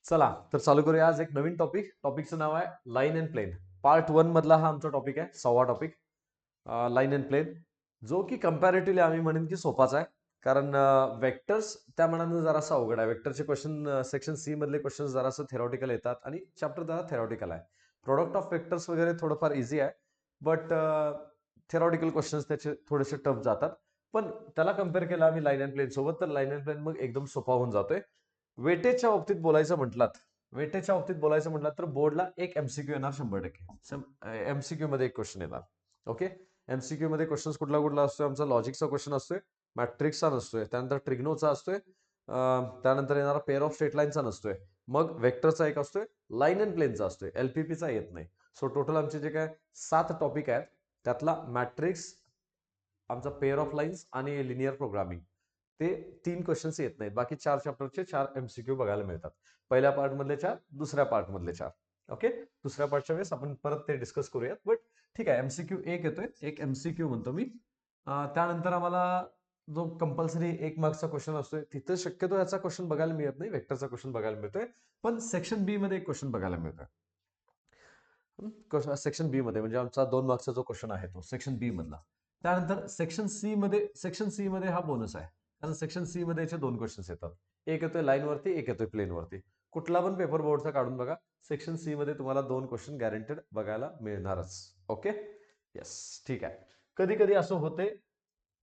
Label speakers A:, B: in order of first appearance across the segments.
A: चला तर चालू करूया आज एक नवीन टॉपिकचं नाव आहे लाईन अँड प्लेन. पार्ट 1 मधला हा आमचा टॉपिक आहे, 6वा टॉपिक लाईन अँड प्लेन, जो की कंपॅरेटिव्हली आम्ही म्हणेन की सोपाच आहे. कारण वेक्टर्स त्या मनानं जरासा अवघड आहे. वेक्टरचे क्वेश्चन सेक्शन सी मधले क्वेश्चन जरासं थेरॉटिकल येतात आणि चॅप्टर जरा थेरॉटिकल आहे. प्रोडक्ट ऑफ वेक्टर्स वगैरे थोडंफार इझी आहे, बट थेरॉटिकल क्वेश्चन्स त्याचे थोडेसे टफ जातात. पण त्याला कम्पेअर केलं आम्ही लाईन अँड प्लेन सोबत, तर लाईन अँड प्लेन मग एकदम सोपा होऊन जातोय. वेटेजच्या बाबतीत बोलायचं म्हटलात तर बोर्डला एक एमसीक्यू येणार 100%. एमसीक्यू मध्ये एक क्वेश्चन येणार. ओके. एमसीक्यू मध्ये क्वेश्चन कुठला असतोय? आमचा लॉजिकचा क्वेश्चन असतोय, मॅट्रिक्सचा नसतोय, त्यानंतर ट्रिग्नोचा असतोय, त्यानंतर येणारा पेअर ऑफ स्ट्रेट लाईनचा नसतोय, मग वेक्टरचा एक असतोय, लाईन अँड प्लेनचा असतोय, एलपीपीचा येत नाही. सो टोटल आमचे जे काय 7 टॉपिक आहेत त्यातला मॅट्रिक्स, आमचा पेअर ऑफ लाईन्स आणि लिनियर प्रोग्रामिंग, ते 3 क्वेश्चन्स येत नाहीत. बाकी 4 चॅप्टरचे 4 एमसीक्यू बघायला मिळतात. पहिल्या पार्ट मधले 4, दुसऱ्या पार्ट मधले 4. ओके. दुसऱ्या पार्टच्या वेळेस आपण परत ते डिस्कस करूयात. बट ठीक आहे, एमसीक्यू एक येतोय, एक एमसीक्यू म्हणतो मी. त्यानंतर आम्हाला जो कंपल्सरी 1 मार्क्सचा क्वेश्चन असतोय, तिथं शक्यतो याचा क्वेश्चन बघायला मिळत नाही, वेक्टरचा क्वेश्चन बघायला मिळतोय. पण सेक्शन बी मध्ये एक क्वेश्चन बघायला मिळतोय. सेक्शन बी मध्ये म्हणजे आमचा 2 मार्क्सचा जो क्वेश्चन आहे तो सेक्शन बी मधला. त्यानंतर सेक्शन सी मध्ये हा बोनस आहे, कारण सेक्शन सी मध्ये याचे 2 क्वेश्चन्स येतात. एक येतोय लाईन वरती, एक येतोय प्लेन वरती. कुठला पण पेपर बोर्डचा काढून बघा, सेक्शन सी मध्ये तुम्हाला 2 क्वेश्चन गॅरंटेड बघायला मिळणारच. ओके. येस. ठीक आहे. कधी कधी असं होते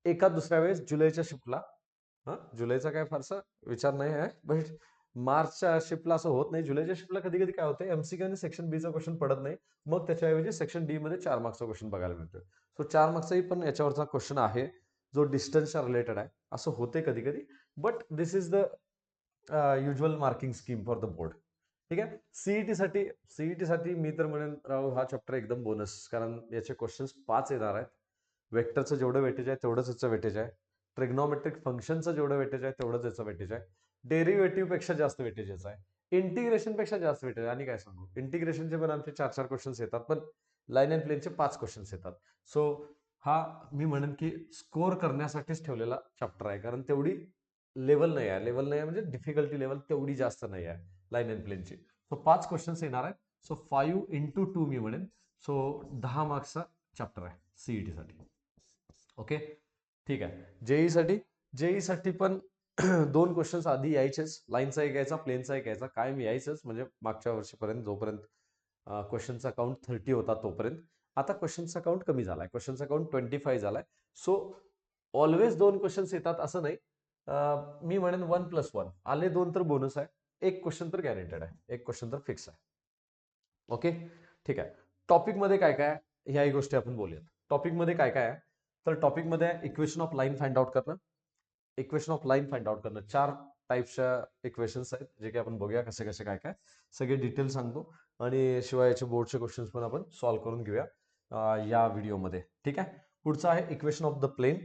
A: एका दुसऱ्या वेळेस जुलैच्या शिफ्टला, जुलैचा काय फारसा विचार नाही आहे, बट मार्चच्या शिफ्टला असं होत नाही. जुलैच्या शिफ्टला कधी कधी काय होतं, एमसीक्यू आणि सेक्शन बीचा क्वेश्चन पडत नाही, मग त्याच्याऐवजी सेक्शन डी मध्ये 4 मार्क्सचा क्वेश्चन बघायला मिळतोय. सो 4 मार्क्सचाही पण याच्यावरचा क्वेश्चन आहे, जो डिस्टन्सच्या रिलेटेड आहे. असं होते कधी कधी, but this is the usual marking scheme for the board. ठीक आहे. सीईटी साठी मी तर म्हणेन राव, हा चॅप्टर एकदम बोनस, कारण याचे क्वेश्चन्स 5 येणार आहेत. वेक्टरचं जेवढं वेटेज आहे तेवढंच याचं वेटेज आहे. ट्रिग्नोमेट्रिक फंक्शनचं जेवढं वेटेज आहे तेवढंच याचं वेटेज आहे. डेरिव्हेटिव्ह पेक्षा जास्त वेटेज याचं आहे. इंटिग्रेशन पेक्षा जास्त वेटेज. आणि काय सांगू, इंटिग्रेशनचे पण आमचे 4-4 क्वेश्चन्स येतात, पण लाईन अँड प्लेनचे 5 क्वेश्चन्स येतात. सो हा मी म्हणेन की स्कोर करण्यासाठीच ठेवलेला चॅप्टर आहे, कारण तेवढी लेवल नाही आहे म्हणजे डिफिकल्टी लेवल तेवढी जास्त नाही आहे लाईन अँड प्लेनची. सो 5 क्वेश्चन्स येणार आहेत. सो 5 × 2 मी म्हणेन. सो 10 मार्क्सचा चॅप्टर आहे सीईटी साठी. ओके. ठीक आहे. जेईसाठी पण 2 क्वेश्चन्स आधी यायचेच. लाईनचा एक यायचा, प्लेनचा एक यायचा, कायम यायचंच, म्हणजे मागच्या वर्षीपर्यंत जोपर्यंत क्वेश्चनचा काउंट 30 होता तोपर्यंत. आता क्वेश्चनचा काउंट कमी झालाय, क्वेश्चनचा काउंट 25 झालाय. सो ऑलवेज 2 क्वेश्चन्स येतात असं नाही. मी म्हणेन 1+1 आले, 2 तर बोनस आहे, एक क्वेश्चन तर गॅरेंटेड आहे, एक क्वेश्चन तर फिक्स आहे. ओके. ठीक आहे. टॉपिक मध्ये काय काय आहे ह्याही गोष्टी आपण बोलूयात. टॉपिक मध्ये काय काय आहे, तर टॉपिक मध्ये equation of line find out करणं. Equation of line find out करणं 4 टाईप्सच्या इक्वेशन्स आहेत, जे की आपण बघूया कसे कसे काय काय, सगळे डिटेल सांगतो. आणि शिवाय याचे बोर्डचे क्वेश्चन्स पण आपण सॉल्व्ह करून घेऊया या व्हिडिओमध्ये. ठीक आहे. पुढचं आहे इक्वेशन ऑफ द प्लेन.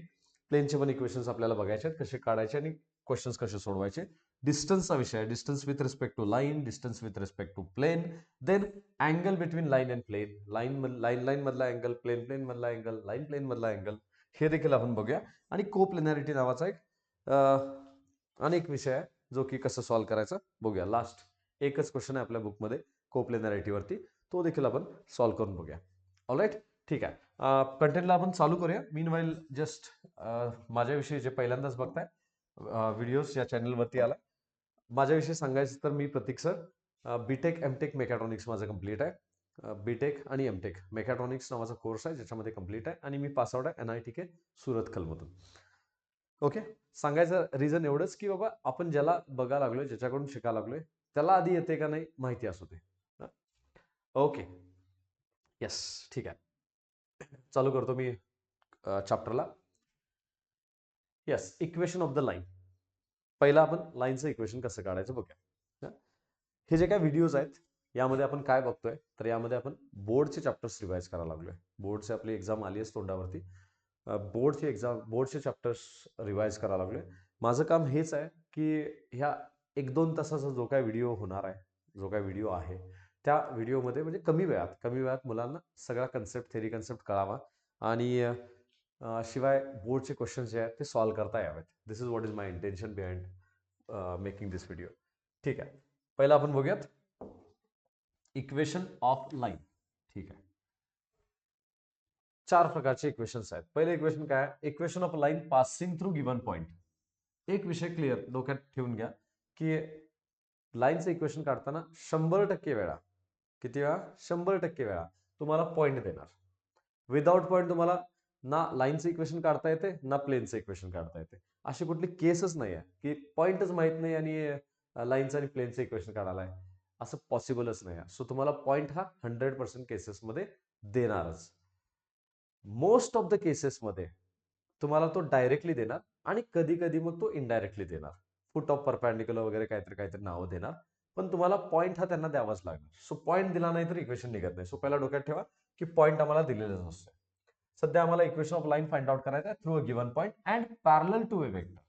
A: प्लेनचे पण इक्वेशन्स आपल्याला बघायचे आहेत, कसे काढायचे आणि क्वेश्चन्स कसे सोडवायचे. डिस्टन्सचा विषय आहे, distance with respect to line, distance with respect to plane. Then angle between line and plane, line मधला अँगल, प्लेन मधला अँगल, प्लेन मधला अँगल, हे देखील आपण बघूया. आणि कोप्लेनॅरिटी नावाचा एक अनेक विषय आहे, जो की कसं सॉल्व्ह करायचा बघूया. लास्ट एकच क्वेश्चन आहे आपल्या बुकमध्ये कोप्लेनॅरिटी वरती, तो देखील आपण सॉल्व्ह करून बघूया. ऑलराईट. ठीक आहे. कंटेंटला आपण चालू करूया. मीनवाईल जस्ट माझ्याविषयी जे पहिल्यांदाच बघताय व्हिडिओज या चॅनलवरती आला, माझ्याविषयी सांगायचं तर मी प्रतीक सर, बीटेक एमटेक मेकॅट्रॉनिक्स माझं कंप्लीट आहे. बीटेक आणि एमटेक मेकॅट्रॉनिक्स नावाचा कोर्स आहे, ज्याच्यामध्ये कंप्लीट आहे, आणि मी पासआउट आहे NITK सुरतकलमधून. ओके. सांगायचं रिझन एवढंच की बाबा, आपण ज्याला बघायला लागलोय, ज्याच्याकडून शिकायला लागलोय, त्याला आधी येते का नाही माहिती असू दे. ओके. येस. ठीक आहे. चालू करतो मी चॅप्टरला. Yes. Equation of the line. पहिला आपण लाईनचं इक्वेशन कसं काढायचं बघूया. हे जे काय व्हिडिओज आहेत यामध्ये आपण काय बघतोय, तर यामध्ये आपण बोर्डचे चॅप्टर्स रिवाइज करायला लागलोय. बोर्डची आपली एक्झाम आली आहे तोंडावरती, बोर्डचे चॅप्टर्स रिवाइज करायला लागलोय. माझं काम हेच आहे की ह्या 1-2 तासाचा जो काय व्हिडिओ होणार आहे, जो काय व्हिडिओ आहे, त्या व्हिडिओमध्ये म्हणजे कमी वेळात मुलांना सगळा थेरी कन्सेप्ट कळावा, आणि शिवाय बोर्डचे क्वेश्चन जे आहेत ते सॉल्व्ह करता यावेत. This is what is my intention behind making this video. ठीक आहे. पहिला आपण बघूयात इक्वेशन ऑफ लाईन. ठीक आहे, 4 प्रकारचे इक्वेशन्स आहेत. पहिले इक्वेशन काय आहे? Equation of line passing through given point. एक विषय क्लिअर डोक्यात ठेवून घ्या की लाईनचं इक्वेशन काढताना 100% वेळा, किती वेळा? 100% वेळा तुम्हाला पॉइंट देणार. विदाउट पॉइंट तुम्हाला ना लाईनचं इक्वेशन काढता येते ना प्लेनचं इक्वेशन काढता येते. अशी कुठली केसच नाही आहे की पॉइंटच माहित नाही आणि लाईनचं आणि प्लेनचं इक्वेशन काढायला आहे, असं पॉसिबलच नाही आहे. सो तुम्हाला पॉइंट हा 100% केसेसमध्ये देणारच. मोस्ट ऑफ द केसेसमध्ये तुम्हाला तो डायरेक्टली देणार आणि कधी कधी मग तो इनडायरेक्टली देणार. फुट ऑफ परपॅन्डिक्युलर वगैरे काहीतरी काहीतरी नावं देणार, पण तुम्हाला पॉइंट हा त्यांना द्यावाच लागणार. सो पॉइंट दिला नाही तर इक्वेशन निघत नाही. सो पहिला डोक्यात ठेवा की पॉइंट आम्हाला दिलेलाच असतो. सध्या आम्हाला equation of line find out करायचं आहे through a given point and parallel to a vector.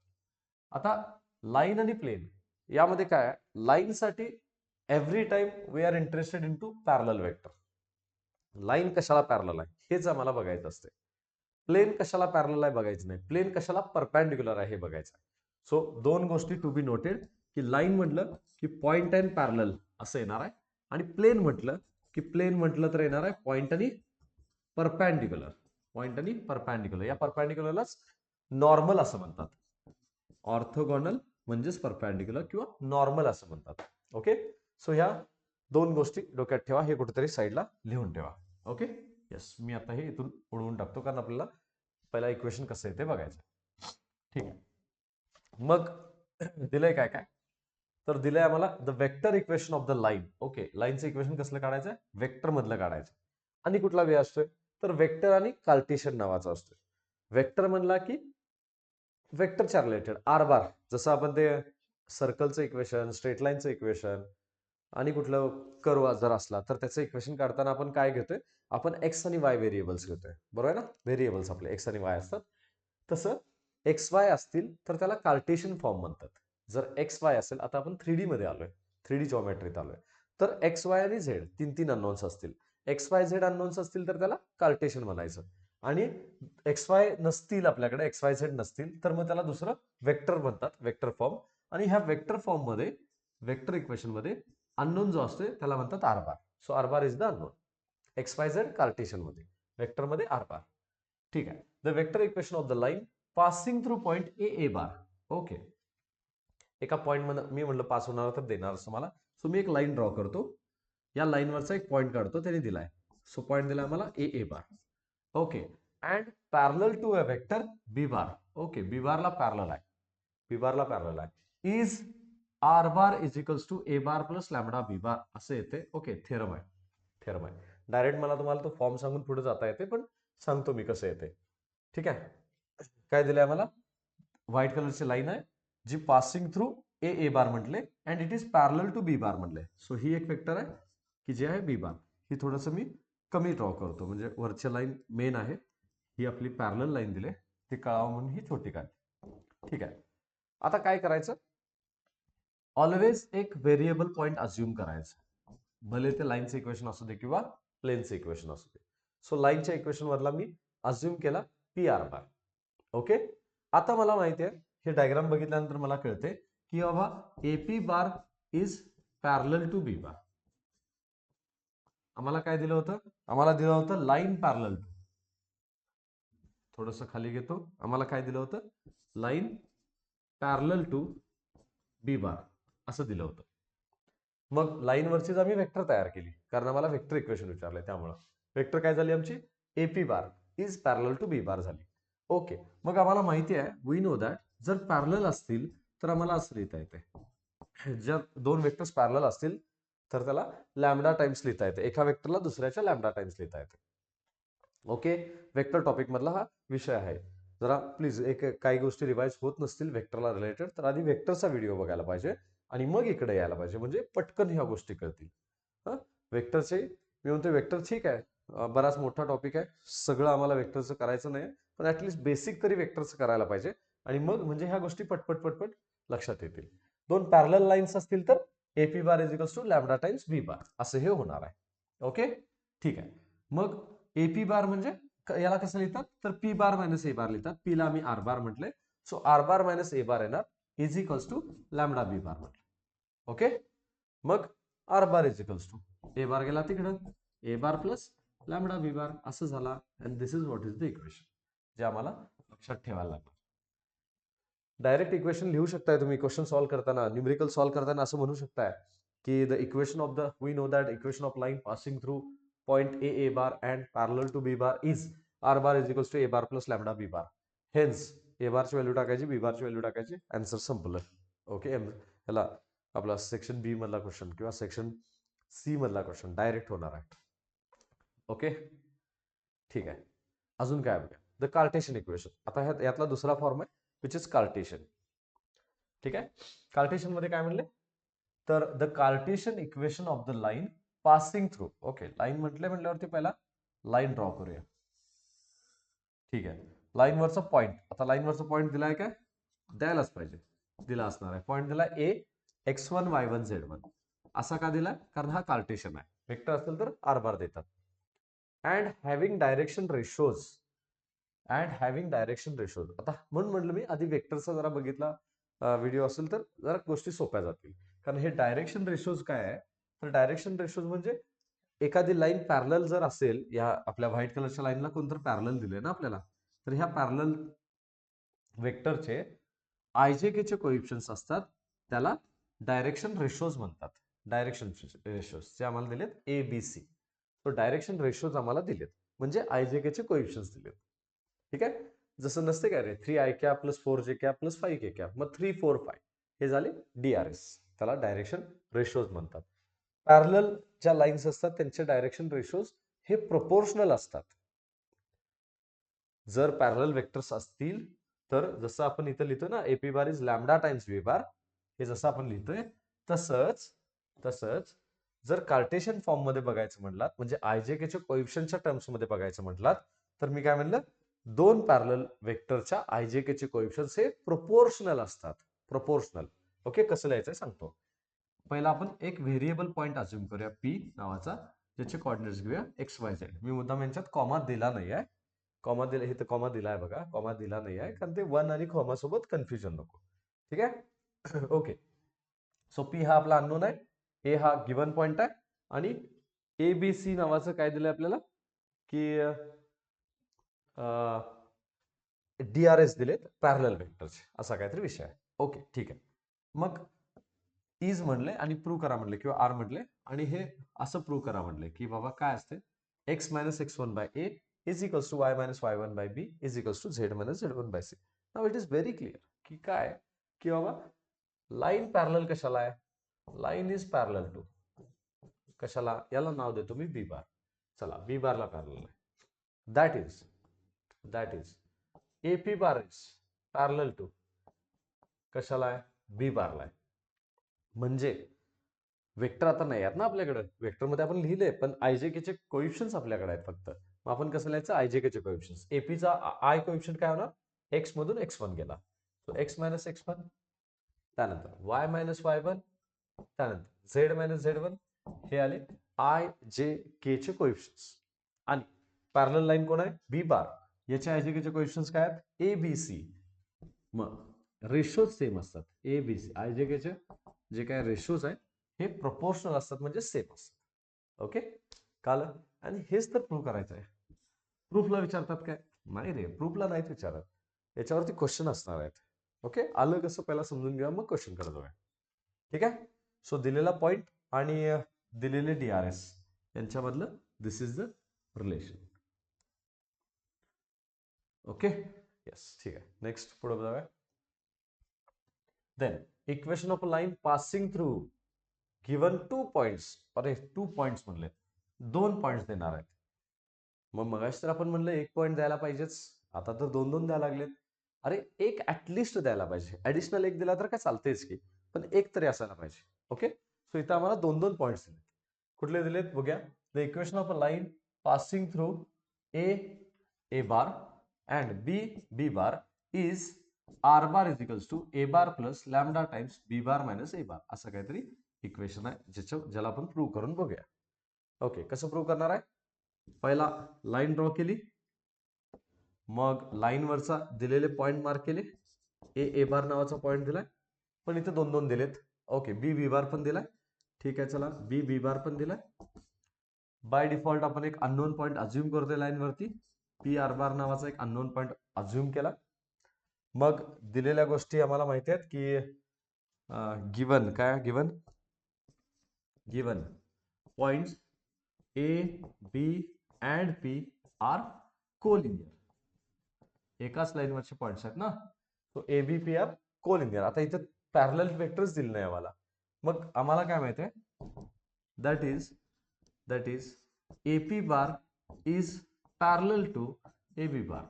A: आता लाईन आणि प्लेन यामध्ये काय आहे? लाईनसाठी every time we are interested in to parallel vector. Line कशाला पॅरलल आहे हेच आम्हाला बघायचं असते. प्लेन कशाला पॅरलल आहे बघायचं नाही. प्लेन कशाला परपॅन्डिक्युलर आहे हे बघायचं. सो दोन गोष्टी टू बी नोटेड की लाईन म्हटलं की पॉइंट अँड पॅरलल असं येणार आहे, आणि प्लेन म्हटलं तर येणार आहे पॉइंट आणि परपॅन्डिक्युलर. पॉइंट आणि परपॅन्डिक्युलर, या परपॅन्डिक्युलरलाच नॉर्मल असं म्हणतात. ऑर्थोगोनल म्हणजेच परपॅन्डिक्युलर किंवा नॉर्मल असं म्हणतात. ओके, सो ह्या दोन गोष्टी डोक्यात ठेवा. हे कुठेतरी साईडला लिहून ठेवा. ओके, येस, मी आता हे इथून उडवून टाकतो कारण आपल्याला पहिला इक्वेशन कसं आहे ते बघायचं. ठीक आहे, मग दिलंय काय काय? तर दिलंय आम्हाला the vector equation of the line. Okay, लाईनचं इक्वेशन कसलं काढायचं? वेक्टर मधलं काढायचं. आणि कुठला वे असतोय? तर वेक्टर आणि कार्टेशियन नावाचा असतोय. वेक्टर म्हणला की वेक्टरच्या रिलेटेड आर बार, जसं आपण ते सर्कलचं इक्वेशन, स्ट्रेट लाईनचं इक्वेशन आणि कुठलं कर्व जर असला तर त्याचं इक्वेशन काढताना आपण काय घेतोय? आपण एक्स आणि वाय व्हेरिएबल्स घेतोय, बरोबर आहे ना? व्हेरिएबल्स आपले एक्स आणि वाय असतात. तसं एक्स वाय असतील तर त्याला कार्टेशियन फॉर्म म्हणतात. जर एक्स वाय असेल, आता आपण 3D मध्ये आलोय, 3D जॉमेट्रीत आलोय, तर एक्स वाय आणि झेड तीन तीन अननोन्स असतील. एक्स वाय झेड अननोन्स असतील तर त्याला कार्टेशियन म्हणायचं. आणि एक्स वाय नसतील, आपल्याकडे एक्स वाय झेड नसतील तर मग त्याला दुसरं वेक्टर म्हणतात, वेक्टर फॉर्म. आणि ह्या वेक्टर फॉर्म मध्ये, वेक्टर इक्वेशन मध्ये अननोन जो असतोय त्याला म्हणतात R bar. So R bar is the unknown. X Y Z Cartesian मध्ये, वेक्टर मध्ये आर बार. ठीक आहे, the vector equation of the line passing through point A bar. Okay, एका पॉइंट मध्ये मी म्हटलं पास होणार तर देणार असं मला. सो मी एक लाईन ड्रॉ करतो, या लाईनवरचा एक पॉइंट काढतो, त्याने दिलाय. सो पॉइंट दिलाय मला A bar. Okay, and parallel to a vector B bar. Okay, B बारला पॅरलल आहे, बी बारला पॅरलल आहे. Is R bar is equals to A bar plus lambda B bar असं येते. ओके, थेरम आहे, theorem आहे. डायरेक्ट मला तुम्हाला तो फॉर्म सांगून पुढे जाता येते, पण सांगतो मी कसं येते. ठीक आहे, काय दिलंय मला? व्हाईट कलरची लाईन आहे जी पासिंग थ्रू ए बार म्हटले and it is parallel to B bar म्हटले. सो ही एक वेक्टर आहे की जे आहे बी बार. ही थोडंसं मी कमी ड्रॉ करतो, म्हणजे वरची लाईन मेन आहे, ही आपली पॅरलल लाईन दिले, ती कळावं म्हणून ही छोटी काढली. ठीक आहे, आता काय करायचं? ऑलवेज एक व्हेरिएबल पॉइंट अज्युम करायचं, भले ते लाईनचं इक्वेशन असू दे किंवा प्लेनचं इक्वेशन असू दे. सो लाईनच्या इक्वेशन वरला मी अज्युम केला पी आर बार. ओके, आता मला माहिती आहे, हे डायग्राम बघितल्यानंतर मला कळते की बाबा AP bar is parallel to B bar. आम्हाला काय दिलं होतं? आम्हाला दिलं होतं लाईन पॅरलल टू, थोडंसं खाली घेतो, आम्हाला काय दिलं होतं? Line parallel to B bar असं दिलं होतं. मग लाईनवरचीच आम्ही वेक्टर तयार केली, कारण आम्हाला वेक्टर इक्वेशन विचारलंय, त्यामुळं वेक्टर काय झाली आमची? AP bar is parallel to B bar झाली. ओके, मग आम्हाला माहिती आहे, वी नो दॅट जर पॅरलल असतील तर आम्हाला असं लिहिता येते, जर दोन वेक्टर्स पॅरलल असतील तर त्याला लॅम्बडा टाइम्स लिहिता येते, एका वेक्टरला दुसऱ्याच्या लॅम्बडा टाइम्स लिहिता येते. ओके, वेक्टर टॉपिक मधला हा विषय आहे. जरा प्लीज एक काही गोष्टी रिवाइज होत नसतील वेक्टरला रिलेटेड तर आधी वेक्टरचा व्हिडिओ बघायला पाहिजे आणि मग इकडे यायला पाहिजे, म्हणजे पटकन ह्या गोष्टी कळतील. वेक्टरचे मी म्हणतो, वेक्टर ठीक आहे, बराच मोठा टॉपिक आहे, सगळं आम्हाला वेक्टरचं करायचं नाही, पण ऍटलीस्ट बेसिक तरी वेक्टरचं करायला पाहिजे, आणि मग म्हणजे ह्या गोष्टी पटपट पटपट लक्षात येतील. दोन पॅरलल लाईन्स असतील तर AP bar is equals to lambda times B bar असं हे होणार आहे. ओके, ठीक आहे. मग एपी बार म्हणजे याला कसं लिहितात? तर पी बार मायनस ए बार लिहितात. पी ला आम्ही आर बार म्हटले, so R bar minus A bar येणार is equals to lambda B bar म्हटलं. ओके, मग R bar is equals to A bar गेला तिकडं ए bar plus lambda B bar असं झाला. And this is what is the equation जे आम्हाला लक्षात ठेवायला लागतं. डायरेक्ट इक्वेशन लिहू शकताय तुम्ही क्वेश्चन सॉल्व्ह करताना, न्यूमेरिकल सॉल्व्ह करताना असं म्हणू शकताय की the equation of the we know that equation of line passing through point A bar and parallel to B bar is R bar is equals to A bar plus lambda B bar. Hence A बारची value टाकायची, बी बारची value टाकायची, answer संपलं. Okay, ह्याला आपला section बी मधला question किंवा section C मधला क्वेश्चन डायरेक्ट होणार आहे. ओके, ठीक आहे. अजून काय बघा, द कार्टेशियन इक्वेशन. आता यातला दुसरा फॉर्म आहे विच इज कार्टेशियन. ठीक आहे, कार्टेशियन मध्ये काय म्हणले तर the Cartesian equation of the line passing through. Okay, line म्हटल्यावरती पहिला लाईन ड्रॉ करूया. ठीक आहे, लाईनवरचा पॉइंट. आता लाईनवरचा पॉइंट दिलाय काय, द्यायलाच पाहिजे, दिला असणार आहे. पॉइंट दिला ए x1 y1 z1. असा का दिला, कारण हा कार्टेशियन आहे. वेक्टर असेल तर आर बार देतात. And having direction ratios. आता म्हणून म्हटलं मी आधी वेक्टरचा जरा बघितला व्हिडिओ असेल तर जरा गोष्टी सोप्या जातील. कारण हे डायरेक्शन रेशोज काय आहे, तर डायरेक्शन रेशोज म्हणजे एखादी लाईन पॅरलल जर असेल, या आपल्या व्हाईट कलरच्या लाईनला कोणतर पॅरलल दिले ना आपल्याला, तर ह्या पॅरलल वेक्टरचे आयजेके चे कोइफिशियंट्स असतात, त्याला डायरेक्शन रेशोज म्हणतात. डायरेक्शन रेशोज जे आम्हाला दिलेत ए बी सी. तो डायरेक्शन रेशोज आम्हाला दिलेत म्हणजे आयजेके चे कोइफिशियंट्स दिलेत. ठीक आहे, जसं नसते काय रे 3i cap plus 4j cap plus 5k cap, मग 3 4 5 हे झाले डीआरएस. त्याला डायरेक्शन रेशोज म्हणतात. पॅरलल ज्या लाईन्स असतात त्यांचे डायरेक्शन रेशोज हे प्रोपोर्शनल असतात. जर पॅरलल वेक्टर्स असतील तर जसं आपण इथं लिहितो ना AP bar is lambda times B bar, हे जसं आपण लिहितोय तसंच जर कार्टेशियन फॉर्म मध्ये बघायचं म्हटलात, म्हणजे आयजेकेच्या कोइफिशियंटच्या टर्म्स मध्ये बघायचं म्हटलात, तर मी काय म्हणलं, दोन पॅरलल वेक्टरच्या आयजेकेचे कोइफिशियंट्स हे प्रोपोर्शनल असतात. प्रोपोर्शनल. ओके, कसं लिहायचं सांगतो. पहिला आपण एक व्हेरिएबल पॉइंट अज्युम करूया पी नावाचा, ज्याचे कोऑर्डिनेट्स घेऊया एक्स वाय झेड. मी मुद्दाम यांच्यात कॉमा दिला नाही आहे. कॉमा दिला, हे तर कॉमा दिलाय बघा, कॉमा दिला नाही आहे कारण ते वन आणि कॉमा सोबत कन्फ्युजन नको. ठीक आहे, ओके. सो पी हा आपला अननोन आहे, ए हा गिवन पॉइंट आहे, आणि ए बी सी नावाचं काय दिलंय आपल्याला की डीआरएस दिलेत पॅरलल वेक्टरचे, असा काहीतरी विषय आहे. ओके, ठीक आहे. मग इज म्हणले आणि प्रूव्ह करा म्हणले किंवा आर म्हणले, आणि हे असं प्रूव्ह करा म्हणले की बाबा काय असते, X minus x1 by A is equals to Y minus y1 by B is equals to Z minus z1 by C. Now it is very clear की काय, की बाबा लाईन पॅरलल कशाला आहे, लाईन इज पॅरलल टू कशाला, याला नाव देतो मी B bar. चला, बी बारला पॅरलल आहे. That is AP bar is parallel to कशाला आहे, बी बारला आहे. म्हणजे वेक्टर आता नाही आहेत ना आपल्याकडे, वेक्टर मध्ये आपण लिहिले पण आयजेके चे कोइफिशियंट्स आपल्याकडे आहेत फक्त. मग आपण कसं लिहायचं, आयजेके चे कोइफिशियंट्स. एपीचा आय कोइफिशियंट काय होणार, एक्स मधून x1 गेला, सो एक्स मायनस x1, त्यानंतर वाय मायनस y1, त्यानंतर झेड मायनस z1, हे आले आय जे के चे कोइफिशियंट्स. आणि पॅरलल लाईन कोण आहे, बी बार, याचे आयजेके चे कोइफिशियंट्स काय आहेत, ए बी सी. मग रेशोज सेम असतात, ए बी सी आयजेके चे जे काय रेशोज आहेत हे प्रोपोर्शनल असतात, म्हणजे सेम असतात. ओके, काल. आणि हेच तर प्रूव्ह करायचं आहे. प्रूफला विचारतात काय, नाही रे, प्रूफला नाहीत विचारत, याच्यावरती क्वेश्चन असणार आहेत. ओके, आलं कसं पहिला समजून घ्या, मग क्वेश्चन करत जाऊया. ठीक आहे, सो दिलेला पॉइंट आणि दिलेले डीआरएस यांच्यामधलं this is the relation. Okay, yes, ठीक आहे. नेक्स्ट पुढे जाऊया. Then equation of a line passing through given 2 points. अरे 2 पॉइंट्स म्हणले, 2 पॉइंट्स देणार आहेत. मग मगाशी तर आपण म्हणलं 1 पॉइंट द्यायला पाहिजेच, आता तर 2 द्यायला लागलेत. अरे एक ऍटलिस्ट द्यायला पाहिजे, ऍडिशनल एक दिला तर काय चालतेच की, पण एक तरी असायला पाहिजे. ओके, सो इथं आम्हाला 2 पॉइंट्स दिलेत. कुठले दिलेत बघूया. The equation of a line passing through A bar and B bar is R bar is equals to A bar plus lambda times B bar minus A bar, असं काहीतरी equation आहे ज्याला आपण प्रूव्ह करून बघूया. ओके, कसं prove करणार आहे, पहिला लाईन ड्रॉ केली, मग लाईन वरचा दिलेले पॉइंट मार्क केले, ए बार नावाचा पॉइंट दिलाय, पण इथे 2 दिलेत. ओके, बी बार पण दिलाय, ठीक आहे, चला बी बार पण दिलाय. बाय डिफॉल्ट आपण एक अननोन पॉईंट अज्युम करतोय लाईन वरती. पी आर बार नावाचा एक अननोन पॉईंट अज्युम केला. मग दिलेल्या गोष्टी आम्हाला माहिती आहेत की गिवन काय given points A B and P are collinear. एकाच लाईनवरचे पॉइंट्स आहेत ना. तो A B P are collinear. आता इथे पॅरलल वेक्टर्स दिले नाही आम्हाला. मग आम्हाला काय माहिती आहे, that is AP bar is parallel to AB bar.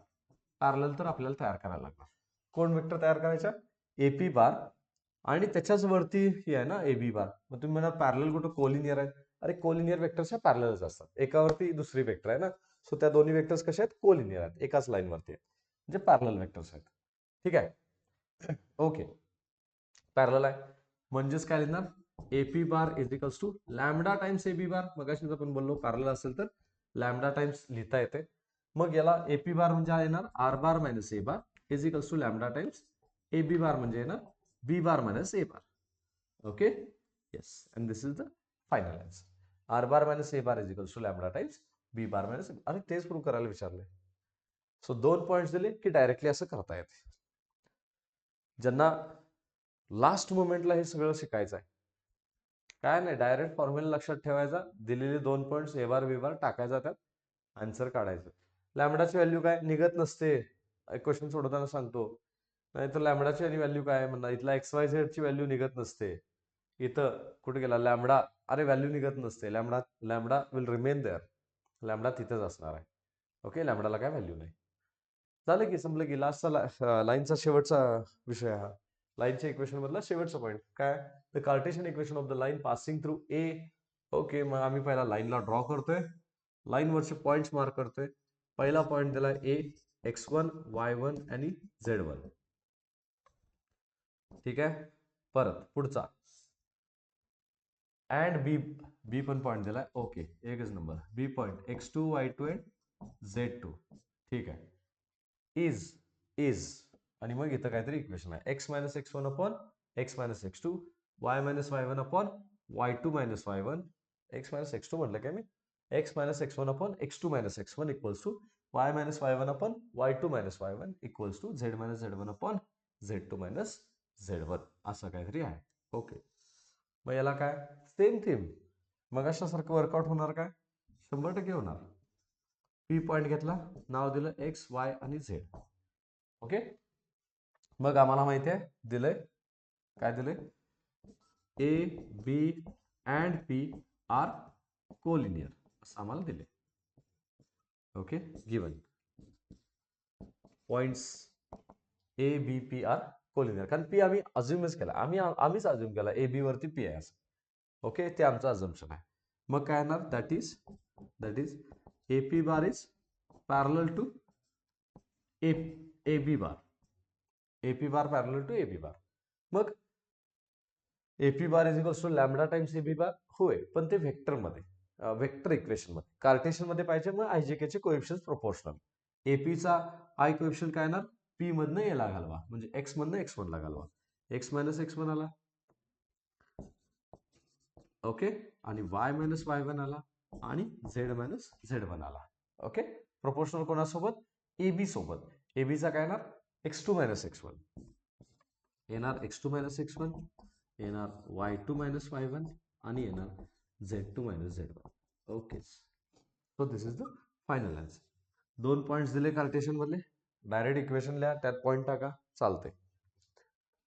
A: Parallel तर आपल्याला तयार करायला लागणार. कोण वेक्टर तयार करायचा? AP बार आणि त्याच्याच वरती ही आहे ना AB बार. मग तुम्ही म्हणा पॅरलल कुठं कोलिनियर आहे. अरे कोलिनियर वेक्टर्स पॅरललच असतात. एकावरती दुसरी वेक्टर आहे ना. सो त्या दोन्ही वेक्टर्स कशा आहेत? कोलिनियर आहेत. एकाच लाईन वरती आहेत. म्हणजे पॅरलल वेक्टर्स आहेत. ठीक आहे, ओके. पॅरलल आहे म्हणजेच काय लिहिणार? AP bar is equals to lambda times AB bar. मगाशीच आपण बोललो पॅरलल असेल तर लॅमडा टाइम्स लिहिता येते. मग याला AP बार म्हणजे येणार R bar minus A bar is equals to lambda times AB bar म्हणजे येणार B bar minus A bar. Okay, yes, and this is the final answer. R bar minus A bar is equals to lambda times B bar minus. अरे तेच prove करायला विचारले. So 2 points दिले की directly असं करता येते. ज्यांना लास्ट मोमेंटला हे सगळं शिकायचं आहे, काय नाही, डायरेक्ट फॉर्म्युला लक्षात ठेवायचा. दिलेले 2 पॉइंट्स ए बार बी बार टाकायचा, त्यात आन्सर काढायचं. लॅमडाची व्हॅल्यू काय निघत नसते. एक क्वेश्चन सोडवताना सांगतो. नाही तर लॅमडाची व्हॅल्यू काय म्हणणार, इथला XYZ ची व्हॅल्यू निघत नसते. इथं कुठे गेला लॅमडा, अरे व्हॅल्यू निघत नसते. Lambda will remain there. Lambda तिथेच असणार आहे. ओके, लॅमडाला काय व्हॅल्यू नाही. झालं की संपलं की. लास्टचा लाईनचा शेवटचा विषय हा. लाईनच्या इक्वेशन मधला शेवटचा पॉईंट काय? The Cartesian equation of the line passing through A. Okay, मग आम्ही पहिला लाईनला ड्रॉ करतोय. लाईन वरचे पॉइंट्स मार्क करतोय. पहिला पॉईंट दिला ए, x1 y1 आणि z1. ठीक आहे, परत पुढचा अँड बी पण पॉईंट दिलाय. ओके, एकच number. B point x2 y2 and z2. ठीक आहे, इज आणि मग इथं काहीतरी इक्वेशन आहे. x minus x1 upon x minus x2, y minus y1 upon y2 minus y1. x minus x2 म्हटलं काय मी? x minus x1 upon x2 minus x1 equals to y minus y1 upon y2 minus y1 equals to z minus z1 upon z2 minus z1. असं काहीतरी आहे. Okay, मग याला काय same theme मग अशासारखं वर्कआउट होणार काय? 100% होणार. पी पॉइंट घेतला, नाव दिलं एक्स वाय आणि झेड. ओके, मग आम्हाला माहिती आहे दिलंय काय दिलंय, A B and P are collinear असं आम्हाला दिले. Okay, given points A B P are collinear. कारण पी आम्ही अज्युमच केला, आम्हीच अज्युम केला ए बी वरती पी आहे असं. ओके, ते आमचं अजम्पशन आहे. मग काय येणार? That is A P bar is parallel to A B bar. AP bar parallel to AB bar. मग AP bar is equals to lambda times AB bar होय, पण ते व्हेक्टर मध्ये, व्हेक्टर इक्वेशन मध्ये. कार्टेशियन मध्ये पाहिजे मग IJK चे कोएफिशियंट प्रोपोर्शनल. AP चा I कोएफिशियंट काय येणार? P मधनं A ला घालवा, म्हणजे X मधनं X1 ला घालवा. X मायनस X1 आला. ओके, आणि Y मायनस Y1 आला आणि Z मायनस Z1 आला. ओके, प्रोपोर्शनल कोणासोबत? AB सोबत. AB चा काय येणार? X2 मायनस X1 येणार, x2 मायनस x1 येणार, y2 मायनस y1 आणि येणार z2 minus z1. Okay, so this is the final answer. 2 points दिले कार्टेशियन मधले, डायरेक्ट इक्वेशन लिहा, त्यात पॉइंट टाका, चालते.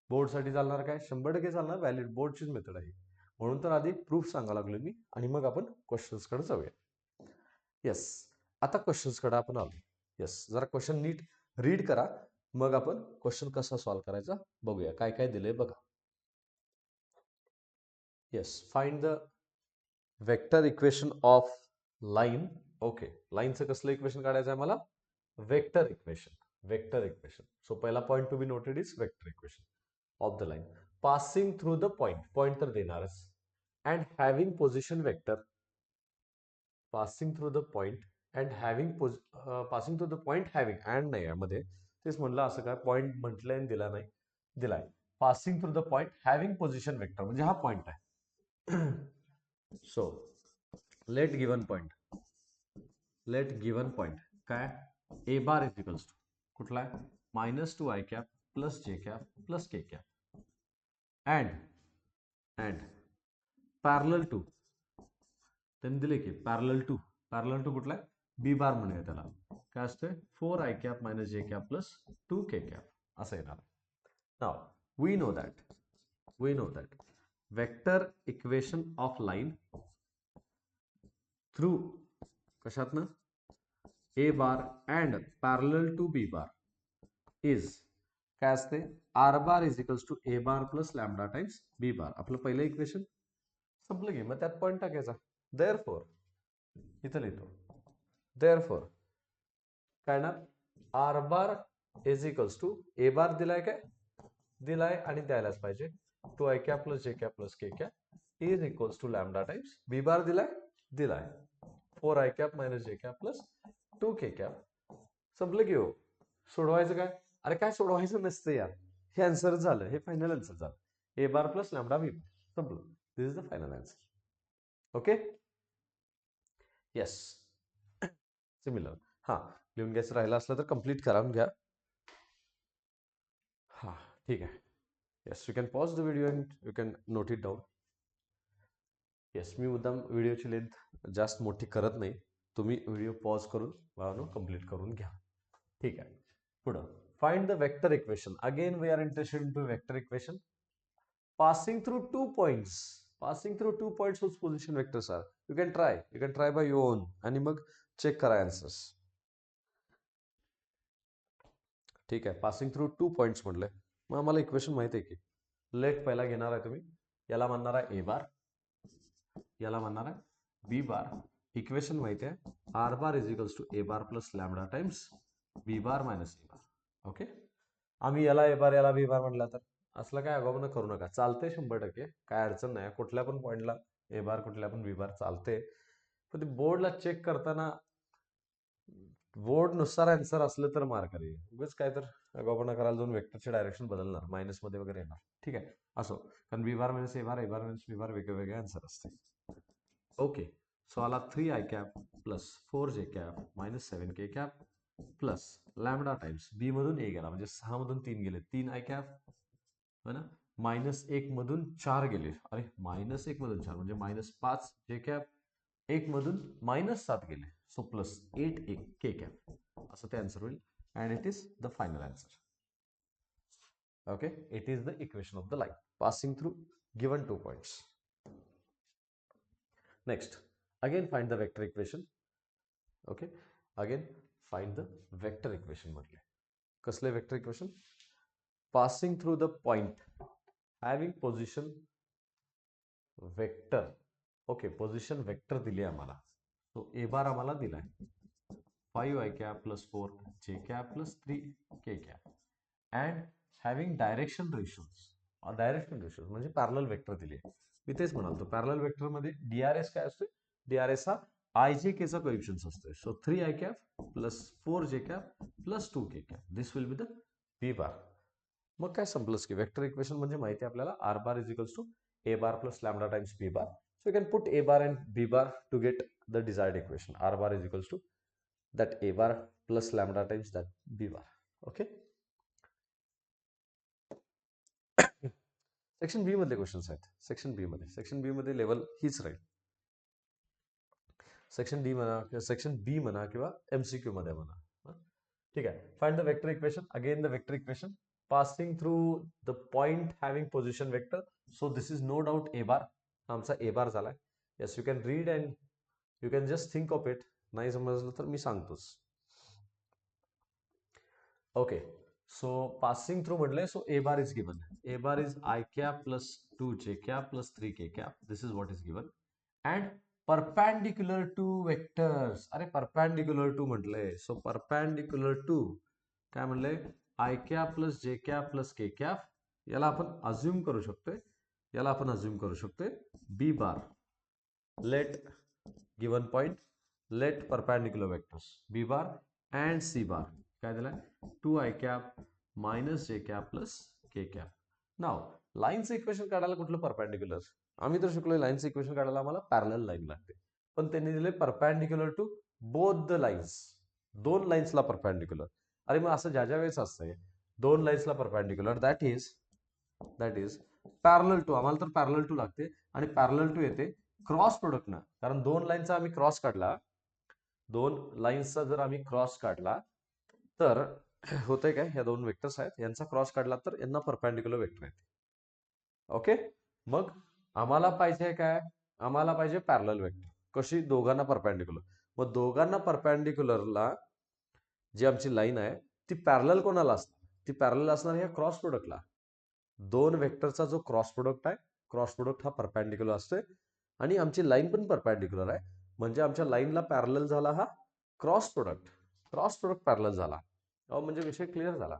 A: बोर्डसाठी चालणार काय? 100% चालणार. व्हॅलिड बोर्डचीच मेथड आहे. म्हणून तर आधी प्रूफ सांगा लागलो मी, आणि मग आपण क्वेश्चन्स कडे जाऊया. येस, आता क्वेश्चन्स कडे आपण आलो. येस, जरा क्वेश्चन नीट रीड करा, मग आपण क्वेश्चन कसा सॉल्व्ह करायचा बघूया. काय काय दिले बघा. Yes, find the vector equation of line. Okay, लाईनचं कसलं इक्वेशन काढायचं आहे मला? Vector equation. Vector equation. So पहिला point to be noted is vector equation of the line passing through the point. Point तर देणारच. And having position vector. Passing through the point and having passing through the point having and नाही यामध्ये, तेच म्हणलं असं काय point म्हटलंय आणि दिला नाही, दिलाय. Passing through the point having position vector म्हणजे हा पॉइंट आहे. सो लेट गिवन पॉइंट काय A bar is equals to कुठला आहे -2 i cap plus J cap plus K cap and parallel to त्यांनी दिले की पॅरलल टू कुठला आहे बी बार म्हणूया त्याला काय असते 4 i cap minus J cap plus 2 K cap असं येणार. नाव we know that vector equation of line through कशातनं A bar and parallel to B bar is काय असते R bar is equals to A bar plus lambda times B bar. आपलं पहिलं equation संपलं की मग त्यात पॉईंट टाकायचा. देअरफॉर इथं लिहितो देअरफॉर काय ना R bar is equals to A bar दिलाय आणि द्यायलाच पाहिजे 2 i cap plus J cap plus K cap is equals to lambda times B bar दिलाय 4 i cap minus J cap plus 2 K cap. संपलं की हो. सोडवायचं काय अरे काय सोडवायचं नसतं यार. हे आन्सर झालं हे फायनल आन्सर झालं ए bar plus lambda B bar संपलं. This is the final answer. Okay yes similar. हा लिहून घ्यायचं राहिलं असलं तर कम्प्लीट करून घ्या. हा ठीक आहे. Yes you can pause the video and you can note it down. Yes मी मुद्दाम व्हिडिओची लेंथ जास्त मोठी करत नाही. तुम्ही व्हिडिओ पॉज करून बाळांनो कंप्लीट करून घ्या. ठीक आहे पुढं find the vector equation. Again we are interested in to vector equation passing through 2 points whose position vectors are. You can try by your own आणि मग चेक करा आन्सर्स. ठीक आहे पासिंग थ्रू 2 पॉइंट्स म्हटले मग आम्हाला इक्वेशन माहिती आहे की लेट पहिला घेणार आहे तुम्ही याला म्हणणार आहे ए बार याला म्हणणार आहे बी बार. इक्वेशन माहिती आहे R bar is equals to A bar plus lambda times B bar minus A bar. Okay आम्ही याला ए बार याला बी बार म्हटलं तर असलं काय अगोदर करू नका. चालते 100% काय अडचण नाही. कुठल्या पण पॉईंटला ए बार कुठल्या पण बी बार चालते. पण ते बोर्डला चेक करताना बोर्ड नुसार आन्सर असलं तर मार्क आहे. उगाच काय तर अगोदर करायला जाऊन वेक्टरचे डायरेक्शन बदलणार मायनस मध्ये वगैरे येणार. ठीक आहे असो कारण बी bar minus A bar minus B bar वेगळे आन्सर असते. ओके सो आला 3 i cap plus 4 J cap minus 7 K cap plus lambda times B मधून ए गेला म्हणजे 6 मधून 3 गेले 3 i कॅप है ना -1 मधून 4 गेले. अरे -1 मधून 4 म्हणजे -5 जे कॅप 1 मधून -7 गेले. सो प्लस 8 के कॅप असं ते आन्सर होईल and it is the final answer. Okay it is the equation of the line passing through given 2 points. Next again find the vector equation. Okay again find the vector equation म्हटले कसले vector equation passing through the point having position vector. Okay position vector दिली आम्हाला. So A bar आम्हाला दिलाय 5 i cap plus 4 J cap plus 3 K cap and having direction ratios म्हणजे parallel vector दिली आहे. मी तेच म्हणालतो पॅरलल वेक्टर मध्ये DRS काय असतो डीआरएस हा आय जे के चा कोएफिशियंट असतोय. So 3 i cap plus 4 J cap plus 2 K cap this will be the B bar. मग काय संपलंच की वेक्टर इक्वेशन म्हणजे माहिती आपल्याला R bar is equals to A bar plus lambda times B bar. So you can put A bar and B bar to get the desired equation. R bar is equals to that A bar plus lambda times that B bar. Okay section B मध्ये questions आहेत. Section B मध्ये level हीच राहील. Section बी म्हणा किंवा MCQ मध्ये म्हणा. ठीक आहे find the vector equation. Again the vector equation passing through the point having position vector. So this is no doubt a bar. आमचा a bar झालाय. Yes you can read and you can just think of it. नाही समजलं तर मी सांगतोच. Okay so passing through म्हटलंय so A bar is given. A bar is I cap plus 2 J cap plus 3 K cap. This is what is given and perpendicular to vectors. अरे perpendicular to म्हटलंय so perpendicular to काय म्हणलंय I cap plus J cap plus K cap. याला आपण assume करू शकतोय B bar. Let given point let perpendicular vectors B bar and C बार काय दिलाय 2 i cap minus J cap plus K cap. नाव लाईनचं इक्वेशन काढायला कुठलं परपॅन्डिक्युलर आम्ही तर शिकलोय लाईनचं इक्वेशन काढायला आम्हाला पॅरलल लाईन लागते, पण त्यांनी दिले perpendicular to both the lines, दोन लाईन्सला परपॅन्डिक्युलर. अरे मग असं ज्या वेळेस असतंय दोन लाईन्सला perpendicular, that is parallel to. आम्हाला तर पॅरलल टू लागते, आणि पॅरलल टू येते क्रॉस प्रोडक्टनं, कारण दोन लाईनचा आम्ही क्रॉस काढला, दोन लाईन्सचा जर आम्ही क्रॉस काढला तर होतंय काय, ह्या दोन वेक्टर्स आहेत यांचा क्रॉस काढला तर यांना परपॅन्डिक्युलर वेक्टर येते. ओके, मग आम्हाला पाहिजे काय, आम्हाला पाहिजे पॅरलल वेक्टर. कशी, दोघांना परपॅन्डिक्युलर. मग दोघांना परपॅन्डिक्युलरला जी आमची लाईन आहे ती पॅरलल कोणाला असणार, ती पॅरलल असणार ह्या क्रॉस प्रोडक्टला. दोन वेक्टरचा जो क्रॉस प्रोडक्ट आहे, क्रॉस प्रोडक्ट हा परपॅन्डिक्युलर असतोय, आणि आमची लाईन पण परपॅन्डिक्युलर आहे, म्हणजे आमच्या लाईनला पॅरलल झाला हा cross product. Cross product parallel झाला, म्हणजे विषय क्लिअर झाला.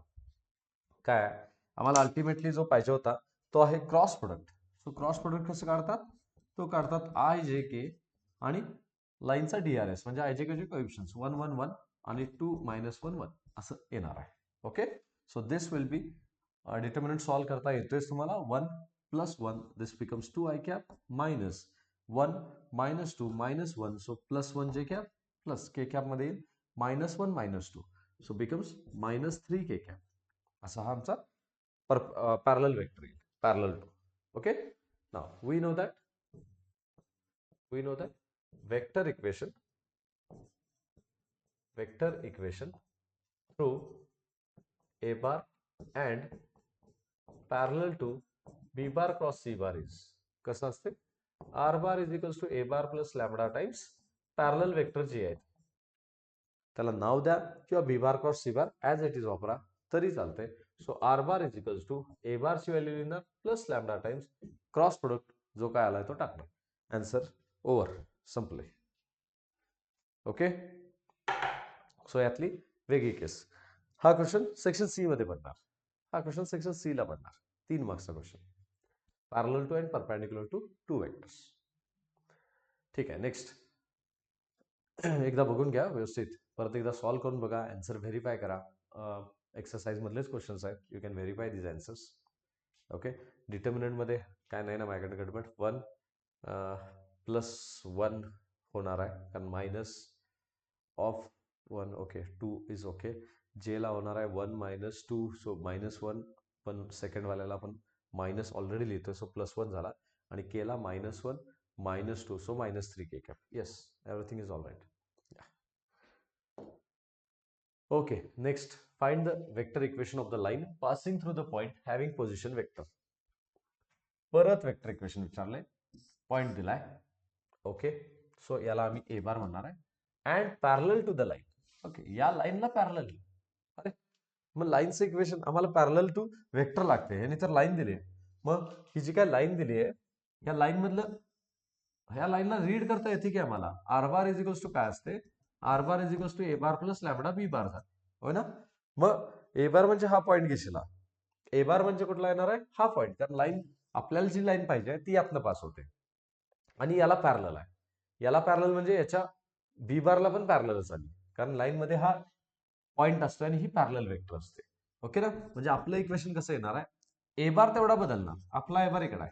A: काय आम्हाला अल्टिमेटली जो पाहिजे होता तो आहे cross product. So cross product कसं काढतात, तो काढतात आय जे के आणि लाईनचा डीआरएस, म्हणजे आय जे के चे कोएफिशियंट्स 1 1 1 आणि 2 -1 1 असं येणार आहे. Okay, so this will be determinant solve करता येतोय तुम्हाला. 1 + 1 this becomes 2 i cap minus 1 - 2 -1, so +1 j cap plus k cap मध्ये येईल -1 -2, सो बिकम्स -3 k cap. असा हा आमचा पॅरलल वेक्टर येईल, parallel to. Okay, now we know that vector equation through a bar and parallel to b bar cross c bar is कसं असते, r bar is equals to a bar plus lambda times parallel vector जे आहेत त्याला नाव द्या किंवा b bar cross c bar as it is वापरा तरी चालतंय. So R bar is equals to A bar ची व्हॅल्यू लिहिणार plus lambda times cross product जो काय आलाय तो टाकणार. आन्सर ओव्हर, संपले. ओके, सो यातली वेगळी केस. हा क्वेश्चन सेक्शन सी मध्ये पडणार, हा क्वेश्चन सेक्शन सी ला पडणार. 3 मार्क्सचा question, parallel to and perpendicular to two vectors. ठीक आहे, नेक्स्ट. एकदा बघून घ्या व्यवस्थित, परत एकदा सॉल्व करून बघा, आन्सर व्हेरीफाय करा. एक्सरसाइज मधलेच क्वेश्चन्स आहेत, you can verify these answers. Okay, determinant मध्ये काय नाही ना माझ्याकडे गडबड. 1 + 1 होणार आहे, कारण minus of 1. Okay, 2 is okay. जे ला होणार आहे 1 - 2, सो -1, पण सेकंड वाल्याला आपण मायनस ऑलरेडी लिहितोय, सो +1 झाला. आणि के ला -1 -2, so -3 k cap. Yes, everything is all right. Okay, next find the vector equation of the line passing through the point having position vector. परत वेक्टर इक्वेशन विचारले, point दिलाय. Okay, so याला आम्ही A bar म्हणणार आहे and parallel to the line. Okay, या लाईनला parallel. अरे मग लाईनचं इक्वेशन आम्हाला पॅरलल टू वेक्टर लागते, आणि तर लाईन दिली आहे. मग ही जी काय लाईन दिली आहे या लाईन मधलं, ह्या लाईनला रीड करता येते की आम्हाला R bar is equals to काय असते, R bar is equals to A bar plus lambda B bar झाला, होय ना. मग ए बार म्हणजे हा पॉईंट घेशील, ए बार म्हणजे कुठला येणार आहे, हा पॉईंट. कारण लाईन आपल्याला जी लाईन पाहिजे ती यातनं पास होते, आणि याला पॅरलल आहे. याला पॅरलल म्हणजे याच्या बी बारला पण पॅरललच आली, कारण लाईन मध्ये हा पॉईंट असतो आणि ही पॅरलल वेक्टर असते. ओके ना, म्हणजे आपलं इक्वेशन कसं येणार आहे, ए बार तेवढा बदलणार, आपला ए बार इकडे आहे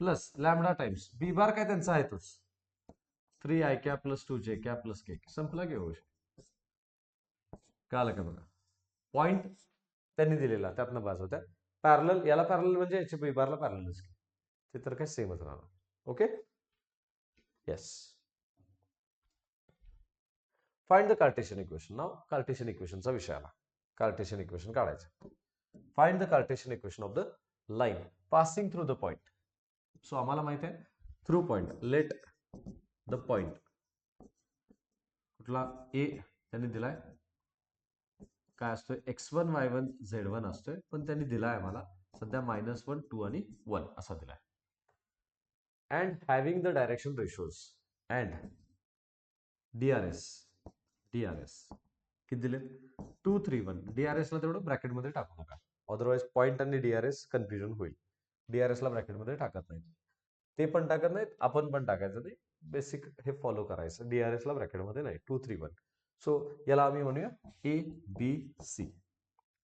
A: plus lambda times B bar काय त्यांचा आहे तोच, 3 i cap plus 2 j cap plus k. संपला की होऊ कळालं का बघा, पॉइंट त्यांनी दिलेला त्यातनं बाज होत्या. पॅरलल, याला पॅरलल म्हणजे याच्या बी बारला पॅरललच, ते तर काय सेमच राहणार. Okay, yes. Find the Cartesian equation. नाव कार्टेशियन इक्वेशनचा विषय आला, कार्टेशियन इक्वेशन काढायचं. Find the Cartesian equation of the line passing through the point. So आम्हाला माहित आहे through point, let the point कुठला ए त्यांनी दिलाय, काय असतोय x1 y1 z1 असतोय, पण त्यांनी दिलाय आम्हाला सध्या -1 2 आणि 1 असा दिलाय. And having the direction ratios and DRS किती दिले, 2 3 1. डीआरएस ला तेवढं ब्रॅकेट मध्ये टाकू नका, अदरवाइज पॉइंट आणि डीआरएस कन्फ्युजन होईल. डीआरएस ला ब्रॅकेट मध्ये टाकत नाहीत, ते पण टाकत नाहीत, आपण पण टाकायचं नाही. बेसिक हे फॉलो करायचं, डीआरएस ला ब्रॅकेट मध्ये नाही. 2 3 1. सो याला आम्ही म्हणूया ए बी सी.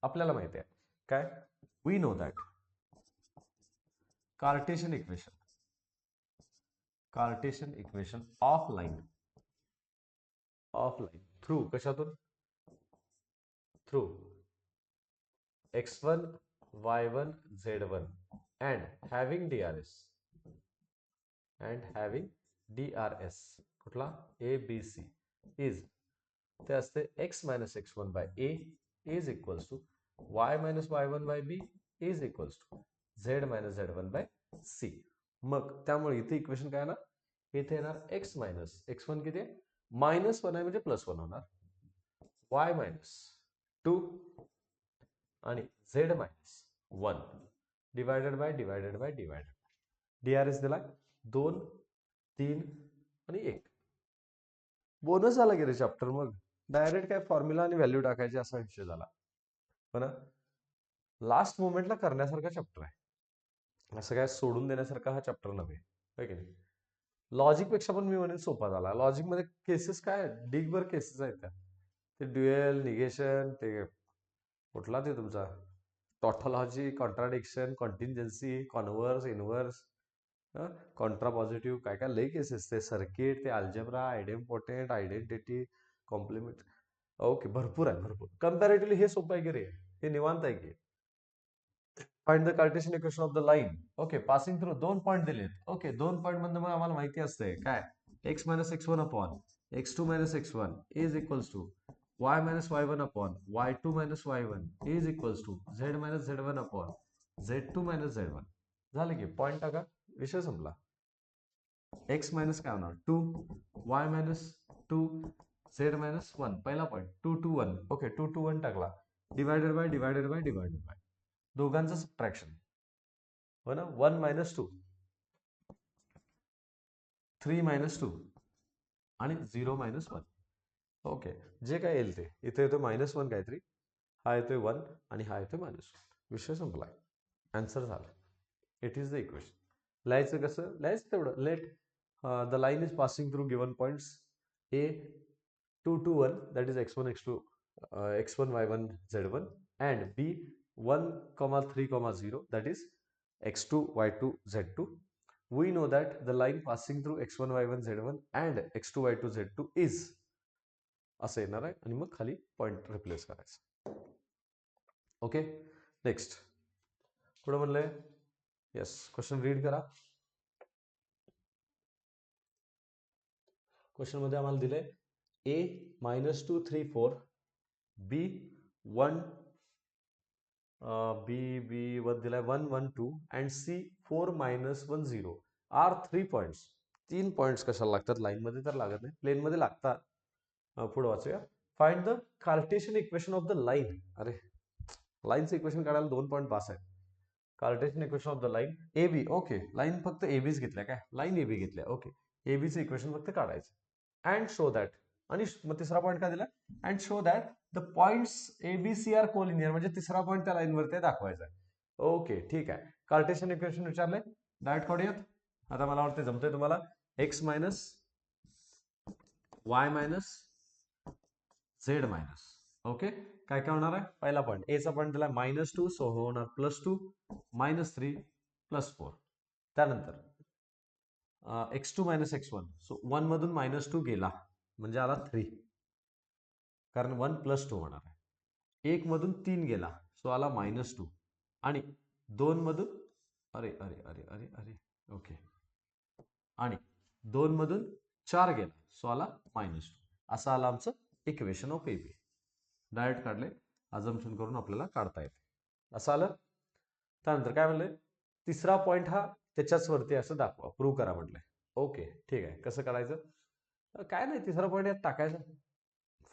A: आपल्याला माहिती आहे काय, we know that Cartesian equation of line through कशातून through x1 y1 z1 and having DRS कुठला ABC is ते असते x minus x1 by A is equals to y minus y1 by B is equals to z minus z1 by C. मग त्यामुळे इथे equation काय येणार इथे येणार x minus x1 किती आहे -1 आहे म्हणजे +1 होणार y minus 2 आणि z minus 1 divided by DRS दिला 2 3 आणि 1 बोनस झाला की रे चॅप्टर मग डायरेक्ट काय फॉर्म्युला आणि व्हॅल्यू टाकायची असा विषय झाला हो ना लास्ट मोमेंटला करण्यासारखा चॅप्टर आहे असं काय सोडून देण्यासारखा हा चॅप्टर नव्हे होय की नाही लॉजिक पेक्षा पण मी म्हणेन सोपा झाला लॉजिक मध्ये केसेस काय डिगभर केसेस आहेत त्या ते ड्युएल निगेशन ते कुठला ते तुमचा tautology contradiction contingency converse inverse contrapositive काय काय लय केसेस ते सर्किट ते algebra idempotent identity complement okay भरपूर कंपॅरेटिव्हली हे सोपं आहे की रे हे निवांत आहे की find the Cartesian equation of the line okay passing through 2 point दिलेत ओके 2 पॉईंट मधून मग आम्हाला माहिती असते काय x minus x1 upon x2 minus x1 is equals to y minus y1 upon y2 minus y1 is equals to z minus z1 upon z2 minus z1 झालं की point टाका विषय संपला x मायनस काय होणार 2 y मायनस 2 z मायनस 1 पहिला point 2 2 1 okay 2 2 1 टाकला divided by दोघांचं सबट्रॅक्शन हो ना 1 मायनस 2 3 मायनस 2 आणि 0 मायनस 1 ओके जे काय येईल ते इथे येतो -1 काहीतरी हा येतोय 1 आणि हा येतोय -1 विषय संपलाय आन्सर झाला इट इज द इक्वेशन लिहायचं कसं लिहायचं तेवढं let the line is passing through given points A 2 2 1 that is x1 x2 x1 y1 z1 and B 1 3 0 that is x2 y2 z2 we know that the line passing through x1 y1 z1 and x2 y2 z2 is असं येणार आहे आणि मग खाली point replace करायचं okay next पुढे म्हणलंय yes question read करा question मध्ये आम्हाला दिले A -2 3 4 B 1 B1 दिलाय 1 1 2 and C 4 -1 0 R 3 points 3 points कशाला लागतात लाईन मध्ये तर लागत नाही प्लेन मध्ये लागतात पुढे वाचूया find the Cartesian equation of the line अरे लाईनचं इक्वेशन काढायला 2 पॉइंट पास आहे Cartesian equation of the line A B okay line फक्त एबीच घेतल्या काय लाईन एबी घेतल्या ओके एबीचं इक्वेशन फक्त काढायचं अँड शो दॅट आणि मग तिसरा पॉईंट का दिला and show that the points A B C are collinear म्हणजे तिसरा पॉईंट त्या लाईनवरती दाखवायचा आहे ओके ठीक आहे कार्टेशियन इक्वेशन विचारले डायरेक्ट काढूयात आता मला वाटतं जमतंय तुम्हाला x minus y minus Z minus okay काय काय होणार आहे पहिला पॉईंट एचा पॉईंट दिला -2 सो होणार +2 -3 +4 त्यानंतर x2 x1 सो 1 मधून -2 गेला म्हणजे आला 3 कारण 1 +2 होणार आहे 1 मधून 3 गेला सो आला -2 आणि 2 मधून अरे अरे अरे अरे अरे ओके आणि 2 मधून 4 गेला सो आला -2 असं आला आमचं इक्वेशन ऑफ एबी डायरेक्ट काढले अजम्पशन करून आपल्याला काढता येते असं आलं त्यानंतर काय म्हणलंय तिसरा पॉइंट हा त्याच्याच वरती असं दाखवा प्रूव्ह करा म्हटलंय ओके ठीक आहे कसं करायचं काय नाही तिसरा पॉइंट यात टाकायचं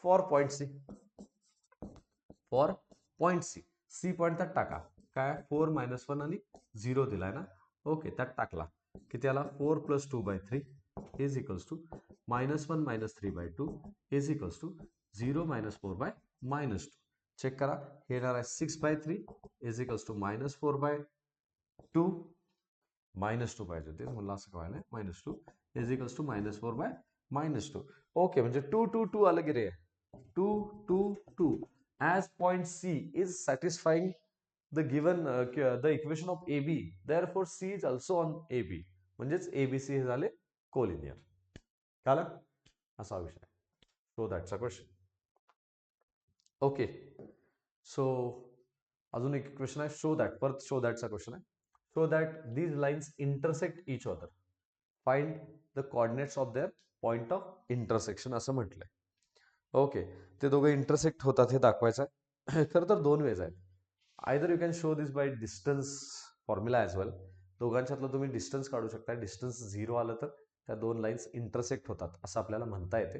A: for point C C point त्यात टाका काय 4 -1 आणि 0 दिलाय ना ओके त्यात टाकला किती आला 4 + 2/3 is equals to -1 - 3/2 is equals to 0 - 4/-2 check करा हे येणार आहे 6/3 इज इक्वल्स टू -4/2 -2 पाहिजे तेच म्हणलं असं काय -2 इज इक्वल्स टू -4/-2 ओके म्हणजे 2 2 2 आलं की रे 2 2 2 as point C is satisfying the given the equation of A B therefore C is also on A B, म्हणजेच एबीसी हे झाले कोलिनियर. कळलं? असा विषय. So that's a question. Okay, so अजून एक क्वेश्चन आहे. शो दॅट, परत शो दॅटचा क्वेश्चन आहे. Show that these lines intersect each other, find the coordinates of their point of intersection असं म्हटलंय. ओके, ते दोघं इंटरसेक्ट होतात हे दाखवायचं आहे. खरं तर दोन वेज आहेत. Either you can show this by distance formula as well. दोघांच्यातलं तुम्ही डिस्टन्स काढू शकता. डिस्टन्स 0 आलं तर त्या दोन लाईन्स इंटरसेक्ट होतात असं आपल्याला म्हणता येते.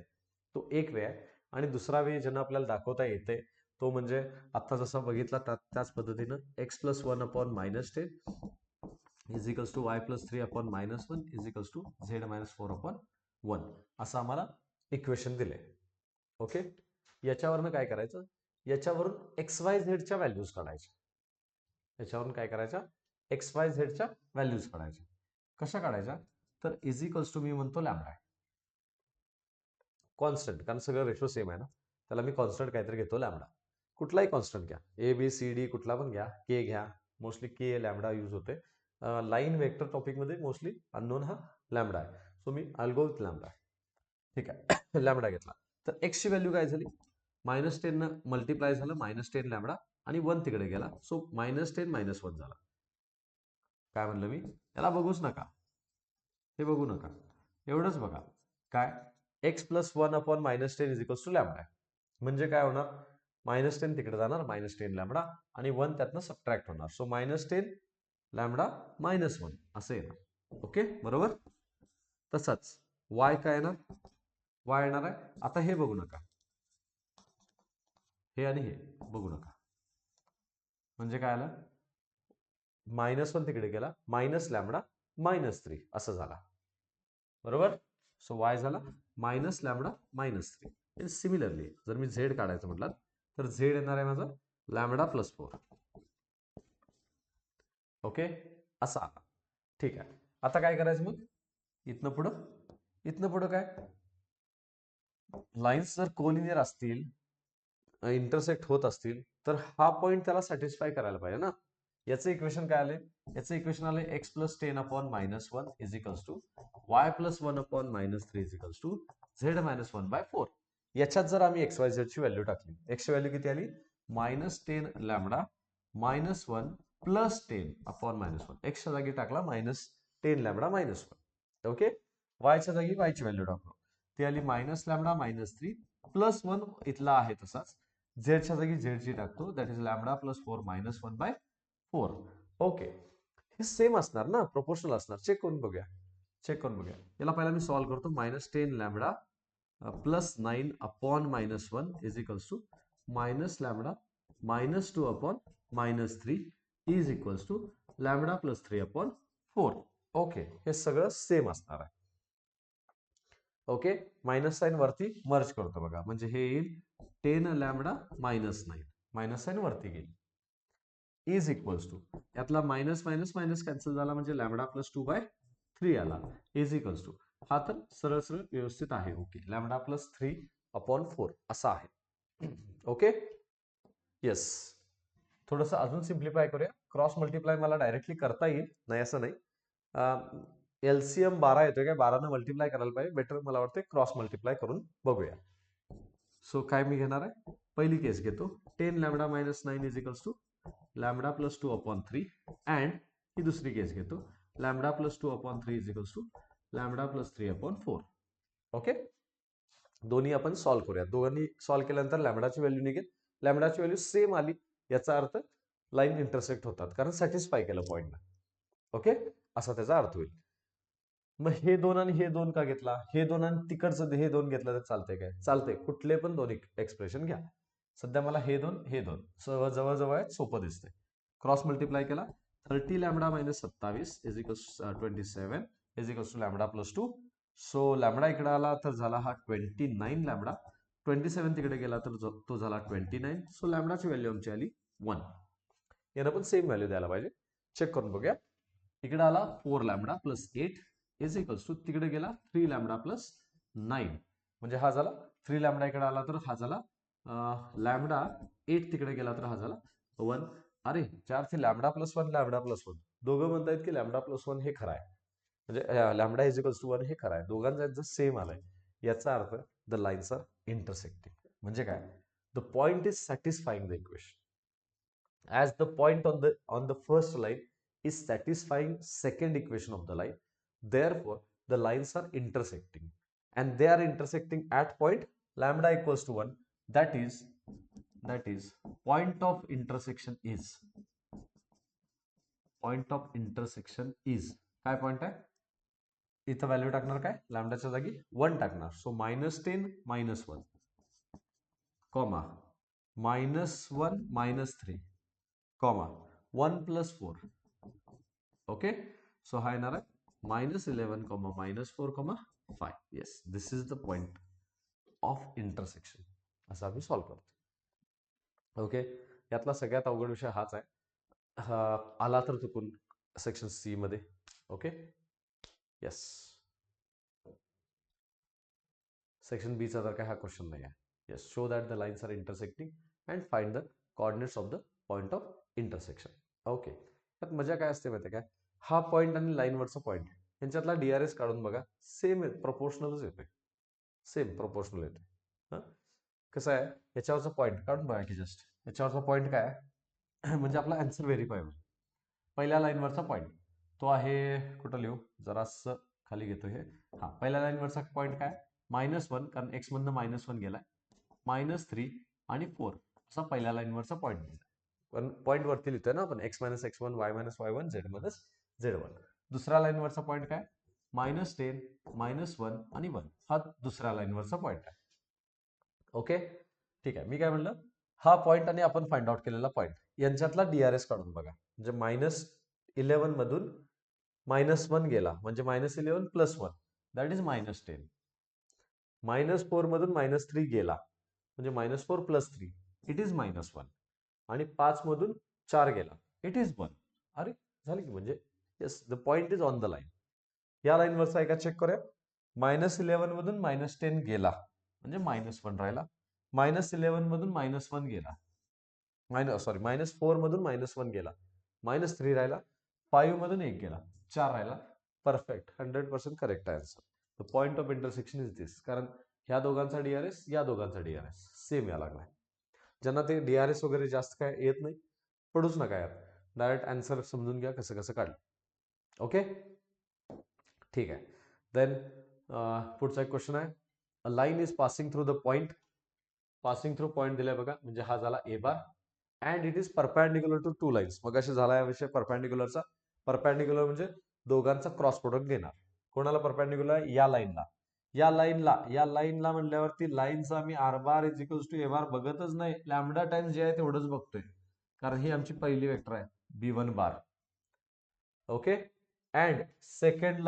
A: तो एक वे आहे. आणि दुसरा वे ज्यांना आपल्याला दाखवता येते तो म्हणजे आता जसं बघितला त्याच पद्धतीनं x+1/-10 is equals to y+3/-1 is equals to z-4/1 असं आम्हाला इक्वेशन दिले. ओके, याच्यावरनं काय करायचं, याच्यावरून XYZच्या व्हॅल्यूज काढायच्या. याच्यावरून काय करायच्या, XYZच्या व्हॅल्यूज काढायच्या. कशा काढायच्या, तर इज इक्वल्स टू मी म्हणतो लॅम्बडा कॉन्स्टंट, कारण सगळं रेशो सेम आहे ना, त्याला मी कॉन्स्टंट काहीतरी घेतो लॅम्बडा. कुठलाही कॉन्स्टंट घ्या, ABCD कुठला पण घ्या, के घ्या, मोस्टली के लॅम्बडा यूज होते. लाईन वेक्टर टॉपिकमध्ये मोस्टली अननोन हा लॅम्बडा आहे. So me I will go with lambda. ठीक आहे, लॅम्बडा घेतला तर एक्सची व्हॅल्यू काय झाली, -10 मल्टिप्लाय झालं -10 लॅम्बडा आणि 1 तिकडे गेला. सो -10 -1 झाला. काय म्हणलं मी, याला बघूच नका, हे बघू नका, एवढंच बघा. काय, x+1/-10 is equals to lambda. म्हणजे काय होणार, -10 तिकडे जाणार, -10 लॅम्बडा आणि 1 त्यातनं सबट्रॅक्ट होणार. सो -10 लॅम्बडा -1 असं येणार. ओके, बरोबर. तसंच y काय येणार, y येणार आहे. आता हे बघू नका, हे आणि हे बघू नका. म्हणजे काय आलं, -1 तिकडे गेला, मायनस लॅम्बडा -3 असं झाला. बरोबर. सो y झाला -λ -3. सिमिलरली जर मी z काढायचं म्हटलं तर z येणार आहे माझा λ+4. ओके, असा आला. ठीक आहे, आता काय करायचं मग, इथनं पुढं काय, लाईन्स जर कोलिनियर असतील, इंटरसेक्ट होत असतील, तर हा पॉइंट त्याला सॅटिस्फाय करायला पाहिजे ना. याचं इक्वेशन काय आले, याचं इक्वेशन आले x+10/-1 is equals to y+1/-3 is equals to z-1/4. याच्यात जर आम्ही XYZ ची व्हॅल्यू टाकली, x ची व्हॅल्यू किती आली, -10 लॅम्बडा -1 +10/-1. x च्या जागी टाकला -10 लॅम्बडा -1. ओके, y च्या जागी y ची व्हॅल्यू टाकलो, ती आली -λ -3 +1 इथला आहे तसाच. z च्या जागी z ची टाकतो, दॅट इज λ+4 -1/4. ओके, हे सेम असणार ना, प्रोपोर्शनल असणार. चेक करून बघूया, याला पहिला मी सॉल्व्ह करतो. -10 lambda +9/-1 is equals to -λ -2/-3 is equals to λ+3/4. Okay, हे सगळं सेम असणार आहे. ओके, मायनस साइन वरती मर्ज करतो बघा, म्हणजे हे येईल 10 लॅम्बडा -9, मायनस साइन वरती गेली, इज इक्वल्स टू यातला मायनस मायनस मायनस कॅन्सल झाला, म्हणजे λ+2/3 आला, इज इक्वल्स टू हा तर सरळ सरळ व्यवस्थित आहे. ओके, λ+3/4 असा आहे. Okay, yes. थोडंसं अजून सिम्प्लिफाय करूया. क्रॉस मल्टिप्लाय मला डायरेक्टली करता येईल, नाही असं नाही. LCM 12 येतोय काय, 12 मल्टिप्लाय करायला पाहिजे. बेटर मला वाटतं क्रॉस मल्टिप्लाय करून बघूया. सो काय मी घेणार आहे, पहिली केस घेतो, 10 lambda -9 is equals to λ+2/3 and ही दुसरी केस घेतो, λ+2/3 इज इक्वल्स टू λ+3/4. ओके, दोन्ही आपण सॉल्व्ह करूया. दोन्ही सॉल्व्ह केल्यानंतर लॅम्बडाची व्हॅल्यू निघेल. लॅम्बडाची व्हॅल्यू सेम आली, याचा अर्थ लाईन इंटरसेक्ट होतात, कारण सॅटिस्फाय केलं पॉईंटला. ओके, असा त्याचा अर्थ होईल. मग हे 2 आणि हे 2 का घेतला, हे 2 आणि तिकडचं हे 2 घेतलं तर चालतंय काय, चालतंय. कुठले पण दोन एक्सप्रेशन घ्या. सध्या मला हे 2 जवळ जवळ आहेत, सोपं दिसतंय. क्रॉस मल्टिप्लाय केला, 30 lambda -27 is equals 27 is equals to λ+2. So lambda इकडे आला तर झाला हा 29 लॅम्बडा, 27 तिकडे गेला तर तो झाला 29. सो लॅम्बडाची व्हॅल्यू आमची आली 1. यानं पण सेम व्हॅल्यू द्यायला पाहिजे. चेक करून बघूया. इकडे आला 4 लॅम्बडा +8 इज इक्वल्स टू तिकडे गेला 3 लॅम्बडा +9, म्हणजे हा झाला 3 लॅम्बडा इकडे आला तर हा झाला लॅम्बडा 8 तिकडे गेला तर हा झाला 1. अरे 4 થી λ+1 λ+1 दोघं म्हणतायत की λ+1 हे खरं आहे. म्हणजे लॅमडा इज इक्वल्स टू 1 हे खरं आहे. दोघांचा जर सेम आलाय याचा earth the lines are intersecting. म्हणजे काय? The point is satisfying the equation. As the point on the first line is satisfying second equation of the line, therefore the lines are intersecting, and they are intersecting at point lambda equals to 1. That is point of intersection is काय point आहे? इथं value टाकणार काय? लॅमडाच्या जागी 1 टाकणार. So -10 -1 comma -1 -3 comma 1 plus 4. Okay, so हा येणार आहे -11 comma -4 comma 5. Yes, this is the point of intersection. असं आम्ही सॉल्व्ह करतो. ओके, यातला सगळ्यात अवघड विषय हाच आहे. आला तर चुकून सेक्शन सी मध्ये. Okay, yes. सेक्शन बी चा तर काय हा क्वेश्चन नाही आहे. Yes, show that the lines are intersecting and find the coordinates of the point of intersection. Okay, त्यात मजा काय असते माहिती काय? हा पॉइंट आणि लाईनवरचा पॉइंट यांच्यातला DRS काढून बघा, सेम प्रोपोर्शनलच येतोय. सेम प्रोपोर्शनल येतोय. कसं आहे, याच्यावरचा पॉइंट काढून बघा की जस्ट याच्यावरचा पॉइंट काय आहे म्हणजे आपला आन्सर व्हेरीफाय होईल. पहिल्या लाईनवरचा पॉइंट तो आहे, कुठं लिहू, जरासं खाली घेतो हे. हा, पहिल्या लाईनवरचा पॉइंट काय? -1, कारण एक्स मधनं -1 गेलाय. -3 आणि 4 असा पहिल्या लाईनवरचा पॉइंट दिला. पण पॉइंट वरती लिहितोय ना आपण, x - x1 y - y1 z - z1. दुसऱ्या लाईनवरचा पॉइंट काय? -10 -1 आणि 1 हा दुसऱ्या लाईनवरचा पॉइंट आहे. ओके, ठीक आहे. मी काय म्हणलं, हा पॉइंट आणि आपण फाइंड आउट केलेला पॉइंट यांच्यातला DRS काढून बघा. म्हणजे -11 मधून -1 गेला म्हणजे -11 + 1 दॅट इज -10. -4 मधून -3 गेला म्हणजे -4 + 3 इट इज -1. आणि 5 मधून 4 गेला इट इज 1. अरे झालं की, म्हणजे yes, the point is on the line. या लाईनवरचा एका चेक करूया. -11 मधून -10 गेला म्हणजे -1 राहिला. -11 मधून -1 गेला, -4 मधून -1 गेला, -3 राहिला. 5 मधून 1 गेला, 4 राहिला. Perfect, 100% correct answer. The point of intersection is this. कारण ह्या दोघांचा DRS, या दोघांचा DRS सेम या लागलाय. ज्यांना ते DRS वगैरे जास्त काय येत नाही, पडूच नका यार, डायरेक्ट आन्सर समजून घ्या कसं कसं काढलं. ओके, ठीक आहे. देन पुढचा एक क्वेश्चन आहे. A line is passing through the point. Passing through point दिलाय बघा, म्हणजे हा झाला A bar and it is perpendicular to 2 lines. मग अशी झाला या विषय परपॅन्डिक्युलरचा. परपॅन्डिक्युलर म्हणजे दोघांचा क्रॉस प्रोडक्ट घेणार. कोणाला परपॅन्डिक्युलर? या लाईनला. या लाईनला म्हणल्यावरती लाईनचा आम्ही R bar is equals to A bar बघतच नाही, लॅमडा टाइम्स जे आहे तेवढंच बघतोय, कारण ही आमची पहिली वेक्टर आहे B1 bar. Okay, and second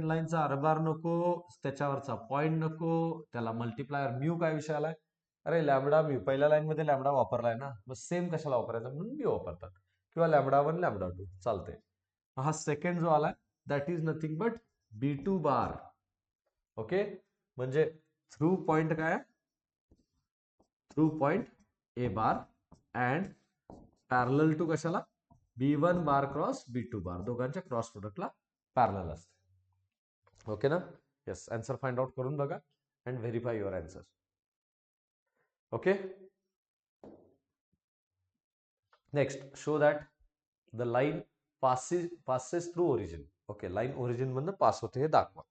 A: लाईनचा R बार नको, त्याच्यावरचा पॉइंट नको, त्याला मल्टिप्लायर म्यू. काय विषय आलाय? अरे लॅमडा म्यू, पहिल्या लाईन मध्ये लॅमडा वापरलाय ना, मग सेम कशाला वापरायचा, म्हणून म्यू वापरतात. किंवा λ1 λ2 चालते. हा सेकंड जो आलाय that is nothing but B2 bar. Okay, म्हणजे थ्रू पॉइंट काय? Through point A bar and parallel to कशाला? B1 bar cross B2 bar, दोघांच्या क्रॉस प्रोडक्टला पॅरलल असते. ओके ना? येस, आन्सर फाइंड आउट करून बघा and verify your answer. Okay, next, show that the line passes through origin. Okay, line origin मधनं pass होते हे दाखवा,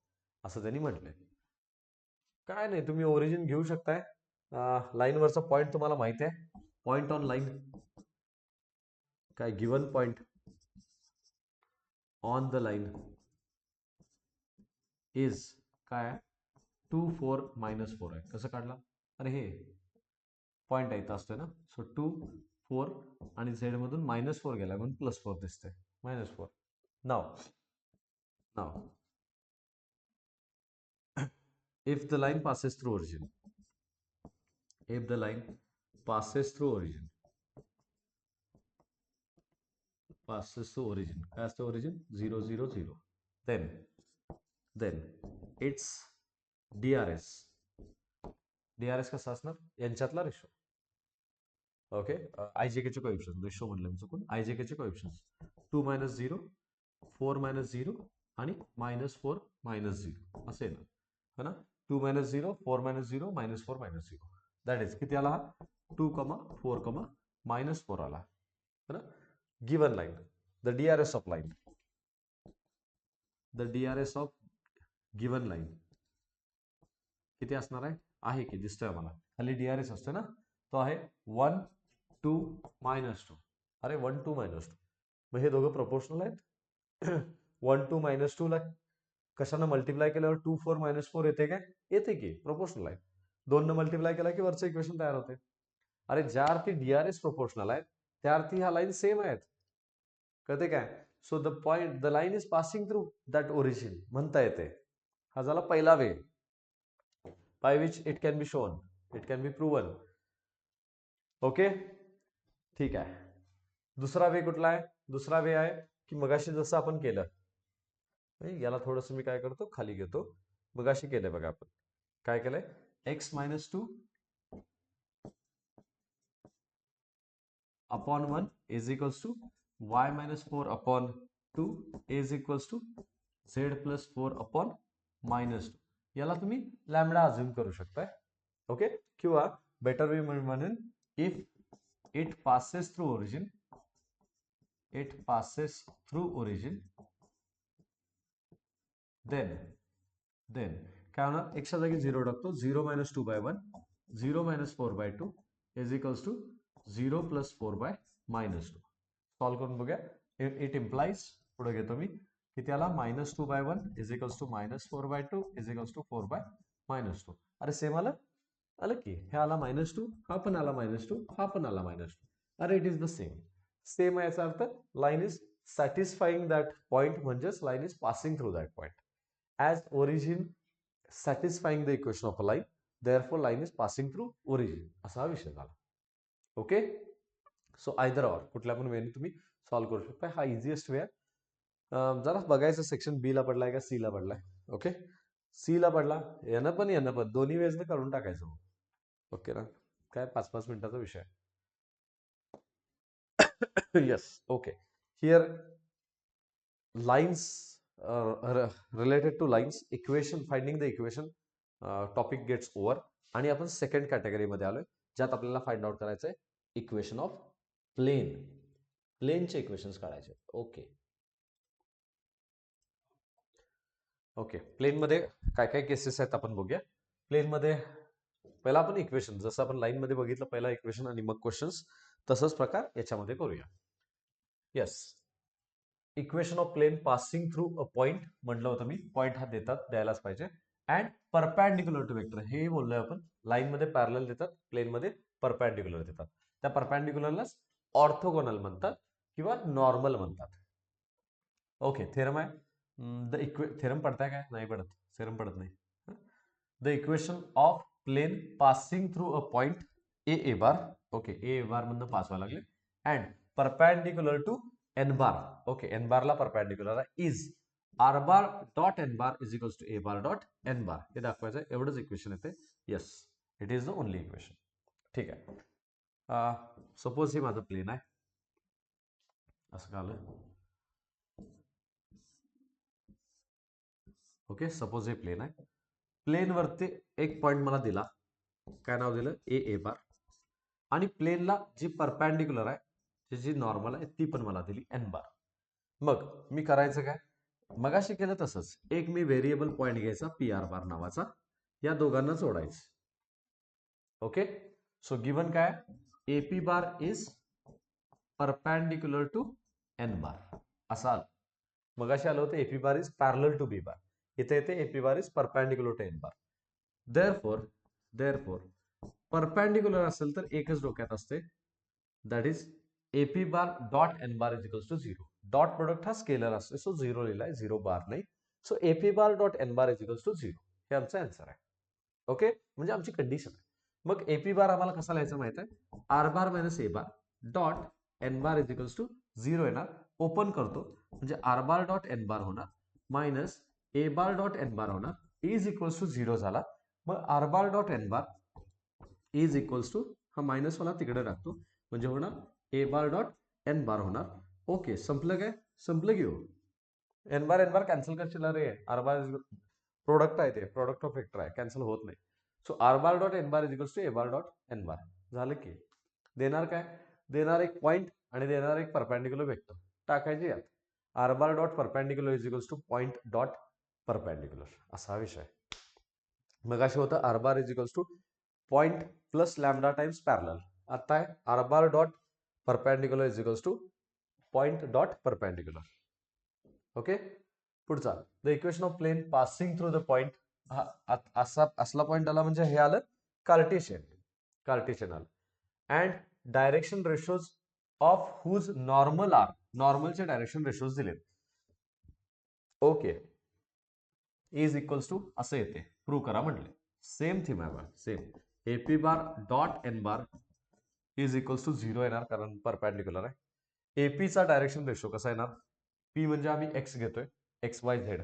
A: असं त्यांनी म्हटलंय. काय नाही, तुम्ही ओरिजिन घेऊ शकताय. लाईनवरचा पॉइंट तुम्हाला माहिती आहे, पॉइंट ऑन लाईन काय, given point on the line is काय? 2 4 -4 आहे. कसं काढला? अरे हे पॉइंट आहे, इथं असतोय ना. सो 2 4 आणि झेड मधून -4 गेला म्हणून +4 दिसतंय, -4. नाव if the line passes through origin, if the line passes through origin, काय असतं origin? 0 0 0, then its DRS कसा असणार? यांच्यातला रेशो. ओके, आयजेके चे कोएफिशियंट रेशो म्हणलं मी चुकून, आयजेके चे कोएफिशियंट 2 - 0, 4 - 0 आणि -4 - 0 असं येणार है ना. 2 - 0, 4 - 0, -4 - 0, दॅट इज किती आला हा 2, 4, -4 आला है ना. Given line, the DRS of line, the DRS of given line किती असणार आहे की दिसतोय मला खाली डीआरएस असतो ना, तो आहे 1, 2, -2. अरे 1, 2, -2 मग हे दोघं प्रोपोर्शनल आहेत. 1, 2, -2 ला कशानं मल्टिप्लाय केल्यावर 2, 4 -4 येते काय, येते की प्रोपोर्शनल आहे. 2 न मल्टिप्लाय केला की वरचं इक्वेशन तयार होते. अरे ज्या अर्थी डीआरएस प्रोपोर्शनल आहे त्या अर्थी ह्या लाईन सेम आहेत, कळते काय. So the point, the line is passing through that origin म्हणता येते. हा झाला पहिला वे by which it can be shown, it can be proven. Okay, ठीक आहे. दुसरा वे कुठला आहे, दुसरा वे आहे की मगाशी जसं आपण केलं, याला थोडंसं मी काय करतो खाली घेतो. मगाशी केलंय बघा आपण, काय केलंय, x - 2 upon 1 is equals to y - 4 upon 2 is equals to z plus 4 upon -2. याला तुम्ही लॅमडा अज्युम करू शकताय. ओके, किंवा बेटर वे म्हणेन, if it passes through origin, it passes through origin, then काय होणार, एक्सच्या जागी 0 टाकतो, 0 - 2/1, 0 - 4/2 इज इक्वल्स टू 0 + 4/-2. सॉल्व्ह करून बघूया. इट इम्प्लाइज, पुढे घेतो मी, की त्याला -2/1 is equals to -4/2 is equals to 4/-2. अरे सेम आलं, आलं की, हे आला -2, हा पण आला -2, हा पण आला -2. अरे it is the same, same आहे याचा अर्थ line is satisfying that point, म्हणजेच line is passing through that point. As origin satisfying the equation of a line, therefore line is passing through origin, असा हा विषय झाला. ओके, सो आयदर ऑर कुठल्या पण वेने तुम्ही सॉल्व्ह करू शकता. हा इझिएस्ट वे आहे. जरा बघायचं सेक्शन बी ला पडलाय का सी ला पडलाय. ओके, सी ला पडला, यानं पण दोन्ही वेजने करून टाकायचं. ओके ना, काय 5-5 मिनिटाचा विषय. Yes, okay. Here lines related to lines, equation, finding the equation topic gets over, आणि आपण सेकंड कॅटेगरीमध्ये आलोय, ज्यात आपल्याला फाइंड आउट करायचंय इक्वेशन ऑफ प्लेन. प्लेनचे इक्वेशन्स काढायचे. ओके ओके, प्लेनमध्ये काय काय केसेस आहेत आपण बघूया. प्लेनमध्ये पहिला आपण इक्वेशन, जसं आपण लाईन मध्ये बघितलं, पहिला इक्वेशन आणि मग क्वेश्चन्स, तसंच प्रकार याच्यामध्ये करूया. Yes, equation of plane passing through a point म्हटलं होतं मी, पॉइंट हा देतात, द्यायलाच पाहिजे. अँड परपॅन्डिक्युलर टू वेक्टर, हे बोललोय आपण. लाईन मध्ये पॅरलल देतात, प्लेन मध्ये परपॅन्डिक्युलर देतात. त्या परपॅन्डिक्युलरलाच ऑर्थोगोनल म्हणतात किंवा नॉर्मल म्हणतात. ओके, थेरम आहे. थेरम पडताय काय, नाही पडत, थेरम पडत नाही. The equation of plane passing through a point A bar, okay, A bar मधनं पास व्हायला लागले, and perpendicular to N bar, okay, N बारला परपॅन्डिक्युलर आहे, is R bar dot N bar is equals to A bar dot N bar. हे दाखवायचं, एवढंच equation येते. Yes, it is the only equation. ठीक आहे. सपोज हे माझं प्लेन आहे, असं का आलं. ओके, सपोज हे प्लेन आहे. प्लेन वरती एक पॉइंट मला दिला, काय नाव दिलं, ए बार, आणि प्लेनला जी परपॅन्डिक्युलर आहे, जी नॉर्मल आहे, ती पण मला दिली एन बार. मग मी करायचं काय, मगाशी केलं तसंच, एक मी व्हेरिएबल पॉइंट घ्यायचा पी आर बार नावाचा, या दोघांना जोडायचं. ओके, सो गिवन काय, AP bar is perpendicular to N bar, असं आलं. मगाशी आलं होतं AP bar is parallel to B bar, इथे येते AP bar is perpendicular to N bar. Therefore perpendicular असेल तर एकच डोक्यात असते, that is AP bar dot N bar is equals to 0. Dot product हा स्केलर असतो, सो 0 लिहिलाय, 0 बार नाही. So AP bar dot N bar is equals to 0, हे आमचं आन्सर आहे. ओके, म्हणजे आमची कंडिशन आहे. मग एपी बार आम्हाला कसा लिहायचं माहित आहे, R bar minus A bar dot N bar is equals to 0 येणार. ओपन करतो, म्हणजे R bar dot N bar होणार, minus A bar dot N bar होणार, इज इक्वल्स टू 0 झाला. मग R bar dot N bar is equals to, हा minus वाला तिकडे टाकतो, म्हणजे होणार ए बार डॉट एन बार होणार. ओके, संपलं काय? संपलं की हो. एन बार कॅन्सल करशील रे. आर बार प्रोडक्ट आहे, ते प्रोडक्ट ऑफ वेक्टर आहे, कॅन्सल होत नाही. So R bar dot N bar is equals to A bar dot N bar. झालं की. देणार काय? देणार एक पॉइंट आणि देणार एक परपॅन्डिक्युलर वेक्टर. टाकायचे यात. R bar dot perpendicular is equals to point dot perpendicular, असा विषय. मग असे होतं R bar is equals to point plus lambda times parallel. आता आहे R bar dot perpendicular is equals to point dot perpendicular. Okay, पुढचा the equation of plane passing through the point. असला point आला म्हणजे हे आलं कार्टेशियन. कार्टेशियन आलं. And direction ratios of whose normal are. नॉर्मलचे डायरेक्शन रेशोज दिलेत. Okay, is equals to असं येते. प्रूव्ह करा म्हटले. सेम थिम आहे बघा, same. AP bar dot N bar is equals to 0 येणार, कारण परपॅन्डिक्युलर आहे. एपीचा डायरेक्शन रेशो कसा येणार? पी म्हणजे आम्ही एक्स घेतोय, एक्स वाय झेड,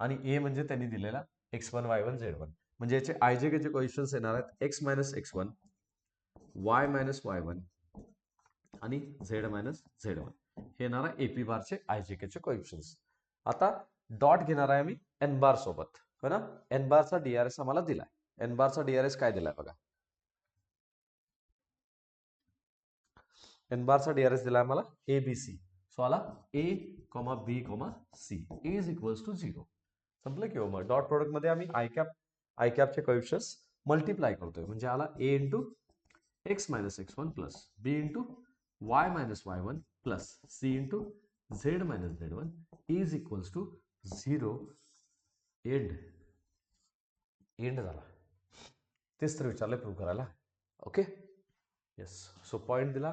A: आणि ए म्हणजे त्यांनी दिलेला x1 y1 z1. म्हणजे याचे आयजे चे कोएफिशियंट्स येणार आहेत x minus x1, y minus y1 आणि z मायनस z1. हे येणार आहे एपी बारचे आयजेके चे कोएफिशियंट्स. आता डॉट घेणार आहे आम्ही एन बार सोबत, हो ना. एन बारचा डीआरएस आम्हाला दिलाय. एन बारचा डीआरएस काय दिलाय बघा. एन बारचा डीआरएस दिलाय आम्हाला एबीसी. सो आला A comma B comma C is equals to 0. संपलं की हो. मग डॉट प्रोडक्ट मध्ये आम्ही आय कॅपचे कोएफिशियंट्स मल्टिप्लाय करतोय. म्हणजे आला A into X minus x1 plus B into Y minus y1 plus C into Z minus z1 is equals to 0. End. End झाला. तेच तर विचारलंय प्रूव्ह करायला. Okay, yes. सो पॉईंट दिला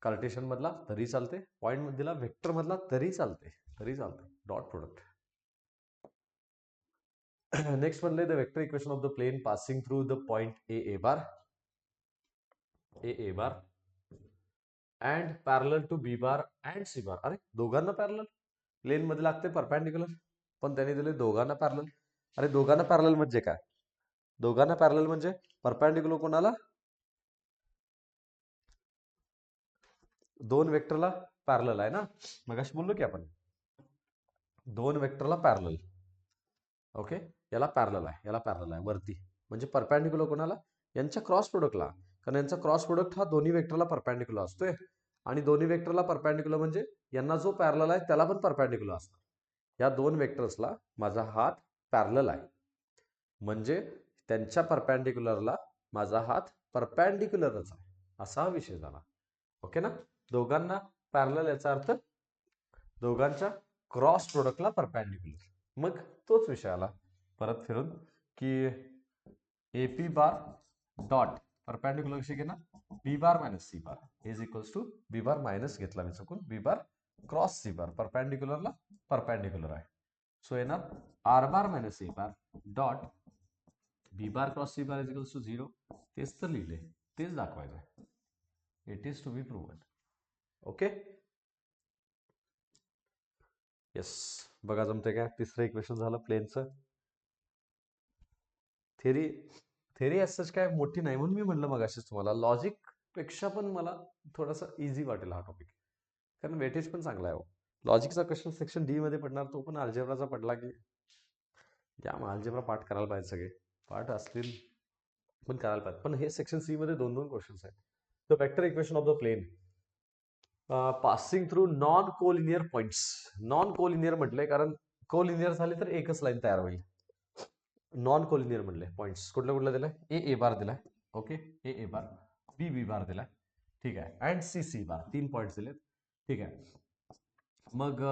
A: कार्टेशियन मधला तरी चालते, पॉईंट दिला वेक्टर मधला तरी चालते, डॉट प्रोडक्ट. नेक्स्ट म्हणले the vector equation of the plane passing through the point A bar and parallel to B bar and C बार. अरे दोघांना पॅरलल. प्लेन मध्ये लागते परपॅन्डिक्युलर, पण त्यांनी दिले दोघांना पॅरलल. अरे दोघांना पॅरलल म्हणजे काय? दोघांना पॅरलल म्हणजे परपॅन्डिक्युलर कोणाला? दोन वेक्टरला पॅरलल आहे ना. मगाशी बोललो की आपण दोन वेक्टरला पॅरलल. ओके, याला पॅरलल आहे, याला पॅरलल आहे वरती. म्हणजे परपॅन्डिक्युलर कोणाला? यांच्या क्रॉस प्रोडक्टला. कारण यांचा क्रॉस प्रोडक्ट हा दोन्ही वेक्टरला परपॅन्डिक्युलर असतोय. आणि दोन्ही वेक्टरला परपॅन्डिक्युलर म्हणजे यांना जो पॅरलल आहे त्याला पण परपॅन्डिक्युलर असणार. या दोन वेक्टर्सला माझा हात पॅरलल आहे, म्हणजे त्यांच्या परपॅन्डिक्युलरला माझा हात परपॅन्डिक्युलरच आहे, असा विषय झाला. ओके ना. दोघांना पॅरलल याचा अर्थ दोघांच्या क्रॉस प्रोडक्टला परपॅन्डिक्युलर. मग तोच विषय आला परत फिरून की एपी बार डॉट परपॅन्डिक्युलर कशी घेणार? B bar minus C bar is equals to B bar minus घेतला मी चुकून, B bar cross C bar. परपॅन्डिक्युलरला परपॅन्डिक्युलर आहे. सो येणार R bar minus A bar dot B bar cross C bar is equals to 0. तेच तर लिहिले, तेच दाखवायचं. It is to be proven. Okay, yes. बघा जमते काय? तिसरं इक्वेशन झालं प्लेनचं. थेरी असंच काय मोठी नाही, म्हणून मी म्हणलं मग अशीच तुम्हाला लॉजिक पेक्षा पण मला थोडासा इझी वाटेल हा टॉपिक, कारण वेटेज पण चांगला आहे. लॉजिकचा क्वेश्चन सेक्शन डी मध्ये पडणार, तो पण अल्जेब्राचा पडला की जाम. अल्जेब्रा पाठ करायला पाहिजे, सगळे पाठ असतील पण करायला पाहिजे. पण हे सेक्शन सी मध्ये 2-2 क्वेश्चन्स आहेत. The vector equation of the plane passing through non collinear points. Non collinear म्हटलंय कारण कोलिनियर झाले तर एकच लाईन तयार होईल. नॉन कोलिनियर म्हणले पॉइंट्स कुठल्या कुठल्या दिलाय? ए बार दिलाय. Okay, A bar, B bar दिलाय, ठीक आहे, अँड सी बार. 3 पॉइंट्स दिलेत, ठीक आहे. मग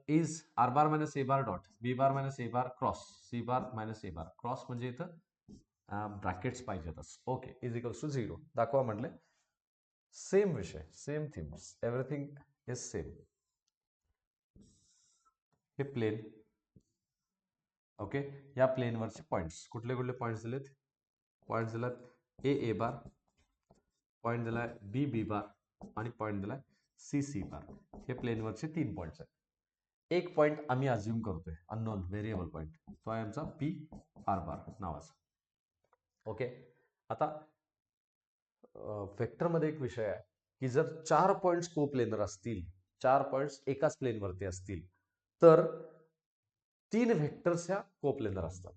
A: is R bar minus A bar dot B bar minus A bar cross C bar minus A bar cross, म्हणजे इथं ब्रॅकेट्स पाहिजेतच. ओके, इज इक्वल्स टू 0 दाखवा म्हटले. सेम विषय, same themes, everything is same. हे प्लेन. ओके, या प्लेनवरचे points कुठले कुठले पॉइंट्स दिलेत? पॉइंट्स दिलात ए बार, पॉइंट दिलाय बी बार आणि पॉइंट दिलाय सी बार. हे प्लेनवरचे 3 पॉइंट्स आहेत. एक पॉइंट आम्ही अज्युम करतोय अननोन व्हेरिएबल पॉइंट, तो आहे आमचा पी आर बार नावाचा. ओके, आता वेक्टर मध्ये एक विषय आहे की जर 4 पॉइंट्स कोप्लेनर असतील, 4 पॉइंट्स एकाच प्लेनवरती असतील, तर 3 व्हेक्टर्स ह्या कोप्लेनर असतात.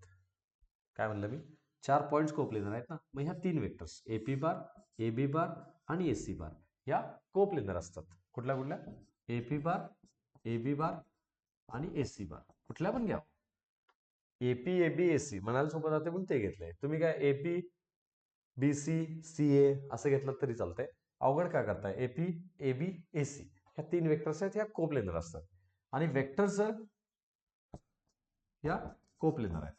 A: काय म्हणलं मी? 4 पॉइंट्स कोप्लेनर आहेत ना, मग ह्या 3 व्हेक्टर्स एपी बार, एबी बार आणि एसी बार ह्या कोप्लेनर असतात. कुठल्या कुठल्या? एपी बार, एबी बार आणि एसी बार. कुठल्या पण घ्या. एपी, एबी, एसी म्हणायला सोबत जाते पण ते घेतलंय. तुम्ही काय एपी, बीसी, सीए असं घेतलं तरी चालतंय. अवघड काय करताय? एपी, एबी, एसी ह्या 3 वेक्टर्स आहेत, ह्या कोप्लेनर असतात. आणि वेक्टर्स ह्या कोप्लेनर आहेत.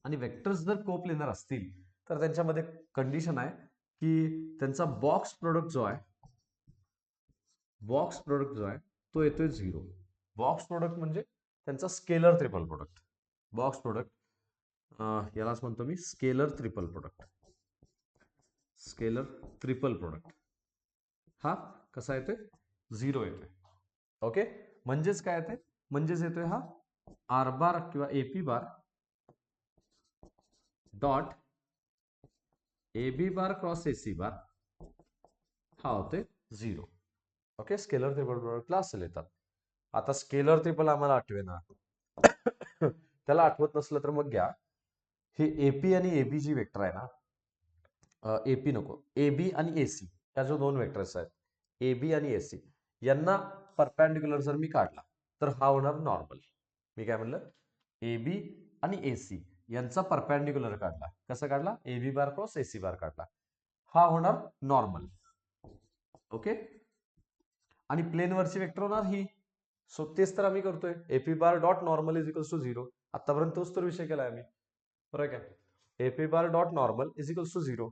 A: आणि वेक्टर्स जर कोप्लेनर असतील तर त्यांच्यामध्ये कंडिशन आहे की त्यांचा बॉक्स प्रोडक्ट जो आहे, बॉक्स प्रोडक्ट जो आहे तो येतोय 0. बॉक्स प्रोडक्ट म्हणजे त्यांचा scalar triple product. Box product यालाच म्हणतो मी scalar triple product. Scalar triple product हा कसा येतोय? 0 येतोय. ओके, म्हणजेच काय येते? म्हणजेच येतोय हा आर बार किंवा एपी बार डॉट एबी बार क्रॉस एसी बार हा होते 0. ओके, स्केलर ट्रिपल प्रोडक्टला असं लिहितात. आता स्केलर ट्रिपल आम्हाला आठवेना, त्याला आठवत नसलं तर मग घ्या, हे एपी आणि एबी जी वेक्टर आहे ना, एपी नको, एबी आणि एसी ह्या जो 2 वेक्टर्स आहेत, एबी आणि एसी यांना परपेंडिक्युलर जर मी काढला तर हा होणार नॉर्मल. मी काय म्हणलं? एबी आणि एसी यांचा परपेंडिक्युलर काढला. कसं काढला? एबी बार क्रॉस एसी बार काढला. हा होणार नॉर्मल. ओके, आणि प्लेनवरची वेक्टर होणार ही. सो तेच तर आम्ही करतोय. AP bar dot normal is equals to 0. आतापर्यंत तोच तर विषय केलाय आम्ही, बरोबर काय? AP bar dot normal is equals to 0.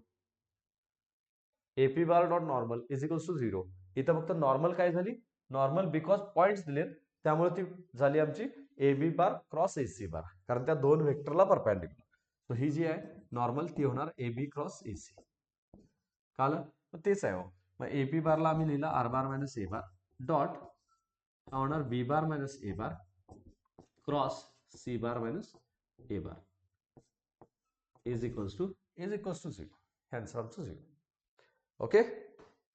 A: AP bar dot normal is equals to 0. इथं फक्त नॉर्मल काय झाली? नॉर्मल बिकॉज पॉइंट्स दिलेत त्यामुळे ती झाली आमची एबी बार क्रॉस एसी बार, कारण त्या 2 वेक्टरला परपेंडिक्युलर. सो ही जी आहे नॉर्मल ती होणार एबी क्रॉस एसी. कळलं? मग तेच आहे. मग एपी बारला आम्ही लिहिला R bar minus A bar dot हा होणार B bar minus A bar cross C bar minus A bar is equals to 0. Answer आमचं 0. Okay,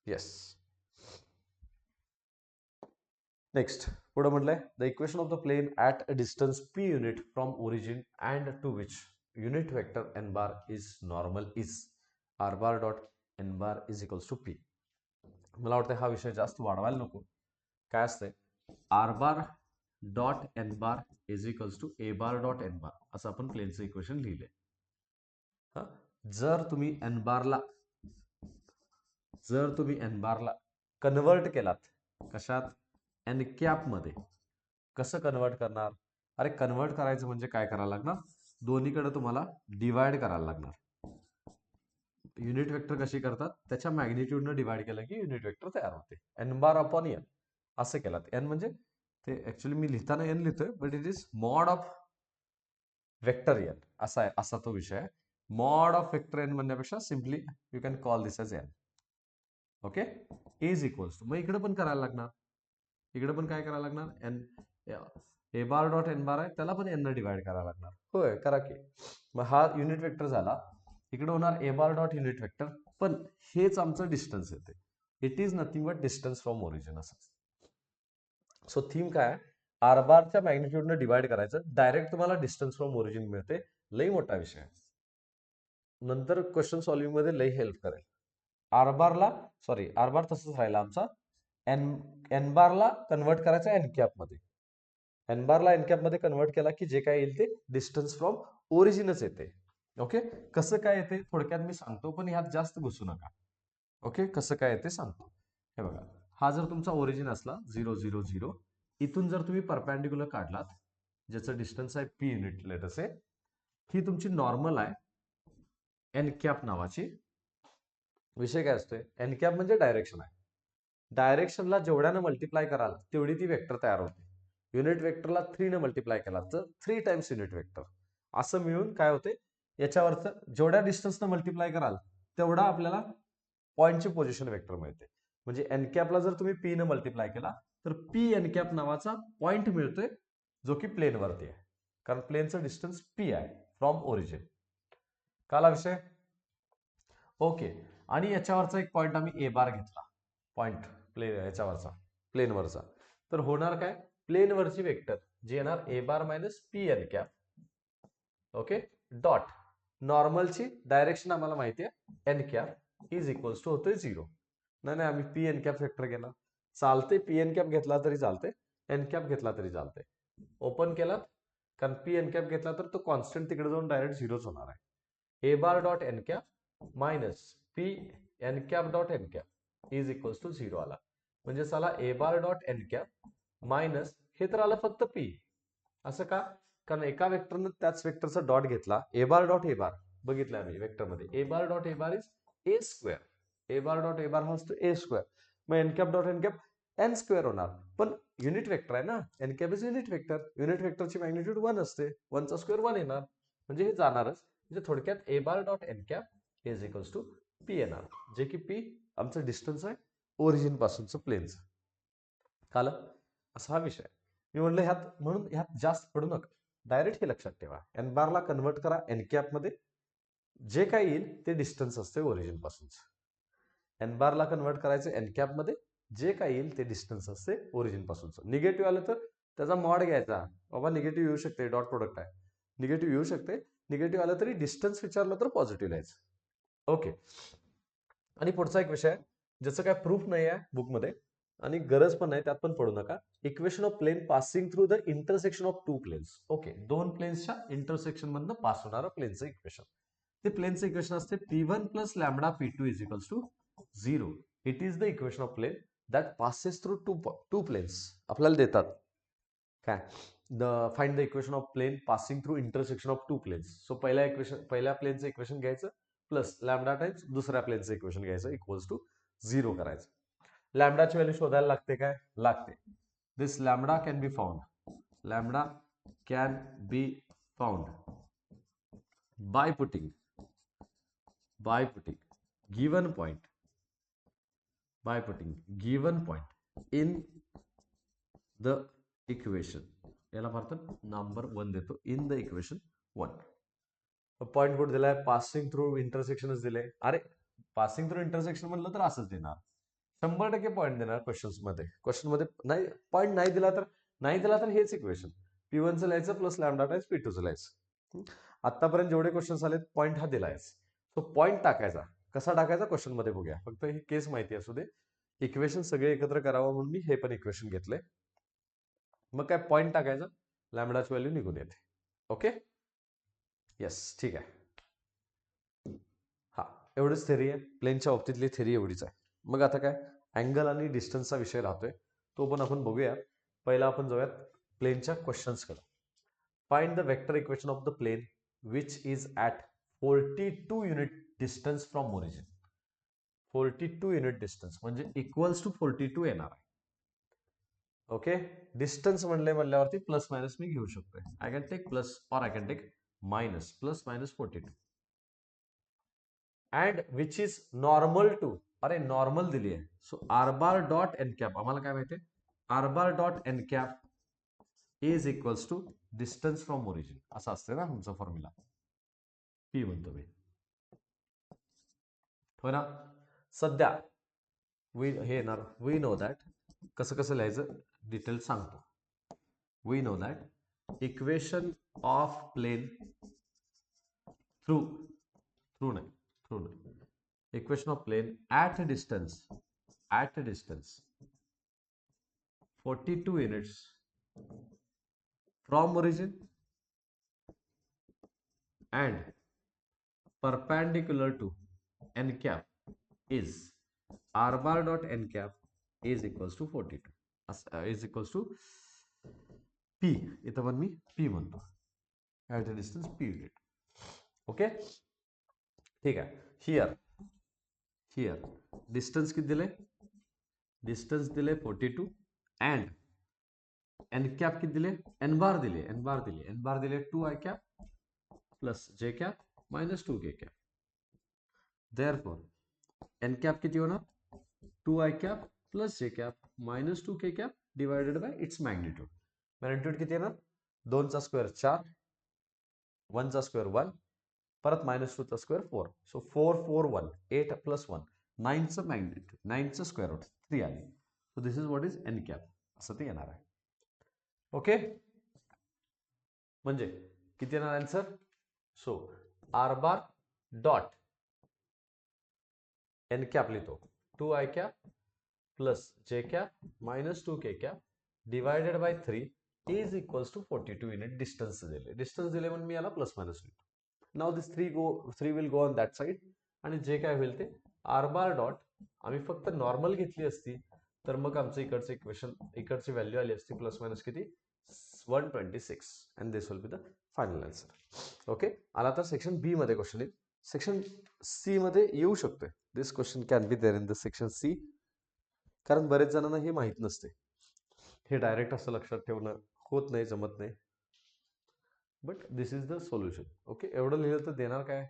A: yes. नेक्स्ट पुढे म्हटलंय the equation of the plane at a distance P unit from origin and to which unit vector N bar is normal is R bar dot N bar is equals to P. मला वाटतं हा विषय जास्त वाढवायला नको. काय असतंय? R bar dot N bar is equals to A bar dot N bar असं आपण प्लेनचं इक्वेशन लिहिलंय. जर तुम्ही एन बारला कन्वर्ट केलात कशात? एन कॅप मध्ये. कसं कन्वर्ट करणार? अरे कन्वर्ट करायचं म्हणजे काय करायला लागणार? दोन्हीकडे तुम्हाला डिवाइड करायला लागणार. युनिट वेक्टर कशी करतात? त्याच्या मॅग्निट्यूडनं डिवाइड केलं की युनिट वेक्टर तयार होते. एन बार अपॉन एन असं केलात. एन म्हणजे ते ऍक्च्युली मी लिहिताना एन लिहितोय but it is mod of vector N असा आहे, असा तो विषय आहे. मॉड ऑफ वेक्टर एन म्हणण्यापेक्षा simply you can call this as N. Okay, is equals to, मग इकडे पण करायला लागणार. इकडे पण काय करायला लागणार? N A bar dot N bar आहे त्याला पण एन डिवाइड करायला लागणार. होय, करा की. मग हा युनिट वेक्टर झाला. इकडे होणार ए बार डॉट युनिट वेक्टर, पण हेच आमचं डिस्टन्स येते. It is nothing but distance from origin असं. सो थीम काय? आर बारच्या मॅग्निट्यूडनं डिवाइड करायचं, डायरेक्ट तुम्हाला डिस्टन्स फ्रॉम ओरिजिन मिळते. लई मोठा विषय आहे, नंतर क्वेश्चन सॉल्व्हिंग मध्ये लई हेल्प करेल. आर बार तसंच राहिला आमचा. एन बारला कन्वर्ट करायचं एन कॅप मध्ये. एन बारला एन कॅप मध्ये कन्वर्ट केला की जे काय येईल ते डिस्टन्स फ्रॉम ओरिजिनच येते. ओके, कसं काय येते थोडक्यात मी सांगतो, पण ह्यात जास्त घुसू नका. ओके, कसं काय येते सांगतो. हे बघा, हा जर तुमचा ओरिजिन असला 0 0 0, इथून जर तुम्ही परपेंडिक्युलर काढलात ज्याचं डिस्टन्स आहे पी युनिट लेट असे, ही तुमची नॉर्मल आहे एन कॅप नावाची. विषय काय असतोय? एन कॅप म्हणजे डायरेक्शन आहे. डायरेक्शनला जेवढ्यानं मल्टिप्लाय कराल तेवढी ती वेक्टर तयार होते. युनिट वेक्टरला 3 ने मल्टिप्लाय केला तर 3 टाइम्स युनिट वेक्टर असं मिळून काय होते? याच्यावरचं जेवढ्या डिस्टन्सनं मल्टिप्लाय कराल तेवढा आपल्याला पॉइंटची पोझिशन वेक्टर मिळते. म्हणजे एन कॅपला जर तुम्ही पी न मल्टिप्लाय केला तर पी एन कॅप नावाचा पॉइंट मिळतोय जो की प्लेनवरती आहे, कारण प्लेनचं डिस्टन्स पी आहे फ्रॉम ओरिजिन. काला विषय? ओके, आणि याच्यावरचा एक पॉईंट आम्ही ए बार घेतला, पॉईंट याच्यावरचा प्लेनवरचा, तर होणार काय, प्लेनवरची वेक्टर जी येणार A bar minus P N cap, okay, dot नॉर्मलची डायरेक्शन आम्हाला माहिती आहे N cap is equals to होतोय 0. नाही आम्ही पी एन कॅप वेक्टर गेला, चालते, पी एन कॅप घेतला तरी चालते, एन कॅप घेतला तरी चालते. ओपन केला, कारण पी एन कॅप घेतला तर तो कॉन्स्टंट तिकडे जाऊन डायरेक्ट 0 होणार आहे. A bar dot N cap minus P N cap dot N cap is equals to 0 आला. म्हणजे चला A bar dot N cap minus हे तर आलं फक्त पी. असं का, कारण एका वेक्टरनं त्याच वेक्टरचा डॉट घेतला, ए बार डॉट ए बार बघितलं आम्ही वेक्टरमध्ये, A bar dot A bar is A square, A bar dot A bar हा असतो ए स्क्वेअर, मग N cap dot N cap N square होणार. पण युनिट वेक्टर आहे ना, N cap is unit vector, unit वेक्टरची मॅग्निट्यूड 1 असते, 1 चा स्क्वेअर 1 येणार, म्हणजे हे जाणारच. म्हणजे थोडक्यात A bar dot N cap is equals to P येणार, जे की पी आमचं डिस्टन्स आहे ओरिजिन पासूनचं प्लेनचं. कालं, असा हा विषय. मी म्हणलं ह्यात, म्हणून ह्यात जास्त पडू नका, डायरेक्ट हे लक्षात ठेवा, एन बारला कन्वर्ट करा एन कॅप मध्ये, जे काय येईल ते डिस्टन्स असते ओरिजिन पासूनच. एन बारला कन्वर्ट करायचं एन कॅप मध्ये, जे काय येईल ते डिस्टन्स असते ओरिजिन पासूनचं. निगेटिव्ह आलं तर त्याचा मॉड घ्यायचा, बाबा निगेटिव्ह येऊ शकते, डॉट प्रोडक्ट आहे, निगेटिव्ह येऊ शकते, निगेटिव्ह आलं तरी डिस्टन्स विचारलं तर पॉझिटिव्ह लिहायचं. ओके. आणि पुढचा एक विषय ज्याचं काय प्रूफ नाही आहे बुकमध्ये आणि गरज पण नाही, त्यात पण पडू नका. Equation of plane passing through the intersection of two planes. Okay, दोन प्लेन्सच्या इंटरसेक्शन मधनं पास होणारं प्लेनचं इक्वेशन. ते प्लेनचं इक्वेशन असते P1 plus lambda P2 is equals to 0. It is the equation of plane that passes through two planes. आपल्याला देतात काय, find the equation of plane passing through intersection of two planes. So पहिल्या प्लेनचं equation घ्यायचं plus lambda times दुसऱ्या प्लेनचं equation घ्यायचं equals to 0 करायचं. लॅम्बडाची व्हॅल्यू शोधायला लागते काय, लागते. This lambda can be found, lambda can be found by putting given point in the equation. याला भारतात नंबर 1 देतो, इन द इक्वेशन 1. पॉइंट कुठे दिलाय, पासिंग थ्रू इंटरसेक्शनच दिले. अरे पासिंग थ्रू इंटरसेक्शन म्हणलं तर असंच देणार, 100% पॉईंट देणार क्वेश्चन मध्ये नाही, पॉईंट नाही दिला तर हेच इक्वेशन P1 चं लिहायचं प्लस लॅम्बडा टाइम्स P2 चं लिहायचं. आतापर्यंत जेवढे क्वेश्चन आले पॉईंट हा दिलायच, तो पॉईंट टाकायचा. कसा टाकायचा क्वेश्चन मध्ये बघूया, फक्त ही केस माहिती असू दे. इक्वेशन सगळे एकत्र करावं म्हणून मी हे पण इक्वेशन घेतलंय. मग काय पॉईंट टाकायचा, लॅम्बडाची व्हॅल्यू निघून येते. ओके, येस, ठीक आहे. हा एवढीच थेरी आहे, प्लेनच्या बाबतीतली थेरी एवढीच आहे. मग आता काय, अँगल आणि डिस्टन्सचा विषय राहतोय, तो पण आपण बघूया. पहिला आपण जाऊयात प्लेनच्या क्वेश्चन्सकडे. Find the vector equation of the plane which is at 42 unit distance from origin. 42 unit distance म्हणजे इक्वल्स टू 42 येणार आहे. ओके, डिस्टन्स म्हणल्यावरती प्लस मायनस मी घेऊ शकतोय. I can take plus or I can take minus, plus minus 42. And which is normal to, अरे normal दिली आहे, so R bar dot N cap, आम्हाला काय माहिती आहे, R bar dot N cap is equals to distance from origin. असं असते ना तुमचा फॉर्म्युला, पी म्हणतो मी, हो ना. सध्या हे येणार, वी नो दॅट, कसं लिहायचं डिटेल सांगतो. We know that equation of plane through equation of plane at distance 42 units from origin and perpendicular to n cap is r bar dot n cap is equals to 42 is equals to p. इथं पण मी p म्हणतो, at a distance p unit. Okay, ठीक आहे. Here distance किती दिले, distance दिले 42 and n cap किती दिले, n बार दिले 2 i cap plus j cap minus 2k cap. Therefore n cap किती होणार, 2i cap plus j cap minus 2k cap divided by it's magnitude. Magnitude किती येणार, 2 चा स्क्वेअर 4, 1 चा स्क्वेअर 1, परत -2चा स्क्वेअर 4. सो 4 4 1 8 + 1 9चं मॅग्निट्यूड 9चं स्क्वेअर रूट 3 आली. So this is what is N cap असं ते येणार आहे. ओके, म्हणजे किती येणार answer? So R bar dot N cap लिहितो 2i cap plus J cap -2k cap divided by 3 is equals to 42 unit distance दिले. डिस्टन्स दिले म्हणून मी याला प्लस मायनस लिहितो. Now this 3 will go on that side आणि जे काय होईल ते आर बार डॉट आम्ही फक्त नॉर्मल घेतली असती तर मग आमचं इकडचं इक्वेशन इकडची व्हॅल्यू आली असती प्लस मायनस किती 126 and this will be the final answer. Okay, आला तर सेक्शन बी मध्ये क्वेश्चन येईल. सेक्शन सी मध्ये येऊ शकतोय. This question can be there in the section C, कारण बरेच जणांना हे माहित नसते. हे डायरेक्ट असं लक्षात ठेवणं होत नाही, जमत नाही. But this is the solution. Okay, एवढं लिहिलं तर देणार काय?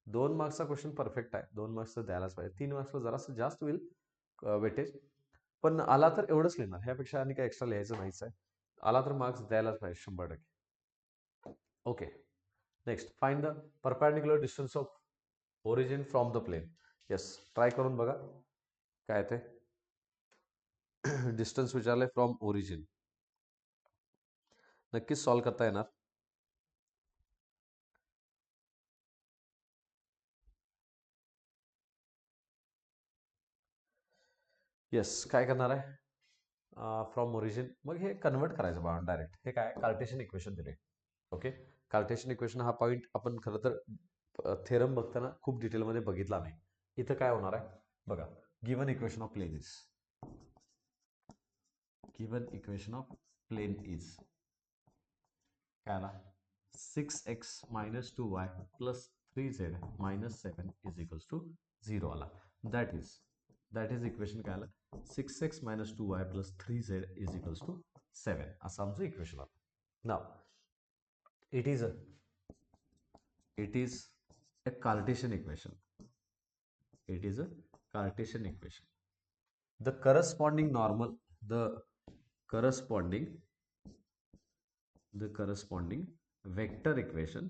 A: 2 मार्क्सचा क्वेश्चन परफेक्ट आहे. 2 मार्क्स तर द्यायलाच पाहिजे. 3 मार्क्सला जरासं जास्त होईल वेटेज, पण आला तर एवढंच लिहिणार. ह्यापेक्षा आणि काय एक्स्ट्रा लिहायचं नाहीच आहे. आला तर मार्क्स द्यायलाच पाहिजे 100%. Okay, next find the perpendicular distance of origin from the plane. Yes, try करून बघा काय ते डिस्टन्स विचारलंय फ्रॉम ओरिजिन. नक्कीच सॉल्व करता येणार. येस, काय करणार आहे फ्रॉम ओरिजिन. मग हे कन्वर्ट करायचं बघा डायरेक्ट. हे काय कार्टेशियन इक्वेशन दिले. ओके, कार्टेशियन इक्वेशन हा पॉईंट आपण खरं तर थेरम बघताना खूप डिटेलमध्ये बघितला नाही. इथं काय होणार आहे बघा. Given equation of plane is काय आला 6x - 2y + 3z - 7 = 0 आला. दॅट इज इक्वेशन काय आलं 6x - 2y + 3z = 7 असं आमचं इक्वेशन आलं. नाव it is a Cartesian equation. It is a Cartesian equation. The corresponding vector equation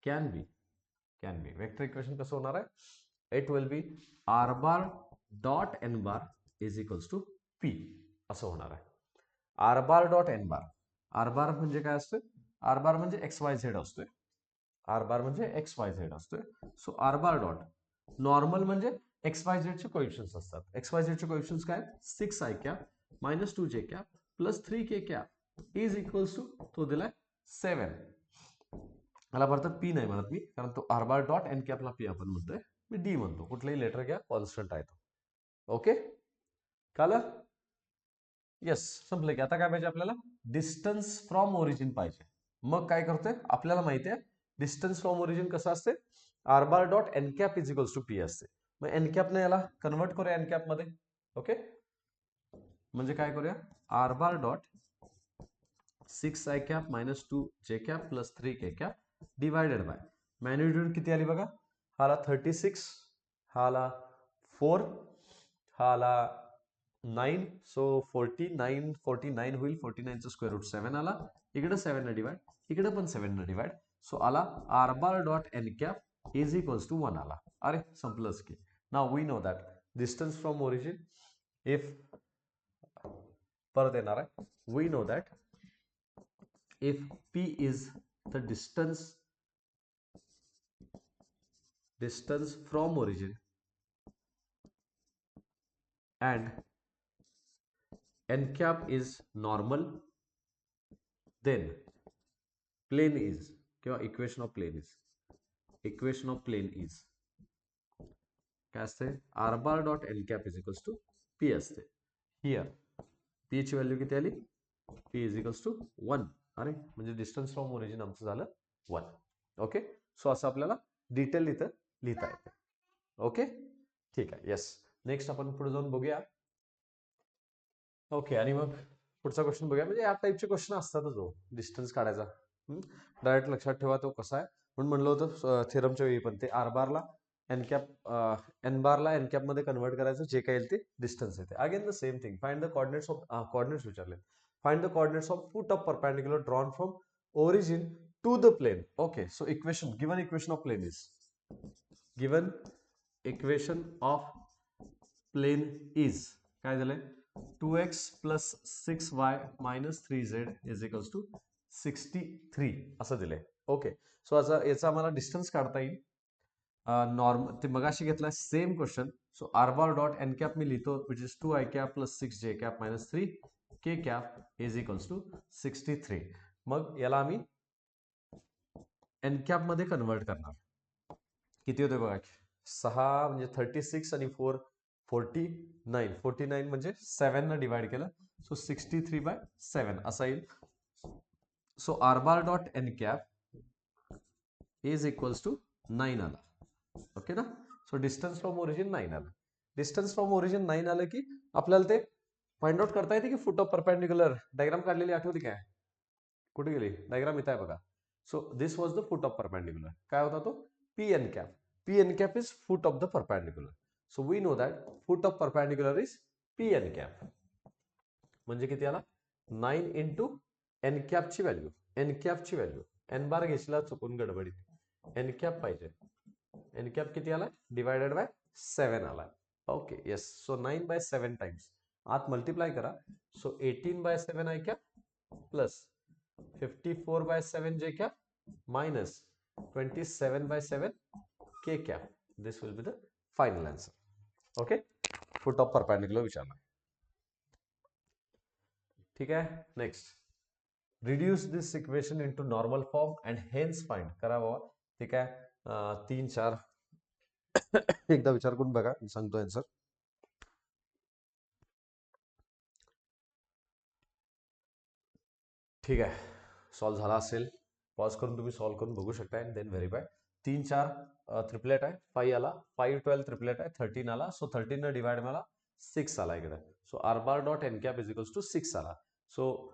A: can be vector equation कसं होणार आहे? It will be r bar dot n bar is equals to p असं होणार आहे. r bar dot n bar. r bar म्हणजे काय असतं? r bar म्हणजे xyz असतोय. r bar म्हणजे xyz असतोय. So r bar dot normal म्हणजे xyz चे कोएफिशियंट्स असतात. xyz चे कोएफिशियंट्स काय आहेत? 6i cap -2j cap plus 3k cap is equals to तो दिलाय 7. मला परत पी नाही म्हणत मी, कारण तो आर बार डॉट एन कॅपला पी आपण म्हणतोय. मी डी म्हणतो. कुठलंही लेटर घ्या, कॉन्स्टंट आहे तो. ओके, कळलं? येस, संपलं की आता काय पाहिजे आपल्याला? डिस्टन्स फ्रॉम ओरिजिन पाहिजे. मग काय करतोय? आपल्याला माहिती आहे डिस्टन्स फ्रॉम ओरिजिन कसं असते? R bar dot N cap is equals to P असते. मग एन कॅपने याला कन्वर्ट करूया एन कॅप मध्ये. ओके, म्हणजे काय करूया? R bar dot 6i cap -2j cap plus 3k cap divided by magnitude किती आली बघा. हा आला 36, हा आला 4, हा आला 9. सो 49 होईल. 49चं स्क्वेअर रूट 7 आला. इकडे 7 ने डिवाइड, इकडे पण 7 ने डिवाइड. सो आला R bar dot N cap is equals to 1 आला. अरे संपलंच की. Now we know that distance from origin if परत येणार आहे. We know that if p is the distance from origin and n cap is normal, then plane is किंवा equation of plane is काय असते? r bar dot n cap is equals to p असते. Here p ची value किती आली? p is equals to 1. अरे म्हणजे distance from origin आमचं झालं 1. ओके, सो असं आपल्याला डिटेल इथं लिहिता येते. ओके, ठीक आहे. येस, नेक्स्ट आपण पुढे जाऊन बघूया. ओके, आणि मग पुढचा क्वेश्चन बघूया. म्हणजे या टाईपचे क्वेश्चन असतातच हो, डिस्टन्स काढायचा. डायरेक्ट लक्षात ठेवा तो कसा आहे. म्हणून म्हणलं होतं थेरमच्या वेळी पण ते आर बारला एन कॅप मध्ये कन्वर्ट करायचं, जे काय येईल ते डिस्टन्स येते. Again the same thing. Find the coordinates विचारले. Find the coordinates of foot of perpendicular drawn from origin to the plane. Okay, so given equation of plane is given equation of plane is काय झालंय 2x plus 6y minus 3z is equals to 63 असं दिलंय. Okay, so याचा आम्हाला distance काढता येईल. Normal ते मगाशी घेतला same question. So R bar dot N cap मी लिहितो which is 2i cap plus 6j cap minus 3k cap is equals to 63. मग याला आम्ही एन कॅप मध्ये कन्वर्ट करणार. किती होते बघा, 6 म्हणजे 36 आणि 4 49 म्हणजे 7 ने डिवाइड केलं. सो 63/7 असा येईल. So R bar dot N cap is equals to 9 आला. ओके ना. सो डिस्टन्स फ्रॉम ओरिजिन 9 आलं. डिस्टन्स फ्रॉम ओरिजिन 9 आलं की आपल्याला ते फाइंड आउट करता येते की फुट ऑफ परपेंडिक्युलर डायग्राम काढलेली आठवती काय, कुठे गेली डायग्राम इथं आहे बघा. So this was the foot of perpendicular. काय होता तो P N cap. P N cap is foot of the perpendicular. So we know that foot of perpendicular is P N cap. म्हणजे किती आला 9 इंटू एन कॅपची value. N कॅपची value N bar घेतला चुकून गडबडीत एन कॅप पाहिजे. N cap किती आला डिवायडेड बाय 7 आला. Okay yes. सो 9/7 टाइम्स आत मल्टिप्लाय करा. So 18/7 I cap plus 54/7 j cap minus 27/7 k cap. This will be the final answer. Okay, foot of perpendicular विचारना. ठीक है. Next, reduce this equation into normal form and hence find. करा बाबा. ठीक है. 3-4 एकदा विचार करून बघा, मी सांगतो आन्सर. ठीक आहे, सॉल्व झाला असेल पॉज करून तुम्ही सॉल्व करून बघू शकता अँड देन व्हेरीफाय. 3-4 ट्रिपलेट आहे. 5 आला. 5-12 ट्रिपलेट आहे. 13 आला. सो 13 ने डिवाइड मला 6 आला इकडे. So R bar dot N cap is equals to 6 आला. So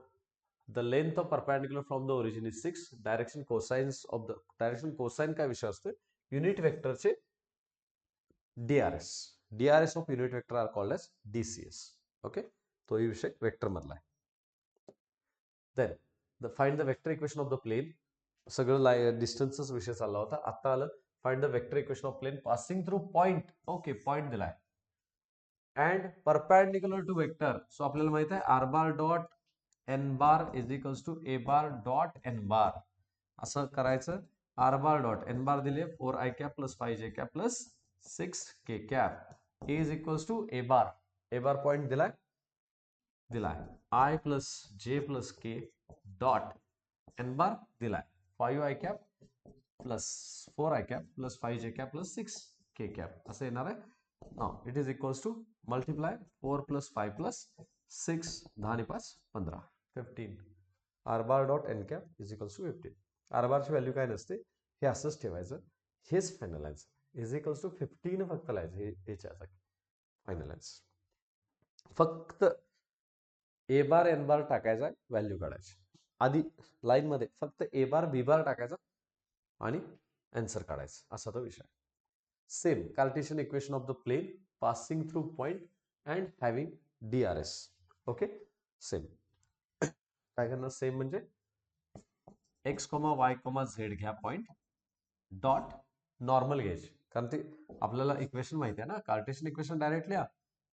A: the length of perpendicular from the origin is 6. Direction cosine काय विषय असतो, युनिट वेक्टरचे DRs. DRs of unit vector are called as DCs. Okay, तोही विषय vector मधला आहे. Then find the vector equation of the plane. सगळं डिस्टन्सच विषय चालला होता. आता आलं find the vector equation of plane passing through point. Okay, point दिलाय and perpendicular to vector. So आपल्याला माहित आहे R bar dot N bar is equals to A bar dot N bar. असं करायचं. R bar dot N bar दिले 4i cap plus 5j cap plus 6k cap is equals to A bar. A bar point दिलाय i plus j plus k dot N bar दिलाय 5i cap plus 4i cap plus 5j cap plus 6k cap असं येणार आहे. Now it is equals to multiply 4 plus 5 plus 6 10 आणि 5 15 15. R bar dot N cap is equals to 15. R बारची value काय नसते, हे असंच ठेवायचं. हेच final answer is equals to 15 फक्त लिहायचं. हे फायनल आन्सर. फक्त ए बार एन बार टाकायचा, व्हॅल्यू काढायची. आधी लाईन मध्ये फक्त ए बार बी बार टाकायचा आणि आन्सर काढायचं, असा तो विषय. Same Cartesian equation of the plane passing through point and having DRs. Okay, same काय करणार, सेम म्हणजे X comma Y comma Z घ्या पॉइंट डॉट नॉर्मल घ्यायचे. कारण ते आपल्याला इक्वेशन माहिती आहे ना, कार्टेशियन इक्वेशन डायरेक्ट लिहा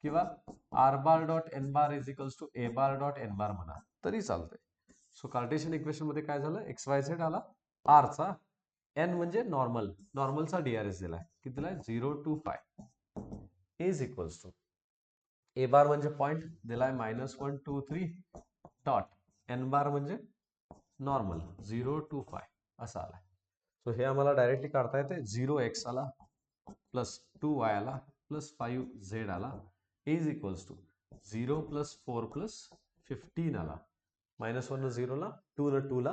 A: किंवा R bar dot N bar is equals to A bar dot N bar म्हणा तरी चालते. सो कार्टेशियन इक्वेशन मध्ये काय झालं, एक्स वाय झेड आला. आर चा एन म्हणजे नॉर्मल, नॉर्मलचा डीआरएस दिलाय. किती दिलाय 0 to 5 is equals to A bar म्हणजे पॉइंट दिलाय -1 2 3 डॉट एन बार म्हणजे नॉर्मल 0 to 5 असा आलाय. सो हे आम्हाला डायरेक्टली काढता येते. 0x आला प्लस 2y आला प्लस 5z आला is equals to 0 plus 4 plus 15 आला. -1 न 0 ला, 2 न 2 ला,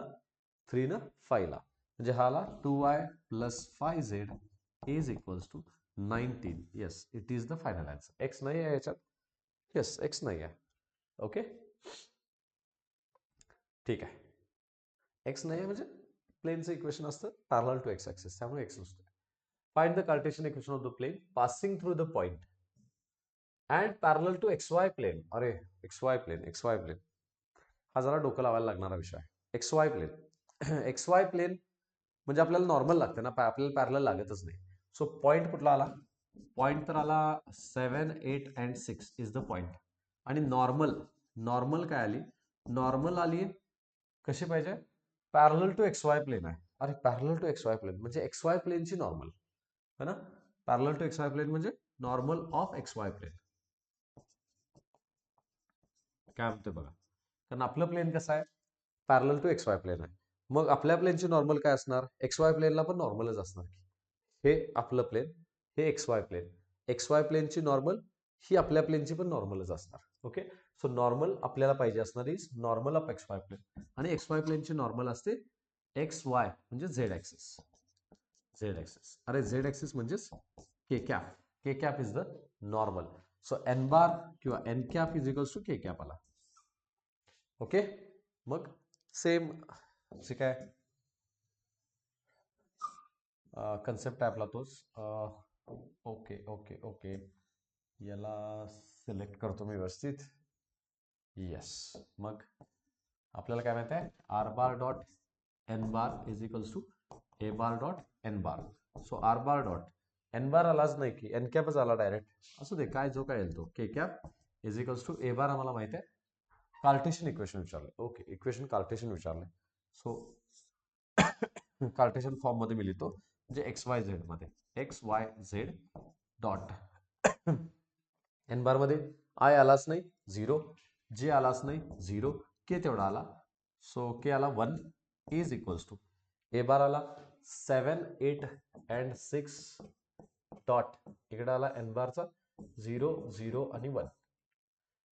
A: 3 न 5 ला, म्हणजे हा आला 2y plus 5z is equals to 19. Yes, it is the final answer. X नाही आहे याच्यात. येस, एक्स नाही आहे. ओके, ठीक आहे. एक्स नाही आहे म्हणजे प्लेनचं इक्वेशन असतं पॅरलल टू एक्स ऍक्सिस, त्यामुळे एक्स नसतो. Find the Cartesian equation of the plane passing through the point and parallel to XY plane. अरे XY प्लेन हा जरा डोकं लावायला लागणारा विषय आहे. XY plane X Y plane म्हणजे आपल्याला नॉर्मल लागते ना, आपल्याला पॅरलल लागतच नाही. सो पॉइंट कुठला आला? पॉइंट तर आला 7, 8 अँड 6 इज द पॉइंट. आणि नॉर्मल, नॉर्मल काय आली? नॉर्मल आली कशी पाहिजे? Parallel to X Y plane आहे. अरे parallel to X Y plane म्हणजे एक्स वाय प्लेनची नॉर्मल है ना. Parallel to X Y plane म्हणजे normal of X Y plane. काय म्हणतोय बघा, कारण आपलं प्लेन कसं आहे? Parallel to X Y plane आहे. मग आपल्या प्लेनची नॉर्मल काय असणार? एक्स वाय प्लेनला पण नॉर्मलच असणार. हे आपलं प्लेन, हे X Y plane. X Y प्लेनची नॉर्मल ही आपल्या प्लेनची पण नॉर्मलच असणार. ओके, सो नॉर्मल आपल्याला पाहिजे असणार is normal of X Y plane. आणि एक्स वाय प्लेनची नॉर्मल असते एक्स वाय म्हणजे झेड ऍक्सिस. झेड ऍक्सिस, अरे झेड ऍक्सिस म्हणजेच K cap. K cap is the normal. So N bar किंवा N cap is equals to K cap आला. Okay, मग same जे काय कन्सेप्ट आहे आपला तोच. ओके ओके ओके, याला सिलेक्ट करतो मी व्यवस्थित. येस, मग आपल्याला काय माहिती आहे? R bar dot N bar is equals to A bar dot N bar. So R bar dot N bar आलाच नाही की एन कॅपच आला डायरेक्ट. असू दे, काय जो काय येईल तो. K cap is equals to A bar आम्हाला माहिती आहे. कार्टेशियन इक्वेशन विचारले. ओके, इक्वेशन कार्टेशियन विचारले. सो कार्टेशियन फॉर्म मध्ये मी लिहितो, म्हणजे एक्स वाय झेड मध्ये. X Y Z dot N bar मध्ये आय आलाच नाही, 0. जे आलाच नाही, 0. के तेवढा आला, सो के आला 1 इज इक्वल्स टू ए बार आला 7, 8 अँड 6 डॉट इकडे आला एन बारचा 0, 0 आणि 1.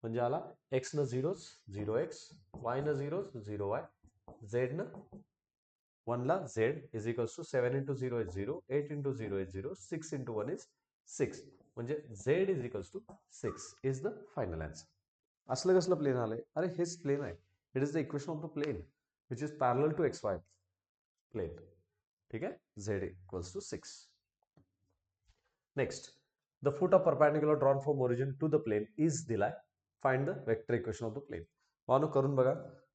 A: म्हणजे आला एक्स न 0, 0x, वाय न 0, 0y, झेड न 1 ला Z is equals to 7 into 0 is 0, 8 into 0 is 0, 6 into 1 is 6. म्हणजे Z is equals to 6 is the final answer. असलं कसलं प्लेन आलंय? अरे हेच प्लेन आहे. It is the equation of the plane which is parallel to X Y plane. ठीक आहे, Z equals to 6. Next, the foot of perpendicular drawn from origin to the plane is दिलाय. Find the vector equation of the plane. मानो करून बघा.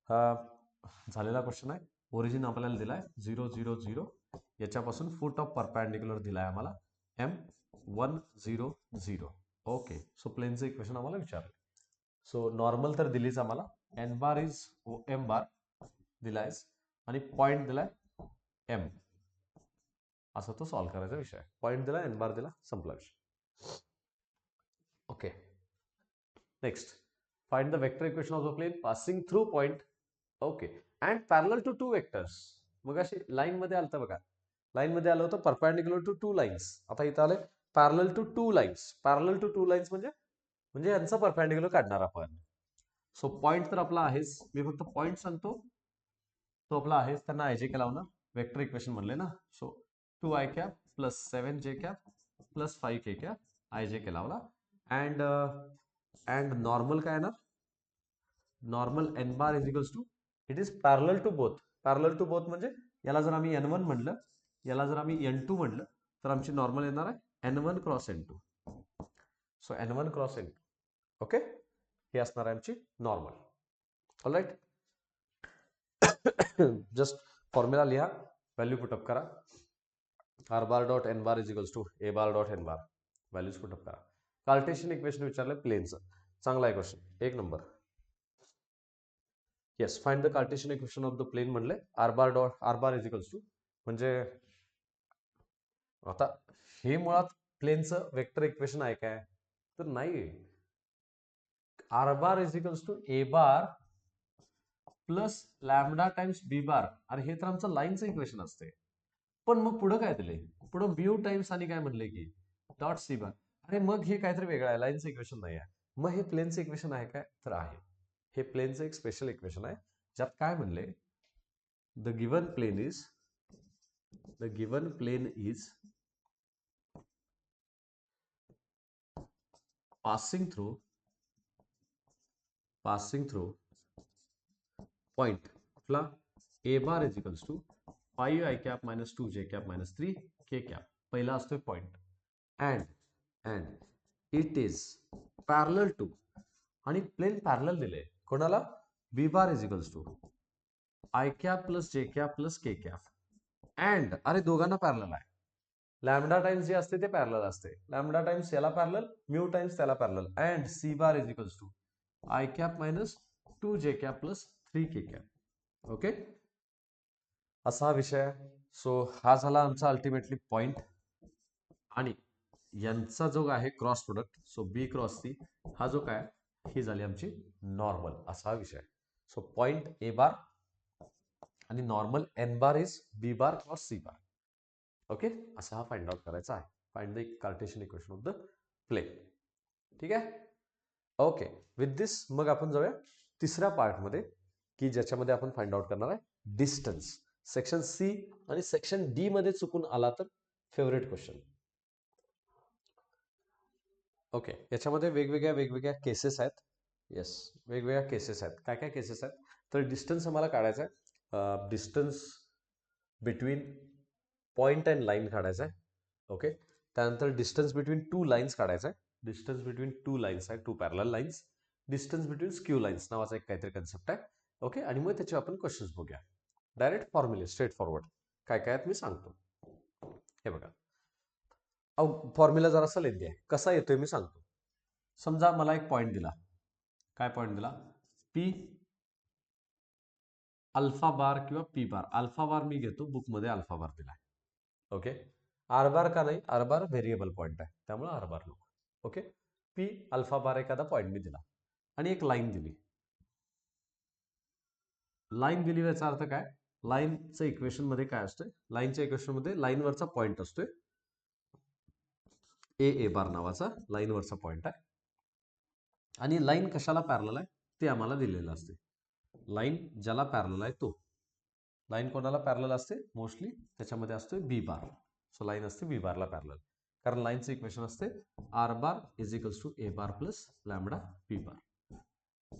A: हा झालेला question आहे. Origin आपल्याला दिलाय 0, 0, 0. याच्यापासून फुट ऑफ परपॅन्डिक्युलर दिलाय आम्हाला M1, 0, 0. ओके, सो प्लेनचं इक्वेशन आम्हाला विचारलं. सो नॉर्मल तर दिलीच आम्हाला. एन बार इज एम बार दिलायच आणि पॉइंट दिलाय एम. असा तो सॉल्व्ह करायचा विषय आहे. पॉइंट दिला, एन बार दिला, संपला विषय. Okay, next, find the vector equation of the plane passing through point. Okay, and parallel to 2 vectors. मग अशी लाईन मध्ये आलं बघा. लाईन मध्ये आलं होतं परपॅन्डिक्युलर टू 2 लाईन्स. आता इथं आलंय parallel to 2 lines. Parallel to 2 lines म्हणजे यांचा परपॅन्डिक्युलर काढणार आपण. सो पॉइंट तर आपला आहेच, मी फक्त पॉइंट सांगतो. तो आपला आहेच, त्यांना आय जे के लावणार. वेक्टर इक्वेशन म्हणले ना. So 2i cap plus 7j cap plus 5k cap I J K लावला. अँड नॉर्मल काय येणार? Normal N bar is equals to, it is parallel to both. Parallel to both म्हणजे याला जर आम्ही n1 म्हणलं, याला जर आम्ही n2 म्हणलं, तर आमची नॉर्मल येणार आहे n1 cross n2. So n1 cross n2. Okay, हे असणार आहे आमची नॉर्मल. ऑलराईट, जस्ट फॉर्म्युला लिहा, व्हॅल्यू पुटअप करा. R bar dot N bar is equals to A bar dot N bar. Values put up करा. कार्टेशियन इक्वेशन विचारलं प्लेनचं. चांगला आहे question, 1 number. Yes, find the Cartesian equation of the plane म्हणले. R bar dot R bar is equals to, म्हणजे आता हे मुळात प्लेनचं वेक्टर इक्वेशन आहे काय? तर नाही. R bar is equals to A bar plus lambda times B bar. अरे हे तर आमचं लाईनचं इक्वेशन असते. पण मग पुढं काय दिले? पुढं म्यू टाइम्स आणि काय म्हणले की डॉट सी बार. अरे मग हे काहीतरी वेगळं आहे, लाईनचं इक्वेशन नाही आहे. मग हे प्लेनचं इक्वेशन आहे काय? तर आहे. हे प्लेनचं एक स्पेशल इक्वेशन आहे, ज्यात काय म्हणले, the given plane is passing through point कुठला? a bar is equals to 5i cap minus 2j cap minus 3k cap. पहिला असतोय point. and it is parallel to, आणि प्लेन पॅरलल दिले कोणाला? b bar is equals to I cap plus J cap plus K cap and अरे दोघांना parallel आहे. Lambda times जे असते ते पॅरलल असते. लॅमडा टाइम्स याला पॅरलल, म्यू टाइम्स त्याला parallel and C bar is equals to I cap minus 2 J cap plus 3 K cap. Okay, असा हा विषय आहे. सो हा झाला आमचा अल्टिमेटली पॉइंट आणि यांचा जो आहे क्रॉस प्रोडक्ट, सो बी क्रॉस सी हा जो काय ही झाली आमची नॉर्मल, असा हा विषय. सो पॉइंट ए बार आणि normal N bar is B bar cross C bar. Okay, असा हा फाइंड आउट करायचा आहे. Find the Cartesian equation of the plane. ठीक आहे. ओके, विथ दिस मग आपण जाऊया तिसऱ्या पार्टमध्ये की ज्याच्यामध्ये आपण फाइंड आउट करणार आहे डिस्टन्स. सेक्शन सी आणि सेक्शन डी मध्ये चुकून आला तर फेवरेट क्वेश्चन. ओके, याच्यामध्ये वेगवेगळ्या केसेस आहेत. येस, वेगवेगळ्या केसेस आहेत. काय काय केसेस आहेत तर डिस्टन्स आम्हाला काढायचा आहे. Distance between point and line काढायचा आहे. ओके, त्यानंतर डिस्टन्स बिटवीन टू लाईन्स काढायचा आहे. डिस्टन्स बिटवीन टू लाईन्स आहे, two parallel lines. Distance between skew lines नावाचा एक काहीतरी कन्सेप्ट आहे. ओके, आणि मग त्याचे आपण क्वेश्चन्स बघूया. डायरेक्ट फॉर्म्युले स्ट्रेट फॉरवर्ड काय काय आहेत मी सांगतो. हे बघा, फॉर्म्युला जरासा लेंदी आहे. कसा येतोय मी सांगतो. समजा मला एक पॉइंट दिला. काय पॉइंट दिला? पी अल्फा बार किंवा पी बार. अल्फा बार मी घेतो, बुकमध्ये अल्फा बार दिला. ओके, आर बार का नाही? आर बार व्हेरिएबल पॉइंट आहे, त्यामुळे आर बार नको. ओके, पी अल्फा बार एखादा पॉइंट मी दिला आणि एक लाईन दिली. लाईन दिली याचा अर्थ काय? लाईनचं इक्वेशन मध्ये काय असतंय? लाईनच्या इक्वेशन मध्ये लाईनवरचा पॉइंट असतोय ए बार नावाचा लाईनवरचा पॉइंट आहे. आणि लाईन कशाला पॅरलल आहे ते आम्हाला दिलेलं असते. लाईन ज्याला पॅरलल आहे तो. लाईन कोणाला पॅरलल असते? मोस्टली त्याच्यामध्ये असतोय बी बार. सो लाईन असते बी बारला पॅरलल, कारण लाईनचं इक्वेशन असते R bar is equals to A bar plus lambda B bar.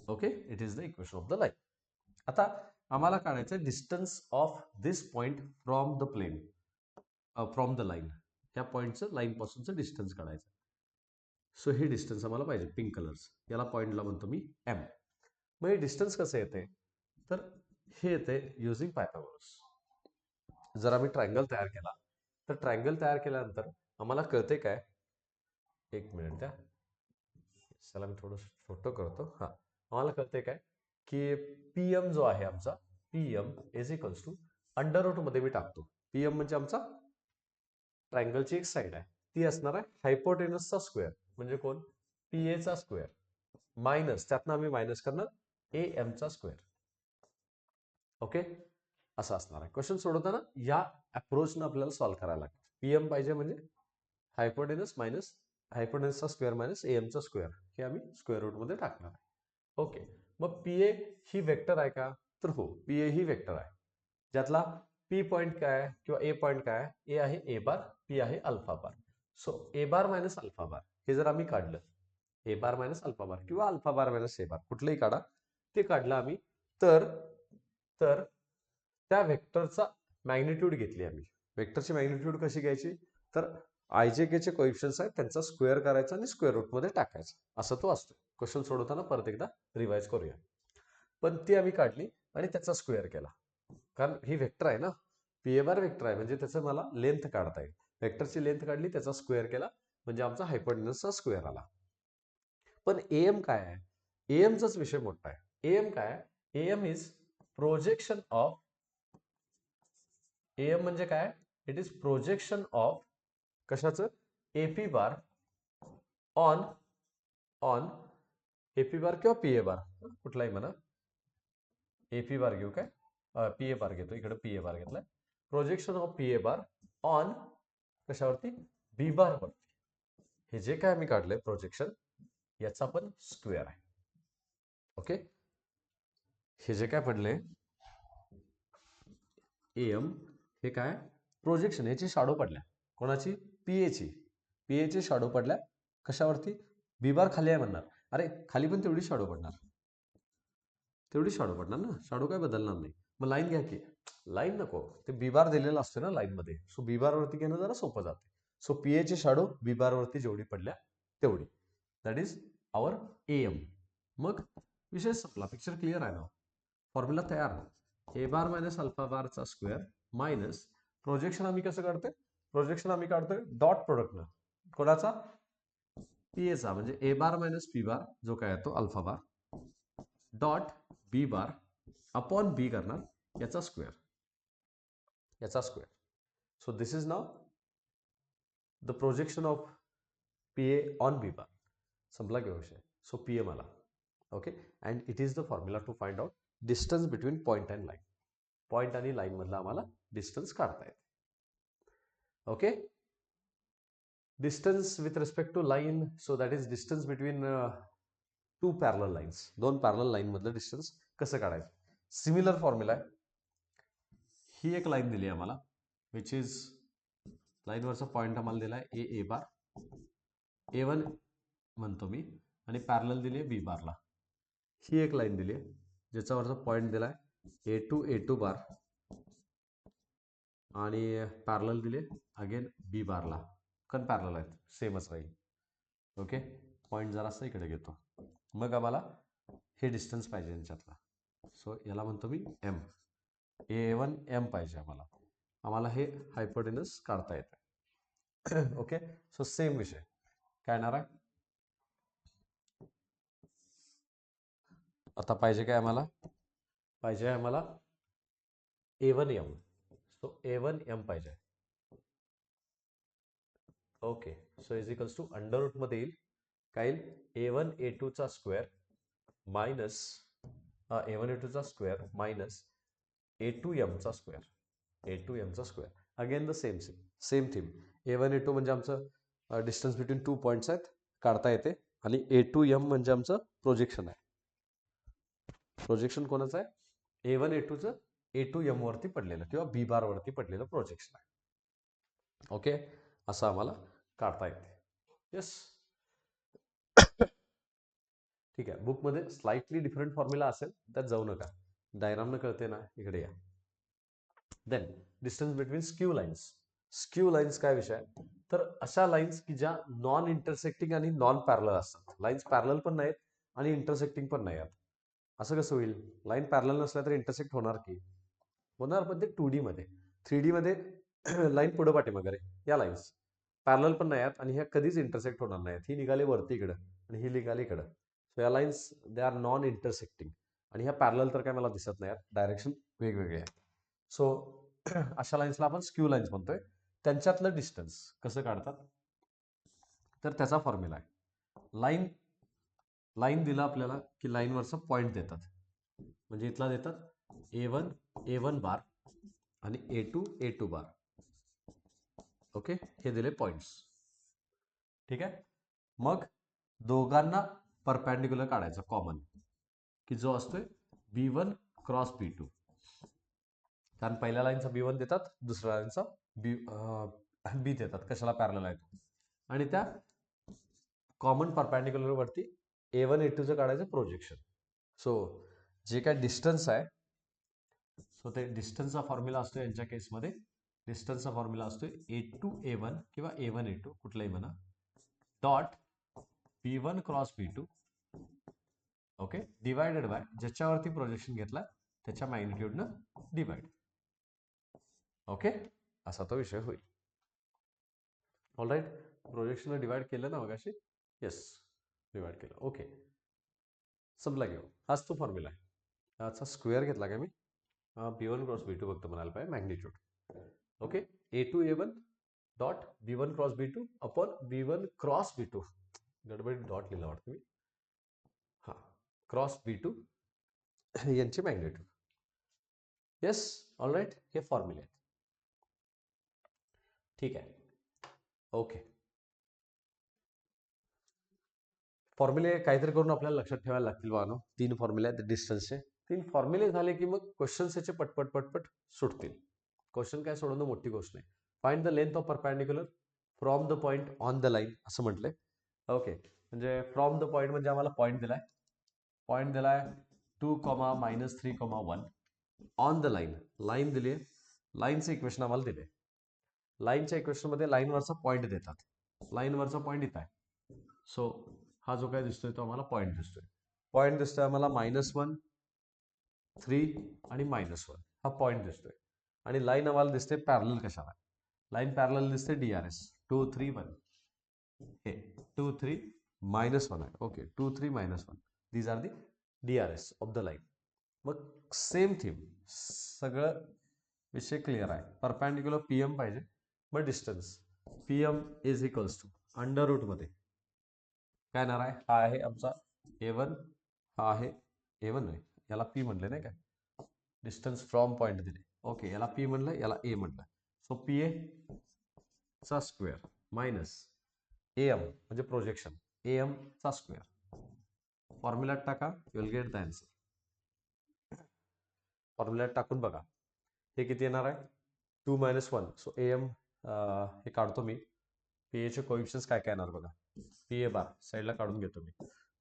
A: Okay, it is the equation of the line. आता आम्हाला काढायचं distance of this point from the plane, from the line. त्या पॉइंटचं line पासूनचं distance काढायचं. So हे distance आम्हाला पाहिजे, पिंक कलर्स. याला पॉइंटला म्हणतो मी एम. मग हे डिस्टन्स कसं येते तर हे येते युझिंग पायथागोरस. जर आम्ही ट्रायंगल तयार केला तर ट्रायंगल तयार केल्यानंतर आम्हाला कळते काय, एक मिनिट द्या, चला मी थोडं छोटं करतो. हा, आम्हाला कळते काय की पीएम जो आहे आमचा, PM is equals to under root मध्ये मी टाकतो. पीएम म्हणजे आमचा ट्रायंगलची एक साइड आहे, ती असणार आहे हायपोटेनसचा स्क्वेअर, म्हणजे कोण? पीए चा स्क्वेअर मायनस, त्यातनं आम्ही मायनस करणार ए एम चा स्क्वेअर. ओके, असं असणार आहे. क्वेश्चन सोडवताना या अप्रोचनं आपल्याला सॉल्व्ह करायला लागतं. पीएम पाहिजे म्हणजे हायपोटेनस मायनस हायपोटेनसचा स्क्वेअर मायनस ए एमचा स्क्वेअर, हे आम्ही स्क्वेअर रूट मध्ये टाकणार आहे. ओके, मग पीए ही वेक्टर आहे का? तर हो, पीए ही वेक्टर आहे. ज्यातला पी पॉइंट काय आहे किंवा ए पॉइंट काय आहे? ए आहे ए बार, पी आहे alpha bar. So A bar minus alpha bar हे जर आम्ही काढलं, ए बार मायनस अल्फा बार किंवा अल्फा बार मायनस ए बार कुठलंही काढा, ते काढलं आम्ही तर तर त्या वेक्टरचा मॅग्निट्यूड घेतली आम्ही. वेक्टरची मॅग्निट्यूड कशी घ्यायची तर आयजेकेचे कोएफिशियंट्स आहेत त्यांचा स्क्वेअर करायचा आणि स्क्वेअर रूट मध्ये टाकायचा, असं तो असतो. क्वेश्चन सोडवताना परत एकदा रिवाइज करूया. पण ती आम्ही काढली आणि त्याचा स्क्वेअर केला, कारण ही वेक्टर आहे ना, पी ए बार वेक्टर आहे म्हणजे त्याचं मला लेंथ काढता येईल. वेक्टरची लेंथ काढली, त्याचा स्क्वेअर केला, म्हणजे आमचा हायपोटेनसचा स्क्वेअर आला. पण एएम काय आहे? एएमचाच विषय मोठा आहे. एएम काय? AM is projection of, AM म्हणजे काय? इट इज प्रोजेक्शन ऑफ कशाचं? AP bar on on AP bar किंवा पीए बार, कुठलाही म्हणा. एपी बार घेऊ काय? पीए बार घेतो, इकडे पीए बार घेतलाय. Projection of PA bar on कशावरती? बी बार वरती. हे जे काय मी काढलंय प्रोजेक्शन, याचा पण स्क्वेअर आहे. ओके, हे जे काय पडले एम, हे काय? प्रोजेक्शन, याची शाडो पडल्या. कोणाची? पीएची. पीएची शाडो पडल्या कशावरती? बी बार खाली आहे म्हणणार, अरे खाली पण तेवढी शाडो पडणार, तेवढी शाडो पडणार ना, शाडो काय बदलणार नाही. मग लाईन घ्या की. लाईन नको, ते बी बार दिलेलं असतं ना लाईन मध्ये, सो बी बार वरती घेणं जरा सोपं जाते. सो पीएची शाडो बी बार वरती जेवढी पडल्या तेवढी, दॅट इज आवर एएम. मग विषय संपला, पिक्चर क्लिअर आहे ना, फॉर्म्युला तयार. ए बार मायनस अल्फा बारचा स्क्वेअर मायनस प्रोजेक्शन आम्ही कसं काढतोय? प्रोजेक्शन आम्ही काढतोय डॉट प्रोडक्टनं. कोणाचा? पीएचा, म्हणजे ए बार मायनस पी बार जो काय येतो alpha bar dot B bar upon B करणार याचा square. So this is now the projection of P A on B bar. संपला की विषय. सो पी ए मला. Okay, and it is the formula to find out distance between point and line. Point आणि line मधला आम्हाला distance काढता येते. Okay, distance with respect to line, so that is distance between two parallel lines. दोन parallel line मधलं distance कसं काढायचं? Similar formula आहे. ही एक लाईन दिली आहे आम्हाला, विच इज लाईनवरचा पॉईंट आम्हाला दिलाय ए बार, A1 म्हणतो मी, आणि पॅरलल दिली आहे बी बारला. ही एक लाईन दिली आहे ज्याच्यावरचा पॉईंट दिलाय ए टू बार आणि पॅरलल दिले अगेन बी बारला. पण पॅरलल आहेत, सेमच राहील. ओके, पॉईंट जरासा इकडे घेतो. मग आम्हाला हे डिस्टन्स पाहिजे यांच्यातला. सो याला म्हणतो मी एम. A1 एम पाहिजे आम्हाला हे हायपोटेनस काढता येतं. ओके, सो सेम विषय काय येणार आहे आता? पाहिजे काय आम्हाला? पाहिजे आम्हाला A1 M. So A1 M पाहिजे. Okay, so is equals to under root मध्ये येईल काय येईल? A1 A2 चा स्क्वेअर मायनस A1 A2 चा स्क्वेअर मायनस A2 एम चा स्क्वेअर. A2 एम चा square. Again the same theme. A1 A2 म्हणजे आमचं डिस्टन्स बिटवीन टू पॉईंट्स आहेत, काढता येते. आणि A2 एम म्हणजे आमचं प्रोजेक्शन आहे. प्रोजेक्शन कोणाचं आहे? A1 A2चं A2 एम वरती पडलेलं किंवा बी बार वरती पडलेलं प्रोजेक्शन आहे. ओके, असं आम्हाला काढता येते. येस, ठीक आहे. बुकमध्ये स्लाइटली डिफरंट फॉर्म्युला असेल, त्यात जाऊ नका. डायग्रामनं कळते ना, इकडे या. Then distance between skew lines. Skew lines काय विषय आहे? तर अशा लाईन्स की ज्या नॉन इंटरसेक्टिंग आणि नॉन पॅरलल असतात. लाईन्स पॅरलल पण नाहीत आणि इंटरसेक्टिंग पण नाही आहेत. असं कसं होईल? लाईन पॅरलल नसल्या तर इंटरसेक्ट होणार की? होणार, पण ते 2D मध्ये. 3D मध्ये लाईन पुढं पाठीमागे आहे. या लाईन्स पॅरलल पण नाही आहेत आणि ह्या कधीच इंटरसेक्ट होणार नाहीत. ही निघाली वरती इकडं आणि ही निघाली इकडं. सो या lines they are non intersecting. आणि ह्या पॅरलल तर काय मला दिसत नाही, डायरेक्शन वेगवेगळे आहे. सो अशा लाईन्सला आपण स्क्यू लाईन्स म्हणतोय. त्यांच्यातलं डिस्टन्स कसं काढतात? तर त्याचा फॉर्म्युला आहे. लाईन दिला आपल्याला की लाईनवरचा पॉईंट देतात. म्हणजे इथला देतात A1 बार आणि A2 बार. ओके, हे दिले पॉइंट्स. ठीक आहे. मग दोघांना परपॅन्डिक्युलर काढायचा कॉमन, की जो असतोय B1 क्रॉस B2. कारण पहिल्या लाईनचा B1 देतात, दुसऱ्या लाईनचा बी देतात. कशाला? पॅरलल आहे तो. आणि त्या कॉमन परपॅन्डिक्युलर वरती A1 A2चं काढायचं प्रोजेक्शन. सो जे काय डिस्टन्स आहे, सो ते डिस्टन्सचा फॉर्म्युला असतो यांच्या केसमध्ये. डिस्टन्सचा फॉर्म्युला असतो A2 A1 किंवा A1 A2 कुठलाही म्हणा dot B1 cross B2. Okay, divided bye ज्याच्यावरती प्रोजेक्शन घेतला त्याच्या मॅग्निट्यूडनं डिवाइड. ओके, असा तो विषय होईल. ऑलराईट, प्रोजेक्शनला डिवाइड केलं ना मगाशी? येस, डिवाइड केलं. ओके, संपला घेऊ. हाच तो फॉर्म्युला आहे. याचा स्क्वेअर घेतला का मी? B1 क्रॉस B2 फक्त म्हणायला पाहिजे, magnitude. Okay, A2 A1 dot B1 cross B2 upon B1 cross B2. गडबडीत डॉट लिहिला वाटतं मी. हां, क्रॉस B2 यांची मॅग्निट्यूड. येस, ऑलराईट, हे फॉर्म्युले आहेत. ठीक आहे. ओके, फॉर्म्युले काहीतरी करून आपल्याला लक्षात ठेवायला लागतील बानो. 3 फॉर्म्युले आहेत डिस्टन्सचे. 3 फॉर्म्युले झाले की मग क्वेश्चन्स याचे पटपट सुटतील. क्वेश्चन काय सोडवणं मोठी गोष्ट नाही. Find the length of perpendicular from the point on the line असं म्हटलंय. ओके, म्हणजे फ्रॉम द पॉइंट म्हणजे आम्हाला पॉइंट दिलाय. 2, -3, 1 ऑन द लाईन दिली आहे. लाईनचं इक्वेशन आम्हाला दिले. लाईनच्या इक्वेशन मध्ये लाईनवरचा पॉइंट देतात. लाईनवरचा पॉइंट इथं आहे. सो हा जो काय दिसतोय तो आम्हाला पॉइंट दिसतोय. आम्हाला -1 3 आणि -1 हा पॉईंट दिसतोय आणि लाईन आम्हाला दिसते पॅरलल कशाला. लाईन पॅरलल दिसते DRS 2 3 1 हे 2 3 -1 आहे. Okay 2 3 -1 these are the DRS of the line. मग सेम थीम सगळं विषय क्लिअर आहे. परपॅन्डिक्युलर PM पाहिजे. मग distance PM is equals to under root मध्ये काय येणार आहे. हा आहे आमचा A1 हा आहे A1 नाही याला P म्हणले नाही काय डिस्टन्स फ्रॉम पॉइंट दिले. ओके याला P म्हणलं याला A म्हणलं. सो PA चा स्क्वेअर मायनस AM म्हणजे प्रोजेक्शन AM चा स्क्वेअर. फॉर्म्युल्यात टाका you will get the answer. फॉर्म्युल्यात टाकून बघा हे किती येणार आहे 2 - 1. सो AM हे काढतो मी. PA चे कोएफिशियंट्स काय काय येणार बघा. PA बार साईडला काढून घेतो मी.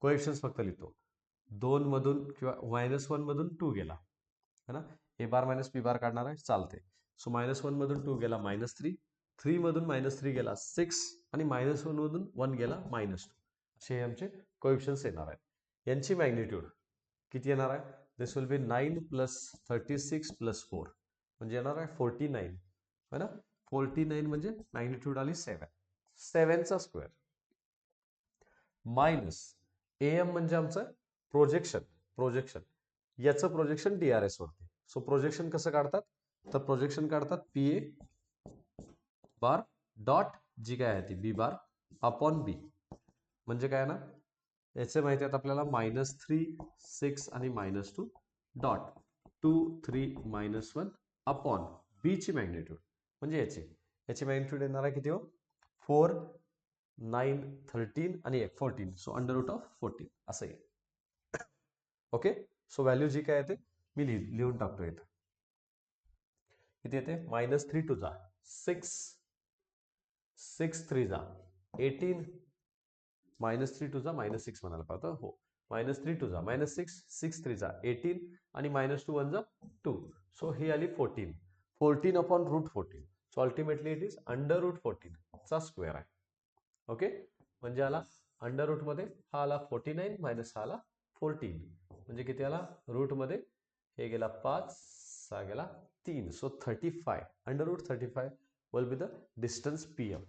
A: कोएफिशियंट्स फक्त लिहितो. 2 मधून किंवा -1 मधून 2 गेला है ना. A बार मायनस B बार काढणार आहे चालते. सो -1 मधून 2 गेला -3, 3 मधून -3 गेला 6 आणि -1 मधून 1 गेला -2. असे हे आमचे कोएफिशियंट्स येणार आहेत. यांची मॅग्निट्यूड किती येणार आहे. दिस विल बी 9 + 36 + 4 म्हणजे येणार आहे 49 है ना. 49 म्हणजे मॅग्निट्यूड आली 7. 7 चा स्क्वेअर मायनस AM म्हणजे आमचं प्रोजेक्शन याचं प्रोजेक्शन DRS वरती. सो प्रोजेक्शन कसं काढतात तर प्रोजेक्शन काढतात PA बार डॉट जी काय आहे ती B बार अपॉन B म्हणजे काय ना याचे माहिती आहेत आपल्याला -3 6 आणि -2 डॉट 2 3 -1 अपॉन B ची मॅग्निट्यूड म्हणजे याची मॅग्निट्यूड येणार आहे किती हो 4 9 13 आणि 1 14. सो अंडर रूट ऑफ 14 असं येईल. ओके सो व्हॅल्यू जी काय येते मी लिहून टाकतो इथं. किती येते -3 टू जा 6 6 3 जा 18 -3 टू जा -6 म्हणायला पाहतं हो. -3 टू जा -6 6 3 जा 18 आणि -2 1 जा 2. सो ही आली 14 14 upon √14. So ultimately it is under root 14 चा स्क्वेअर आहे. ओके म्हणजे आला अंडर रूट मध्ये हा आला 49 मायनस हा आला 14 म्हणजे किती आला रूट मध्ये हे गेला 5 हा गेला 3. So 35 under root 35 will be the distance PM.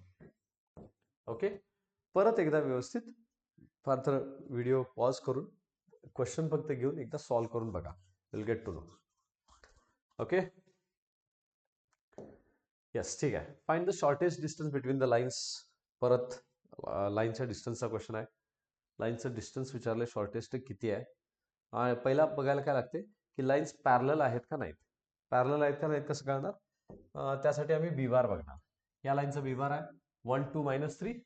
A: Okay परत एकदा व्यवस्थित फार तर व्हिडिओ पॉज करून क्वेश्चन फक्त घेऊन एकदा सॉल्व्ह करून बघा. Will get to know. Okay yes ठीक आहे. Find the shortest distance between the lines. परत लाईनच्या डिस्टन्सचा क्वेश्चन आहे. लाईनचं डिस्टन्स विचारले शॉर्टेस्ट किती आहे. पहिला बघायला काय लागते की लाईन्स पॅरलल आहेत का नाहीत. पॅरलल आहेत का नाहीत कसं कळणार. त्यासाठी आम्ही B बार बघणार. या लाईनचा B बार आहे 1 2 -3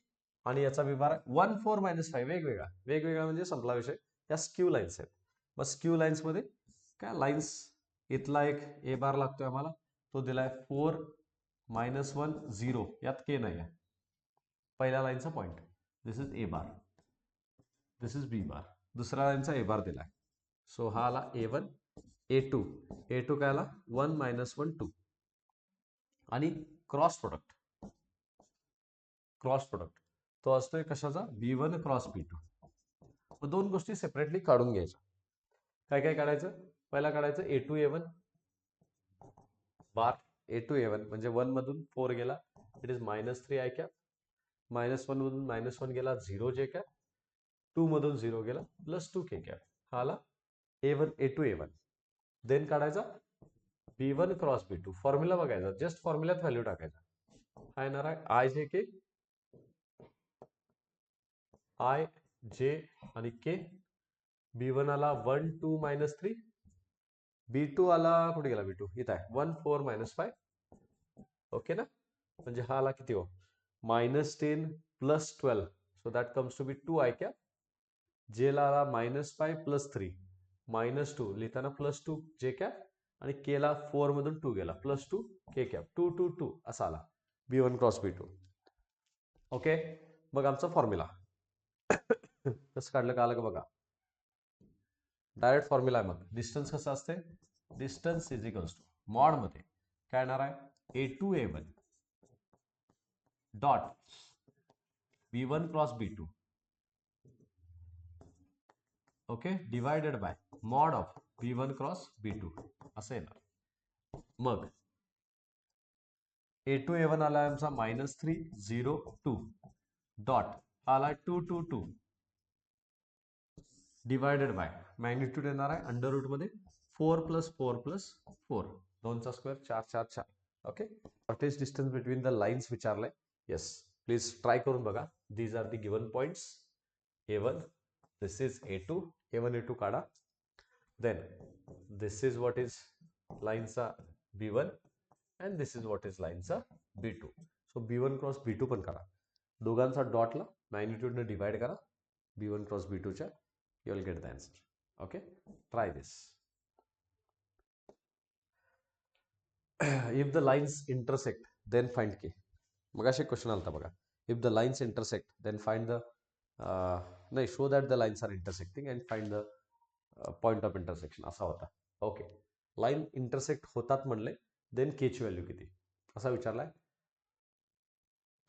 A: आणि याचा B बार आहे 1 4 -5. वेगवेगळा म्हणजे संपला विषय. या स्क्यू लाईन्स आहेत. मग स्क्यू लाईन्स मध्ये काय लाईन्स इथला एक A बार लागतोय आम्हाला तो दिलाय 4 -1 0 यात K नाही आहे. पहिल्या लाईनचा point this is A bar this is B बार. दुसऱ्या लाईनचा A बार दिलाय. सो हा आला A1 A2 काय आला 1 -1 2 आणि क्रॉस प्रोडक्ट तो असतोय कशाचा B1 क्रॉस B2. मग दोन गोष्टी सेपरेटली काढून घ्यायच्या. काय काय काढायचं पहिला काढायचं A2 A1 बार A2 A1 म्हणजे 1 मधून 4 गेला इट इज -3 I कॅप. -1 मधून -1 गेला 0 J कॅप. 2 मधून 0 गेला +2 K कॅप. हा आला A1 A2 A1. देन काढायचा B1 क्रॉस B2. फॉर्म्युला बघायचा जस्ट फॉर्म्युल्यात व्हॅल्यू टाकायचा. हा येणार आहे IJK I J आणि K. B1 आला 1 2 -3. B2 आला कुठे गेला B2 इथं आहे 1 4 -5. ओके ना म्हणजे हा आला किती हो -10 + 12. So that comes to be 2 I cap. J ला आला -5 + 3 -2 लिहिताना +2 J कॅप आणि K ला 4 मधून 2 गेला +2 K कॅप 2 2 2 असा आला B1 क्रॉस B2. ओके मग आमचा फॉर्म्युला कसं काढलं का आलं का बघा. डायरेक्ट फॉर्म्युला आहे. मग डिस्टन्स कसं असते distance is equals to mod मध्ये काय येणार आहे A2 A1 dot B1 cross B2 okay divided by mod of B1 cross B2 असं येणार. मग A2 A1 आला आमचा -3 0 2 डॉट आला 2 2 2 डिवायडेड बाय मॅग्निट्यूड येणार आहे अंडर रूट मध्ये 4 + 4 + 4 2चा square 4 4 4. Okay, what is distance between the lines विचारलंय. येस, प्लीज ट्राय करून बघा. These are the given points. A1, this is A2, A1 A2 काढा. Then this is what is लाईनचा B1 and this is what is लाईनचा B2. So B1 cross B2 पण काढा. दोघांचा डॉटला मॅग्निट्यूडने divide करा B1 cross B2 च्या. You will get the answer. Okay, try this. If the lines intersect, then find K. मगाशी question आलता बघा. If the lines intersect, then find the नाही, show that the lines are intersecting and find the point of intersection असा होता. Okay, line intersect होतात म्हणले, then के ची value किती असा विचारलाय.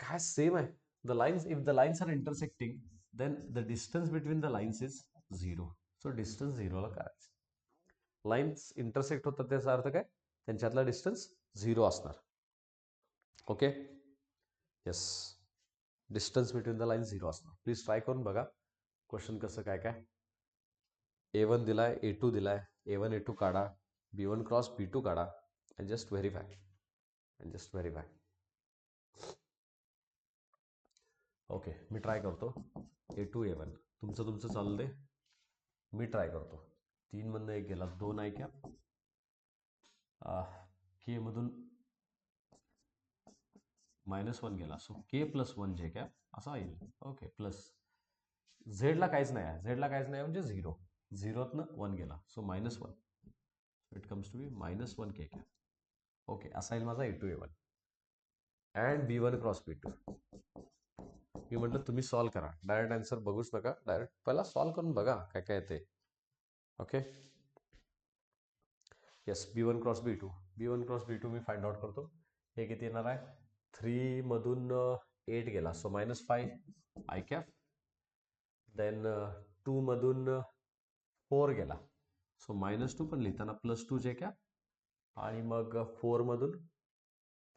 A: काय सेम आहे. The lines, if the lines are intersecting, then the distance between the lines is 0. So distance 0 ला करायचं. लाईन्स इंटरसेक्ट होतात त्याचा अर्थ काय, त्यांच्यातला डिस्टन्स 0 असणार. Okay, yes, distance between the line 0 असणार. प्लीज ट्राय करून बघा क्वेश्चन कसं काय काय. A1 दिलाय, A2 दिलाय, A1 A2 काढा, B1 क्रॉस B2 काढा and just verify. Okay, me try करतो. A2 A1 तुमचं चालू दे, मी ट्राय करतो. 3 मधनं 1 गेला, 2 आहे कॅप. के मधून -1 गेला, सो K + 1 जे कॅप असा येईल. ओके, प्लस झेडला काहीच नाही म्हणजे 0. 0तनं 1 गेला, so -1. It comes to be -1 K cap. Okay, असा येईल माझा A2 A1 and B1 cross B2. मी म्हटलं तुम्ही सॉल्व करा, डायरेक्ट आन्सर बघूच नका, डायरेक्ट पहिला सॉल्व करून बघा काय काय येते. Okay, yes, B1 cross B2 me find out करतो. हे किती येणार आहे, 3 मधून 8 गेला, सो -5 आय कॅप. देन 2 मधून 4 गेला, सो -2 पण लिहिताना +2 जे कॅप. आणि मग 4 मधून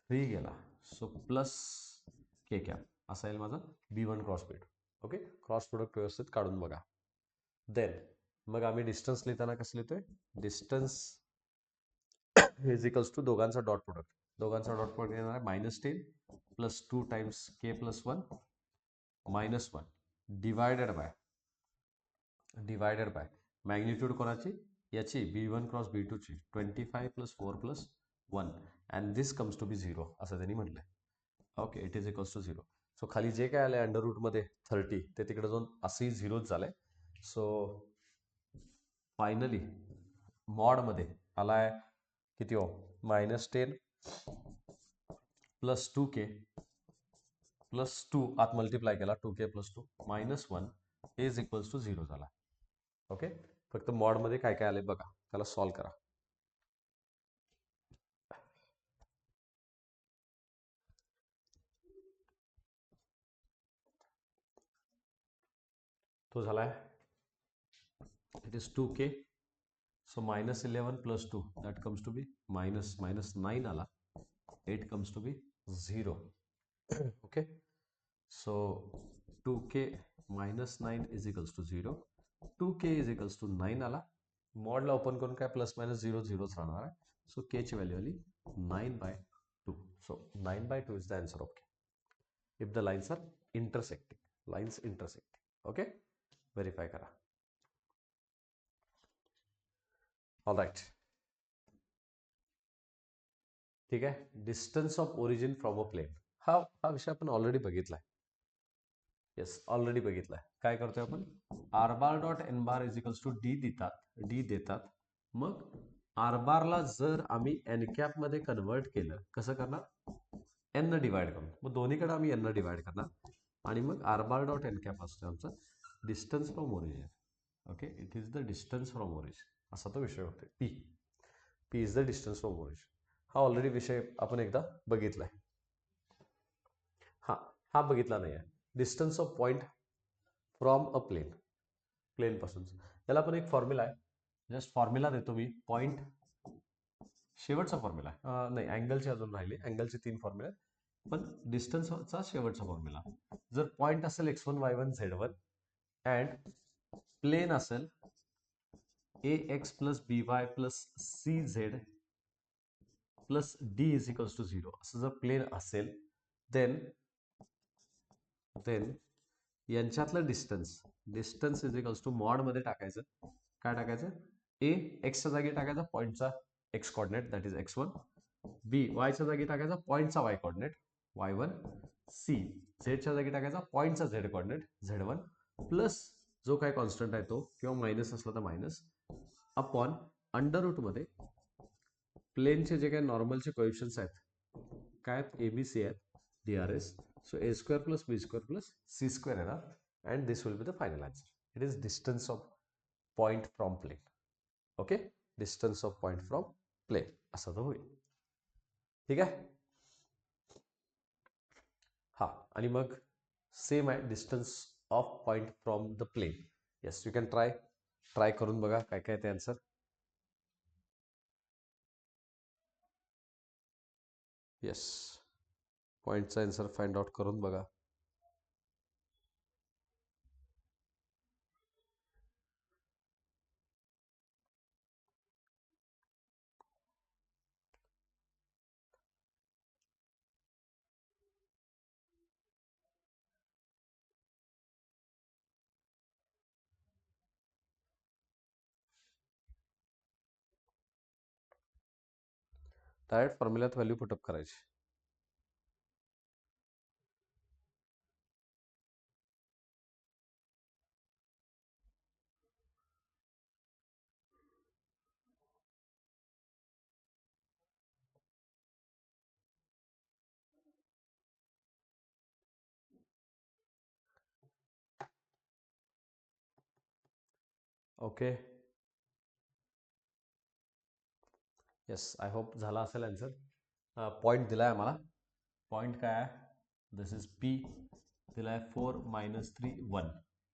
A: 3 गेला, सो +K कॅप असा येईल माझा B1 cross B2. Okay, cross product व्यवस्थित काढून बघा. देन मग आम्ही डिस्टन्स लिहिताना कसं लिहितोय, डिस्टन्स इज इक्वल्स टू दोघांचा डॉट प्रोडक्ट येणार आहे -10 + 2 times K + 1 -1 divided by magnitude कोणाची, याची B1 क्रॉस B2 ची 25 + 4 + 1 and this comes to be 0 असं त्यांनी म्हटलंय. Okay, it is equals to 0. So खाली जे काय आलंय अंडर रूट मध्ये 30 ते तिकडे जाऊन असंही 0च झालंय. सो फायनली मॉड मध्ये आलाय किती हो, -10 + 2K + 2 आत मल्टिप्लाय केला, 2K + 2 -1 इज इक्वल्स टू 0 झाला. ओके, फक्त मॉड मध्ये काय काय आले बघा, त्याला सॉल्व करा. तो झालाय, it is 2K, so -11 + 2 that comes to be -9 आला, 8 comes to be 0. Okay, so 2K -9 is equals to 0. 2K is equals to 9 आला. मॉडला ओपन करून काय ±0 0च राहणार आहे. सो K ची व्हॅल्यू आली 9/2. So 9/2 is the answer of K. If the lines are intersecting. Okay, verify करा. All right, ठीक आहे. Distance of origin from a plane, हा विषय आपण ऑलरेडी बघितलाय. येस, ऑलरेडी बघितलाय. काय करतोय आपण, r⁻.n⁻ is equals to D देतात. मग r⁻ला जर आम्ही n मध्ये कन्वर्ट केलं, कसं करणार, n डिवाइड करून. मग दोन्हीकडे आम्ही n डिवाइड करणार आणि मग r⁻.n असतो आमचा distance from origin. Okay, it is the distance from origin असा तो विषय होतो. P is the distance from origin. हा ऑलरेडी विषय आपण एकदा बघितलाय. हा बघितला नाही आहे. Distance of point from a plane पासून, याला पण एक फॉर्म्युला आहे. जस्ट फॉर्म्युला देतो मी. पॉईंट शेवटचा फॉर्म्युला नाही, अँगलचे अजून राहिले. अँगलचे 3 फॉर्म्युला, पण डिस्टन्सचा शेवटचा फॉर्म्युला. जर पॉईंट असेल x1 y1 z1 and plane असेल ax plus by plus cz plus d is equals to 0, असं जर प्लेन असेल, देन यांच्यातलं distance is equals to mod मध्ये टाकायचं. काय टाकायचं? ए एक्सच्या जागी टाकायचा पॉईंटचा X coordinate, that is x1. B वायच्या जागी टाकायचा पॉईंटचा वाय कॉर्डिनेट y1. सी झेडच्या जागी टाकायचा पॉईंटचा झेड कॉर्डिनेट z1 प्लस जो काय कॉन्स्टंट आहे तो, किंवा मायनस असला तर मायनस, अपॉन अंडर रूट मध्ये प्लेनचे जे काही नॉर्मलचे कोएफिशियंट्स आहेत, काय आहेत? एबीसी आहेत, DRS. So a square plus b square plus c square error, and this will be the final answer. It is distance of point from plane. Okay, distance of point from plane असं तर होईल. ठीक आहे. हा, आणि मग same आहे distance of point from the plane. Yes, you can try करून बघा काय काय ते आन्सर. येस, पॉइंटचा आन्सर फाइंड आउट करून बघा. डायरेक्ट फॉर्म्युल्यात व्हॅल्यू पुटअप करायची. ओके, येस, आय होप झाला असेल आन्सर. पॉईंट दिलाय आम्हाला. पॉईंट काय आहे? This is P. दिलाय 4 - 3 1,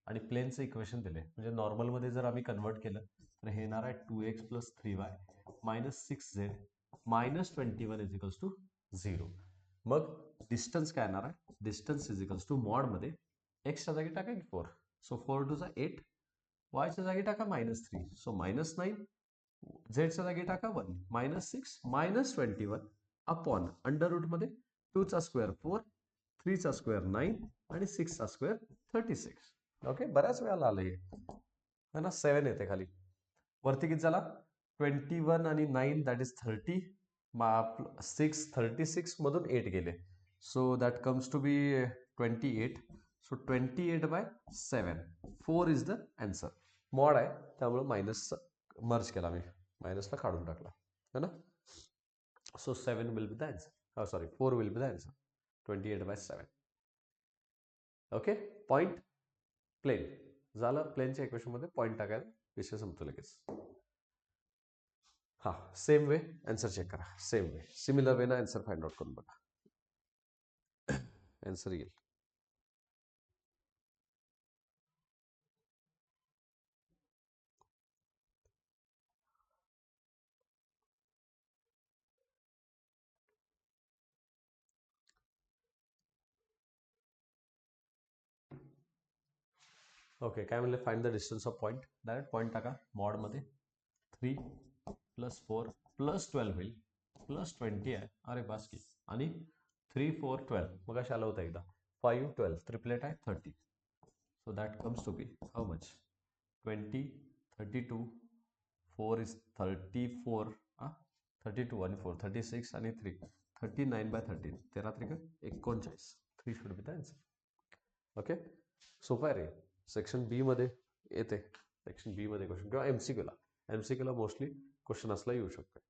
A: आणि प्लेनचं इक्वेशन दिले. म्हणजे नॉर्मलमध्ये जर आम्ही कन्वर्ट केलं तर हे येणार आहे 2x plus 3y minus 6z minus 21 is equals to 0. मग डिस्टन्स काय येणार आहे? डिस्टन्स इज इक्वल्स टू मॉडमध्ये एक्सच्या जागी टाका की 4, सो 4 टू 8, वायच्या जागी टाका -3, सो -9, झेडच्या जागी टाका 1, -6 -21 अपॉन अंडर रूट मध्ये 2 चा स्क्वेअर 4, 3 चा स्क्वेअर 9 आणि 6 चा स्क्वेअर 36. ओके, बऱ्याच वेळाला आलं हे ना. 7 येते खाली. वरती किती झाला? 21 आणि 9 दॅट इज 30. 6 36 मधून 8 गेले, so that comes to be 28. So 28/7, 4 is the answer. Mod आहे त्यामुळे मायनस मर्ज केला मी, मायनसला काढून टाकला है ना. So 7 will be the answer. Sorry, 4 will be the answer. 28/7. Okay, point plane झालं. प्लेनच्या इक्वेशन मध्ये पॉइंट टाकायला विषय संपतो लगेच. हा, सेम वे आन्सर चेक करा. सेम वे, सिमिलर वे ना आन्सर फाइंड आउट करून बघा. आन्सर येईल. ओके, काय म्हणले? Find the distance of point. Direct point टाका मॉडमध्ये. 3 + 4 + 12 होईल, +20 आहे. अरे बास की. आणि 3 4 12 मग अशा आलं होतं एकदा. 5 12 ट्रिपलेट आहे 30. So that comes to be how much? 20 32 4 is 34, 32 आणि 4 36 आणि 3 39/13, 13 त्रिक 39. 3 should be the answer. Okay, सोपं आहे रे. सेक्शन बी मध्ये येते. सेक्शन बी मध्ये क्वेश्चन, किंवा एमसीक्यूला मोस्टली क्वेश्चन असला येऊ शकतो.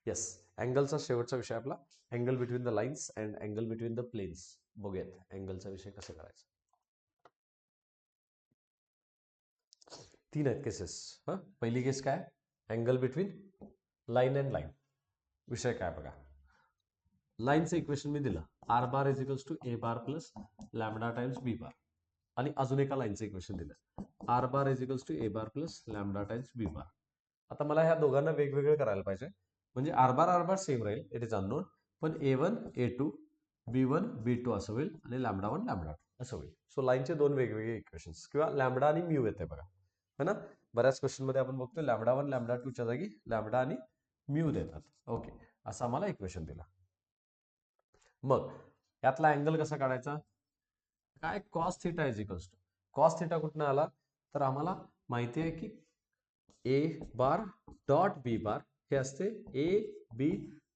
A: येस, अँगलचा शेवटचा विषय आपला angle between the lines and angle between the planes. बघूयात अँगलचा विषय कसं करायचा. 3 आहेत केसेस. पहिली केस काय? Angle between line and line. विषय काय बघा. लाईनचं इक्वेशन मी दिलं, R bar is equals to A bar plus lambda times B bar. आणि अजून एका लाईनचं इक्वेशन दिलं, R bar is equals to A bar plus lambda times B bar. आता मला ह्या दोघांना वेगवेगळे करायला पाहिजे, म्हणजे आर बार सेम राहील, इट इज अननोन, पण A1 A2 B1 B2 असं होईल आणि λ1 λ2 असं होईल. सो लाईनचे दोन वेगवेगळे इक्वेशन्स किंवा लॅमडा आणि म्यू येते बघा, है ना. बऱ्याच क्वेश्चन मध्ये आपण बघतो λ1 λ2 च्या जागी लॅमडा आणि म्यू देतात. ओके, असं आम्हाला इक्वेशन दिलं. मग यातला अँगल कसा काढायचा, काय cos theta is equals to, cos theta कुठनं आला, तर आम्हाला माहिती आहे की ए बार डॉट बी बार हे असते A B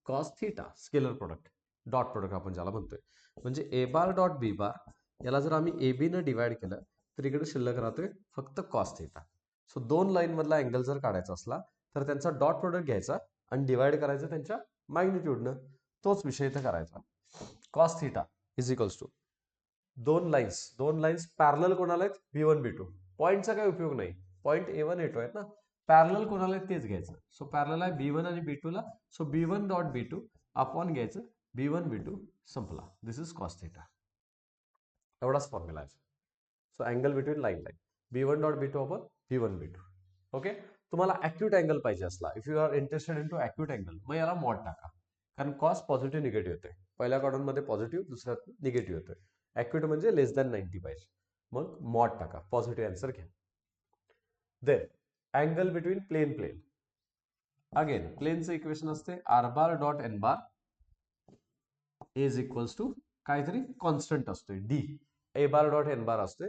A: cos theta, scalar product, dot product आपण ज्याला म्हणतोय. म्हणजे ए बार डॉट बी बार याला जर आम्ही ए बी न डिवाइड केलं तर इकडे शिल्लक राहतोय फक्त कॉस थिटा. सो दोन लाईन मधला अँगल जर काढायचा असला तर त्यांचा डॉट प्रोडक्ट घ्यायचा आणि डिवाइड करायचं त्यांच्या मॅग्निट्यूडनं. तोच विषय इथं करायचा. Cos theta is equals to दोन लाईन्स पॅरलल कोणाला आहेत, B1 B2. पॉईंटचा काही उपयोग नाही, पॉईंट A1 A2 आहेत ना, पॅरलल कोणाला आहेत तेच घ्यायचं. सो पॅरलल आहे B1 आणि B2 ला, so B1 dot B2 upon घ्यायचं B1 B2, संपला. This is cos theta. एवढाच फॉर्म्युला आहे. So angle between line B1 dot B2 upon B1 B2. Okay, तुम्हाला ॲक्यूट अँगल पाहिजे असला, if you are interested in to acute angle, मग याला mod टाका, कारण कॉस पॉझिटिव्ह निगेटिव्ह येते. पहिल्या कॉर्डनमध्ये पॉझिटिव्ह, दुसऱ्यात निगेटिव्ह येतोय. ॲक्यूट म्हणजे लेस दॅन 90 पाहिजे, मग मॉड टाका, पॉझिटिव्ह आन्सर घ्या. Then angle between plane plane, again प्लेनचं इक्वेशन असते R bar dot N bar is equals to काहीतरी कॉन्स्टंट असतोय D. A bar dot N bar असते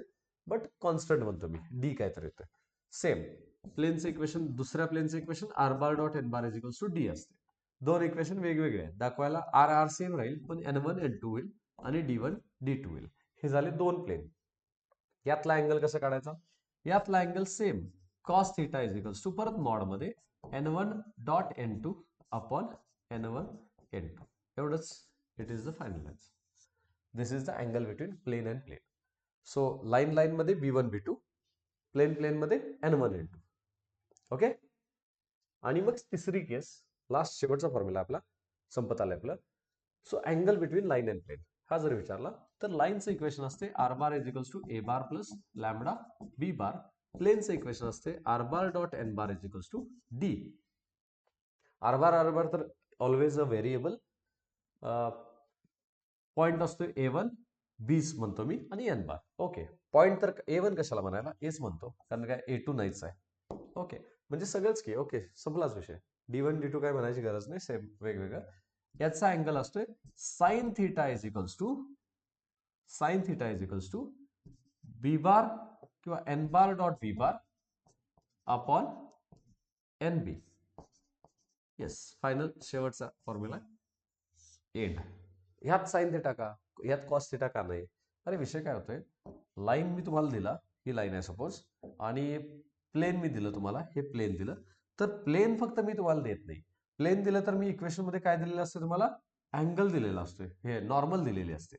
A: बट कॉन्स्टंट म्हणतो मी, डी काहीतरी येतोय. सेम प्लेनचं इक्वेशन, दुसऱ्या प्लेनचं equation R bar dot N bar is equals to D असते. दोन इक्वेशन वेगवेगळे आहेत दाखवायला, आर आर सेम राहील पण N1 N2 होईल आणि D1 D2 होईल. हे झाले दोन प्लेन. यातला अँगल कसा काढायचा, यातला angle same cos theta is equals to परत मॉड मध्ये N1 dot N2 upon N1 N2, एवढंच. It is the final answer. This is the angle between plane and plane. So line line मध्ये B1 B2, plain plain मध्ये N1 N2. Okay, आणि मग तिसरी केस, last शेवटचा formula आपला संपत आलाय आपलं. So angle between line and plane हा जर विचारला तर लाईनचं इक्वेशन असते R bar is equals to A bar plus lambda B bar. प्लेनचं इक्वेशन असते R bar dot N bar is equals to D. R bar तर ऑलवेज अ व्हेरिएबल, पॉइंट असतो A1 बीस म्हणतो मी आणि एन बार. ओके, पॉइंट तर A1 कशाला म्हणायला, H म्हणतो, कारण काय A2 नाहीच आहे. ओके, म्हणजे सगळंच की. ओके, संपलाच विषय. D1 D2 काय म्हणायची गरज नाही, सेम वेगवेगळं. याचा अँगल असतोय sine theta is equals to B bar किंवा N bar dot B bar upon N B. Yes, final शेवटचा फॉर्म्युला एंड. ह्यात साइन थिटा का, ह्यात कॉस थिटा का नाही. अरे विषय काय होतोय, लाईन मी तुम्हाला दिला, ही लाईन आहे सपोज, आणि प्लेन मी दिलं तुम्हाला, हे प्लेन दिलं, तर प्लेन फक्त मी तुम्हाला देत नाही. प्लेन दिलं तर मी इक्वेशन मध्ये काय दिलेलं असतं तुम्हाला, अँगल दिलेला असतोय, हे नॉर्मल दिलेली असते.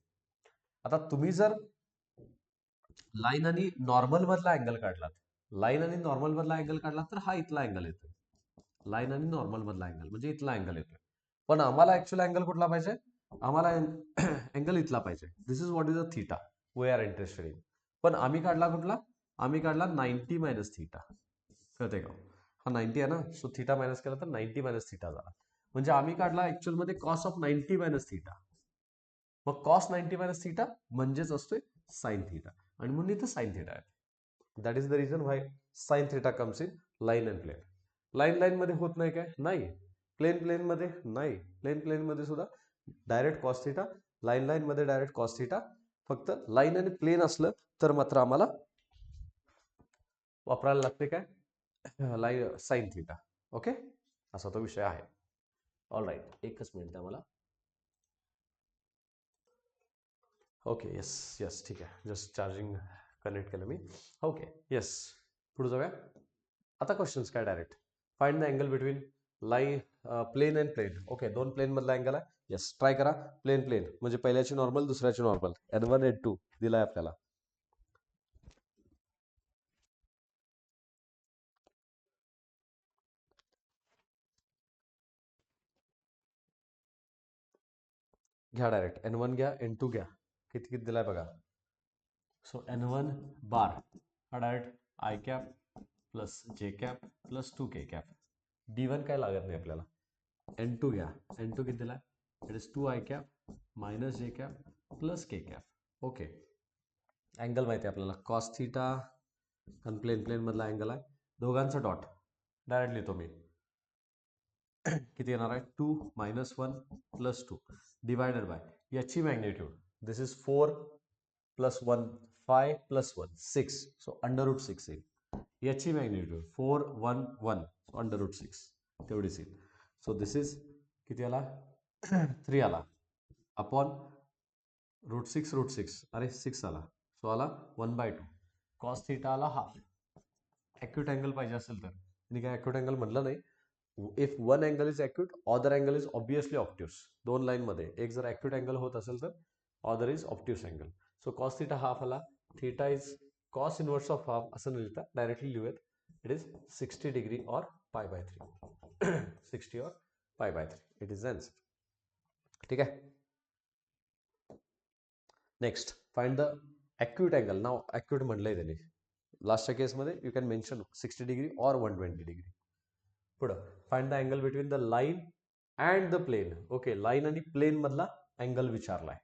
A: आता तुम्ही जर लाईन आणि नॉर्मल मधला अँगल काढलात, लाईन आणि नॉर्मल मधला अँगल काढला तर हा इथला अँगल येतोय. लाईन आणि नॉर्मल मधला अँगल म्हणजे इथला अँगल येतोय. पण आम्हाला ऍक्च्युअल अँगल कुठला पाहिजे, आम्हाला अँगल इथला पाहिजे. This is what is a theta we are interested in. पण आम्ही काढला कुठला, आम्ही काढला 90 मायनस थिटा. कळते का, हा 90 आहे ना, सो थिटा मायनस केला तर 90 मायनस थिटा झाला. म्हणजे आम्ही काढला ऍक्च्युअल मध्ये कॉस ऑफ 90 मायनस थिटा. मग कॉस 90 मायनस थिटा म्हणजेच असतोय साइन थिटा, आणि म्हणून इथं साइन थिटा आहे. That is the reason why sine theta comes in line and plane. Line line मध्ये होत नाही काय, नाही. प्लेन प्लेन मध्ये नाही, प्लेन प्लेन मध्ये सुद्धा direct cos theta, line line मध्ये डायरेक्ट कॉस थिटा. फक्त लाईन आणि प्लेन असलं तर मात्र आम्हाला वापरायला लागते काय, लाईन साइन थिटा. ओके, असा तो विषय आहे. ऑल राईट, एकच मिनिट आहे मला. ओके, येस येस, ठीक आहे, जस्ट चार्जिंग कनेक्ट केलं मी. ओके, येस, पुढे जाऊया. आता क्वेश्चन्स काय direct, find the angle between line plane and plane. Okay, दोन प्लेन मधला अँगल आहे. येस, ट्राय करा. प्लेन प्लेन म्हणजे पहिल्याची नॉर्मल, दुसऱ्याची नॉर्मल, N1 N2 दिलाय आपल्याला. घ्या डायरेक्ट, N1 घ्या, N2 घ्या, किती किती दिलाय बघा. सो N1 बार हा direct I cap plus J cap plus 2k cap. d1 काय लागत नाही आपल्याला. n2 घ्या. n2 किती दिला? It is 2i cap minus J cap plus K cap. Okay, angle माहिती आहे आपल्याला कॉस थिटा आणि प्लेन प्लेन मधला अँगल आहे. दोघांचा डॉट डायरेक्ट लिहितो मी. किती येणार आहे? 2 मायनस 1 प्लस 2 डिवायडेड बाय याची magnitude. This is 4 plus 1 5 plus 1 6, so under root 6 येईल. याची मॅग्निट्यूड 4 1 1, सो अंडर रूट 6 तेवढीच येईल. सो दिस इज किती आला? 3 आला अपॉन रूट 6 अरे 6 आला, सो आला 1/2. कॉस थिटा आला हाफ. ॲक्यूट अँगल पाहिजे असेल तर मी काय ॲक्यूट अँगल म्हटलं नाही. If one angle is acute, other angle is obviously obtuse. दोन लाईनमध्ये एक जर ॲक्यूट अँगल होत असेल तर other is obtuse angle. So cos theta half आला. Theta is cos inverse of half असं न लिहिता डायरेक्टली लिहूयात. इट इज 60 डिग्री और π/3. 60 और π/3 इट इज आन्सर. ठीक आहे. Next find the acute angle. नाव ॲक्यूट म्हणलंय त्यांनी लास्टच्या केसमध्ये. यू कॅन मेन्शन 60 डिग्री और 120 डिग्री. पुढं find the angle between the line and the plane. Okay, line आणि प्लेन मधला अँगल विचारलाय.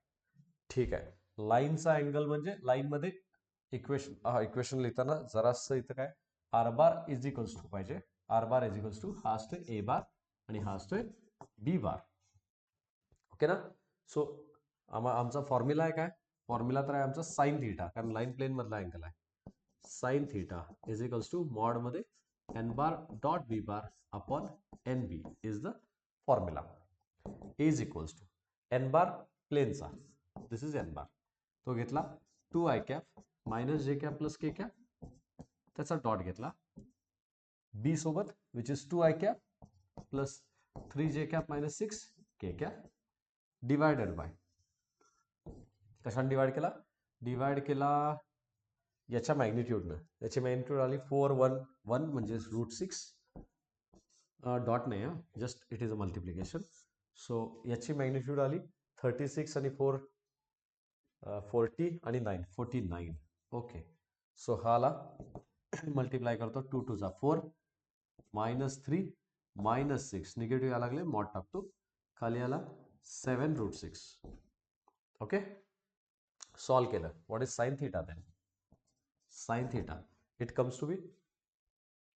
A: ठीक आहे. लाईनचा अँगल म्हणजे लाईन मध्ये इक्वेशन लिहिताना जरासं इथं काय R bar is equals to पाहिजे. R bar is equals to हा असतोय ए बार आणि हा असतोय बी बार. ओके ना. सो आमचा फॉर्म्युला आहे काय? फॉर्म्युला तर आहे आमचा साइन थिटा, कारण लाईन प्लेन मधला अँगल आहे. Sine theta is equals to mod मध्ये N bar dot B bar upon N B is the formula. Is equals to N bar प्लेनचा, दिस इज एन बार, तो घेतला 2i cap minus J cap plus K cap, त्याचा dot घेतला बी सोबत which is 2i cap plus 3j cap minus 6 K cap divided bye कशाने divide केला? Divide केला याच्या मॅग्निट्यूडनं. याची मॅग्निट्यूड आली 4 1 1 म्हणजे रूट 6. डॉट नाही, just it is a multiplication. So याची मॅग्निट्यूड आली 36 आणि 4 40 आणि 9 49. ओके, सो हा आला मल्टिप्लाय करतो 2 2 जा 4 मायनस 3 मायनस 6 निगेटिव्ह या लागले मॉड टाकतो खाली आला 7 रूट 6. ओके, सॉल्व केलं. What is sine theta then? Sine theta it comes to be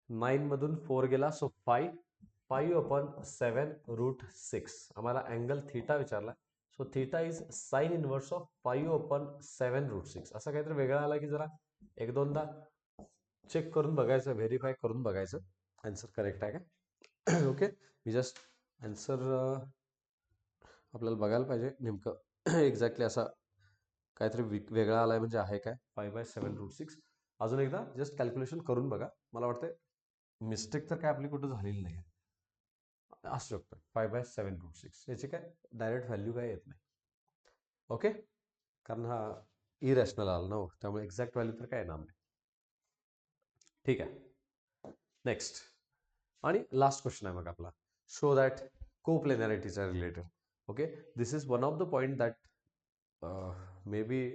A: 9 मधून 4 गेला सो 5 अपॉन 7 रूट 6. आम्हाला अँगल थिटा विचारला. So theta is sine inverse of 5 upon 7 root 6. असं काहीतरी वेगळं आला की जरा एक दोनदा चेक करून बघायचं, व्हेरीफाय करून बघायचं आन्सर करेक्ट आहे का. ओके, मी जस्ट आन्सर आपल्याला बघायला पाहिजे नेमकं एक्झॅक्टली असा काहीतरी वेगळा आलाय म्हणजे आहे काय. 5/7 रूट 6 अजून एकदा जस्ट कॅल्क्युलेशन करून बघा. मला वाटतं मिस्टेक तर काय आपली कुठं झालेली नाही असू शकतं. 5/7 रूट 6 याची काय डायरेक्ट व्हॅल्यू काय येत नाही. ओके, कारण हा इरॅशनल आला ना, त्यामुळे एक्झॅक्ट व्हॅल्यू तर काय येणार नाही. ठीक आहे. नेक्स्ट आणि लास्ट क्वेश्चन आहे मग आपला. Show that coplanarities are related. Okay, this is one of the point that may be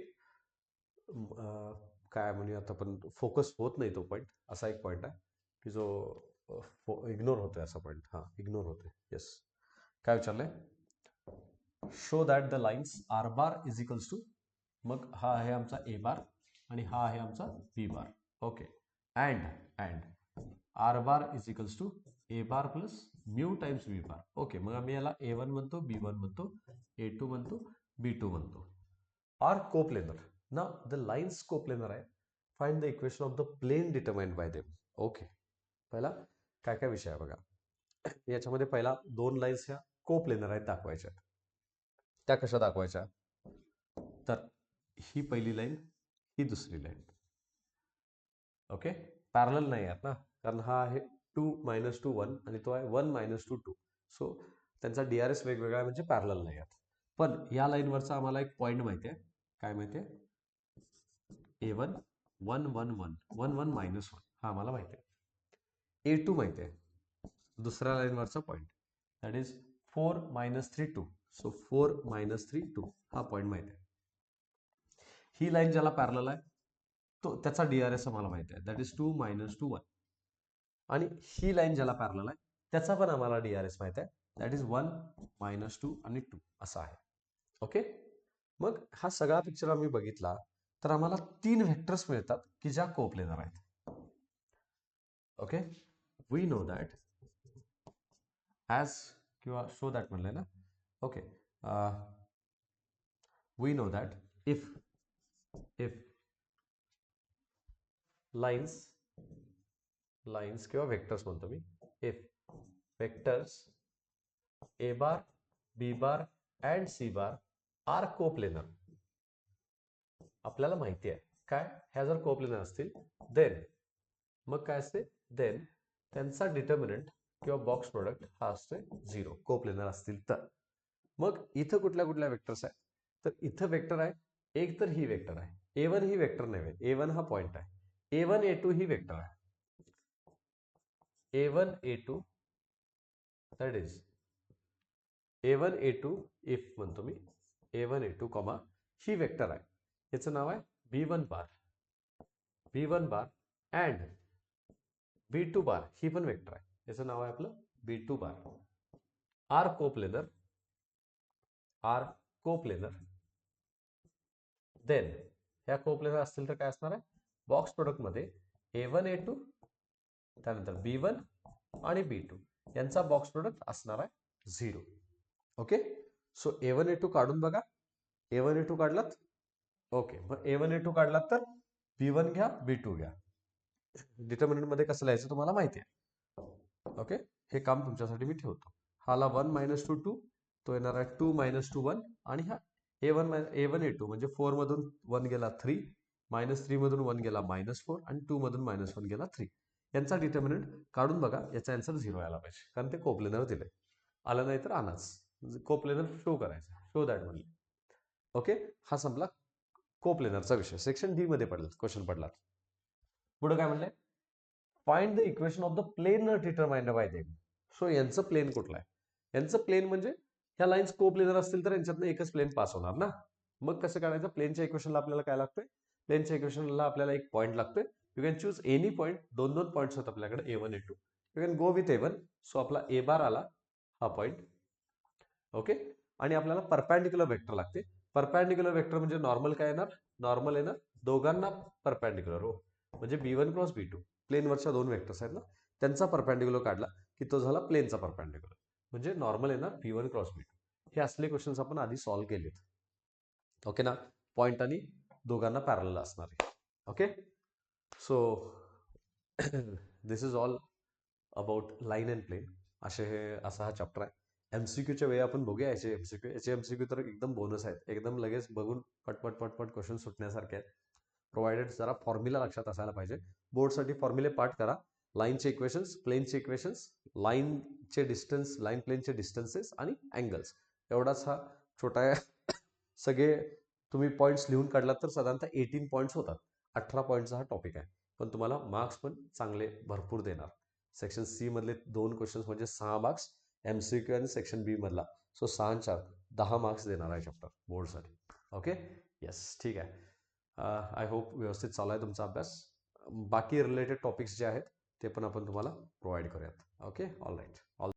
A: काय म्हणूया आता पण फोकस होत नाही. तो पॉईंट असा एक पॉईंट आहे की जो इग्नोर होतोय. असा पॉईंट इग्नोर होतोय. येस, काय विचारलंय? Show that the lines R bar is equals to, मग हा आहे आमचा ए बार आणि हा आहे आमचा B bar. Okay, and R bar is equals to A bar plus mu times B bar. Okay, मग आम्ही याला A1 म्हणतो, B1 म्हणतो, A2 म्हणतो, B2 म्हणतो. Are coplanar. ना द लाईन्स कोप्लेनर आहे. Find the equation of the plane determined by them. Okay, पहिला काय काय विषय आहे बघा. याच्यामध्ये पहिला दोन लाईन्स ह्या कोप्लेनर आहेत दाखवायच्या. त्या कशा दाखवायच्या? तर ही पहिली लाईन, ही दुसरी लाईन. ओके, पॅरलल नाही आहेत ना, कारण हा आहे 2 - 2 1 आणि तो आहे 1 - 2 2. सो त्यांचा DRS वेगवेगळा आहे म्हणजे पॅरलल नाही आहेत. पण या लाईनवरचा आम्हाला एक पॉईंट माहिती आहे. काय माहिती आहे? A1 1 1 1 1 1 -1 हा आम्हाला माहिती आहे. A2 माहिती आहे, दुसऱ्या लाईनवरचा पॉईंट, दॅट इज 4 - 3 2. सो 4 - 3 2 हा पॉईंट माहिती आहे. ही लाईन ज्याला पॅरलल आहे तो त्याचा DRS आम्हाला माहिती आहे, दॅट इज 2 - 2 1. आणि ही लाईन ज्याला पॅरलल आहे त्याचा पण आम्हाला DRS माहित आहे, दॅट इज 1 -2 आणि 2 असा आहे. ओके, मग हा सगळा पिक्चर आम्ही बघितला तर आम्हाला 3 व्हेक्टर्स मिळतात की ज्या कोप्लेनर आहेत. Okay, we know that as किंवा सो दॅट म्हणलंय ना. Okay, we know that if lines किंवा वेक्टर्स म्हणतो मी, if vectors A bar, B bar and C bar are coplanar. आपल्याला माहिती आहे काय, ह्या जर कोप्लेनर असतील देन मग काय असते, देन त्यांचा डिटर्मिनंट किंवा बॉक्स प्रोडक्ट हा असते 0 कोप्लेनर असतील तर. मग इथं कुठल्या कुठल्या वेक्टर्स आहे, तर इथं वेक्टर आहे एक, तर ही वेक्टर आहे. A1 ही वेक्टर नाही, A1 हा पॉइंट आहे. A1 A2 ही वेक्टर आहे. A1 A2 that is A1 A2 if म्हणतो मी, A1 A2 कॉमा ही वेक्टर आहे, याचं नाव आहे B1 बार अँड B2 बार ही पण वेक्टर आहे, याचं नाव आहे आपलं B2 bar. Are coplanar then ह्या कोप्लेनर असतील तर काय असणार आहे, बॉक्स प्रोडक्ट मध्ये A1 A2 त्यानंतर B1 आणि B2 यांचा बॉक्स प्रोडक्ट असणार आहे 0. ओके, सो A1 A2 काढून बघा. A1 A2 काढलात, ओके. मग A1 A2 काढलात तर B1 घ्या, B2 घ्या. डिटर्मिनंट मध्ये कसं लिहायचं तुम्हाला माहिती आहे. ओके, हे काम तुमच्यासाठी मी ठेवतो. हाला 1 -2 2, तो येणार आहे 2 -2 1, आणि हा A1 A2 म्हणजे 4 मधून 1 गेला 3, -3 मधून 1 गेला -4 आणि 2 मधून -1 गेला 3. यांचा डिटर्मिनंट काढून बघा, याचा आन्सर 0 यायला पाहिजे, कारण ते कोप्लेनर दिले. आलं नाही तर आणाच, कोप्लेनर शो करायचं, शो दॅट म्हणले. ओके, हा संपला कोप्लेनरचा विषय. सेक्शन डी मध्ये पडला क्वेश्चन पडला. पुढे काय म्हणलंय, find the equation of the plane determined by them. So यांचं प्लेन कुठलं आहे, यांचं प्लेन म्हणजे ह्या लाईन्स कोप्लेनर असतील तर यांच्यातनं एकच प्लेन पास होणार ना. मग कसं काढायचं, प्लेनच्या इक्वेशनला आपल्याला काय लागतंय, प्लेनच्या इक्वेशनला आपल्याला एक पॉईंट लागतोय. You can choose any point, 2 points आहेत आपल्याकडे A1 A2. You can go with A1. So आपला A बार आला हा पॉईंट. ओके, आणि आपल्याला परपॅन्डिक्युलर वेक्टर लागते. परपॅन्डिक्युलर वेक्टर म्हणजे नॉर्मल काय येणार, नॉर्मल येणार दोघांना परपॅन्डिक्युलर हो, म्हणजे B1 क्रॉस B2 प्लेनवरच्या 2 वेक्टर्स आहेत ना, त्यांचा परपॅन्डिक्युलर काढला की तो झाला प्लेनचा परपॅन्डिक्युलर, म्हणजे नॉर्मल येणार B1 क्रॉस B2. हे असले क्वेश्चन्स आपण आधी सॉल्व्ह केलेत. ओके ना, पॉईंट आणि दोघांना पॅरलल असणार आहे. Okay, so this is all about line and plane. असा हा चॅप्टर आहे. MCQच्या वेळी आपण बघूया याचे MCQ तर एकदम बोनस आहेत, एकदम लगेच बघून पटपट क्वेश्चन सुटण्यासारखे आहेत. प्रोव्हाइडेड जरा फॉर्म्युला लक्षात असायला पाहिजे. बोर्डसाठी फॉर्म्युले पाठ करा. लाईनचे इक्वेशन्स, प्लेनचे इक्वेशन्स, लाईनचे डिस्टन्स, लाईन प्लेनचे डिस्टन्सेस आणि अँगल्स, एवढाच हा छोटा आहे. सगळे तुम्ही पॉईंट्स लिहून काढलात तर साधारणतः 18 पॉईंट्स होतात. 18 पॉईंटचा हा टॉपिक आहे, पण तुम्हाला मार्क्स पण चांगले भरपूर देणार. सेक्शन सी मधले 2 क्वेश्चन्स म्हणजे 6 मार्क्स, MCQ आणि सेक्शन बी मधला, सो 6 आणि 4 10 मार्क्स देणार आहे चॅप्टर बोर्डसाठी. ओके, येस, ठीक आहे. आय होप व्यवस्थित चालू आहे तुमचा अभ्यास. बाकी रिलेटेड टॉपिक्स जे आहेत ते पण आपण तुम्हाला प्रोव्हाइड करूयात. Okay, all right.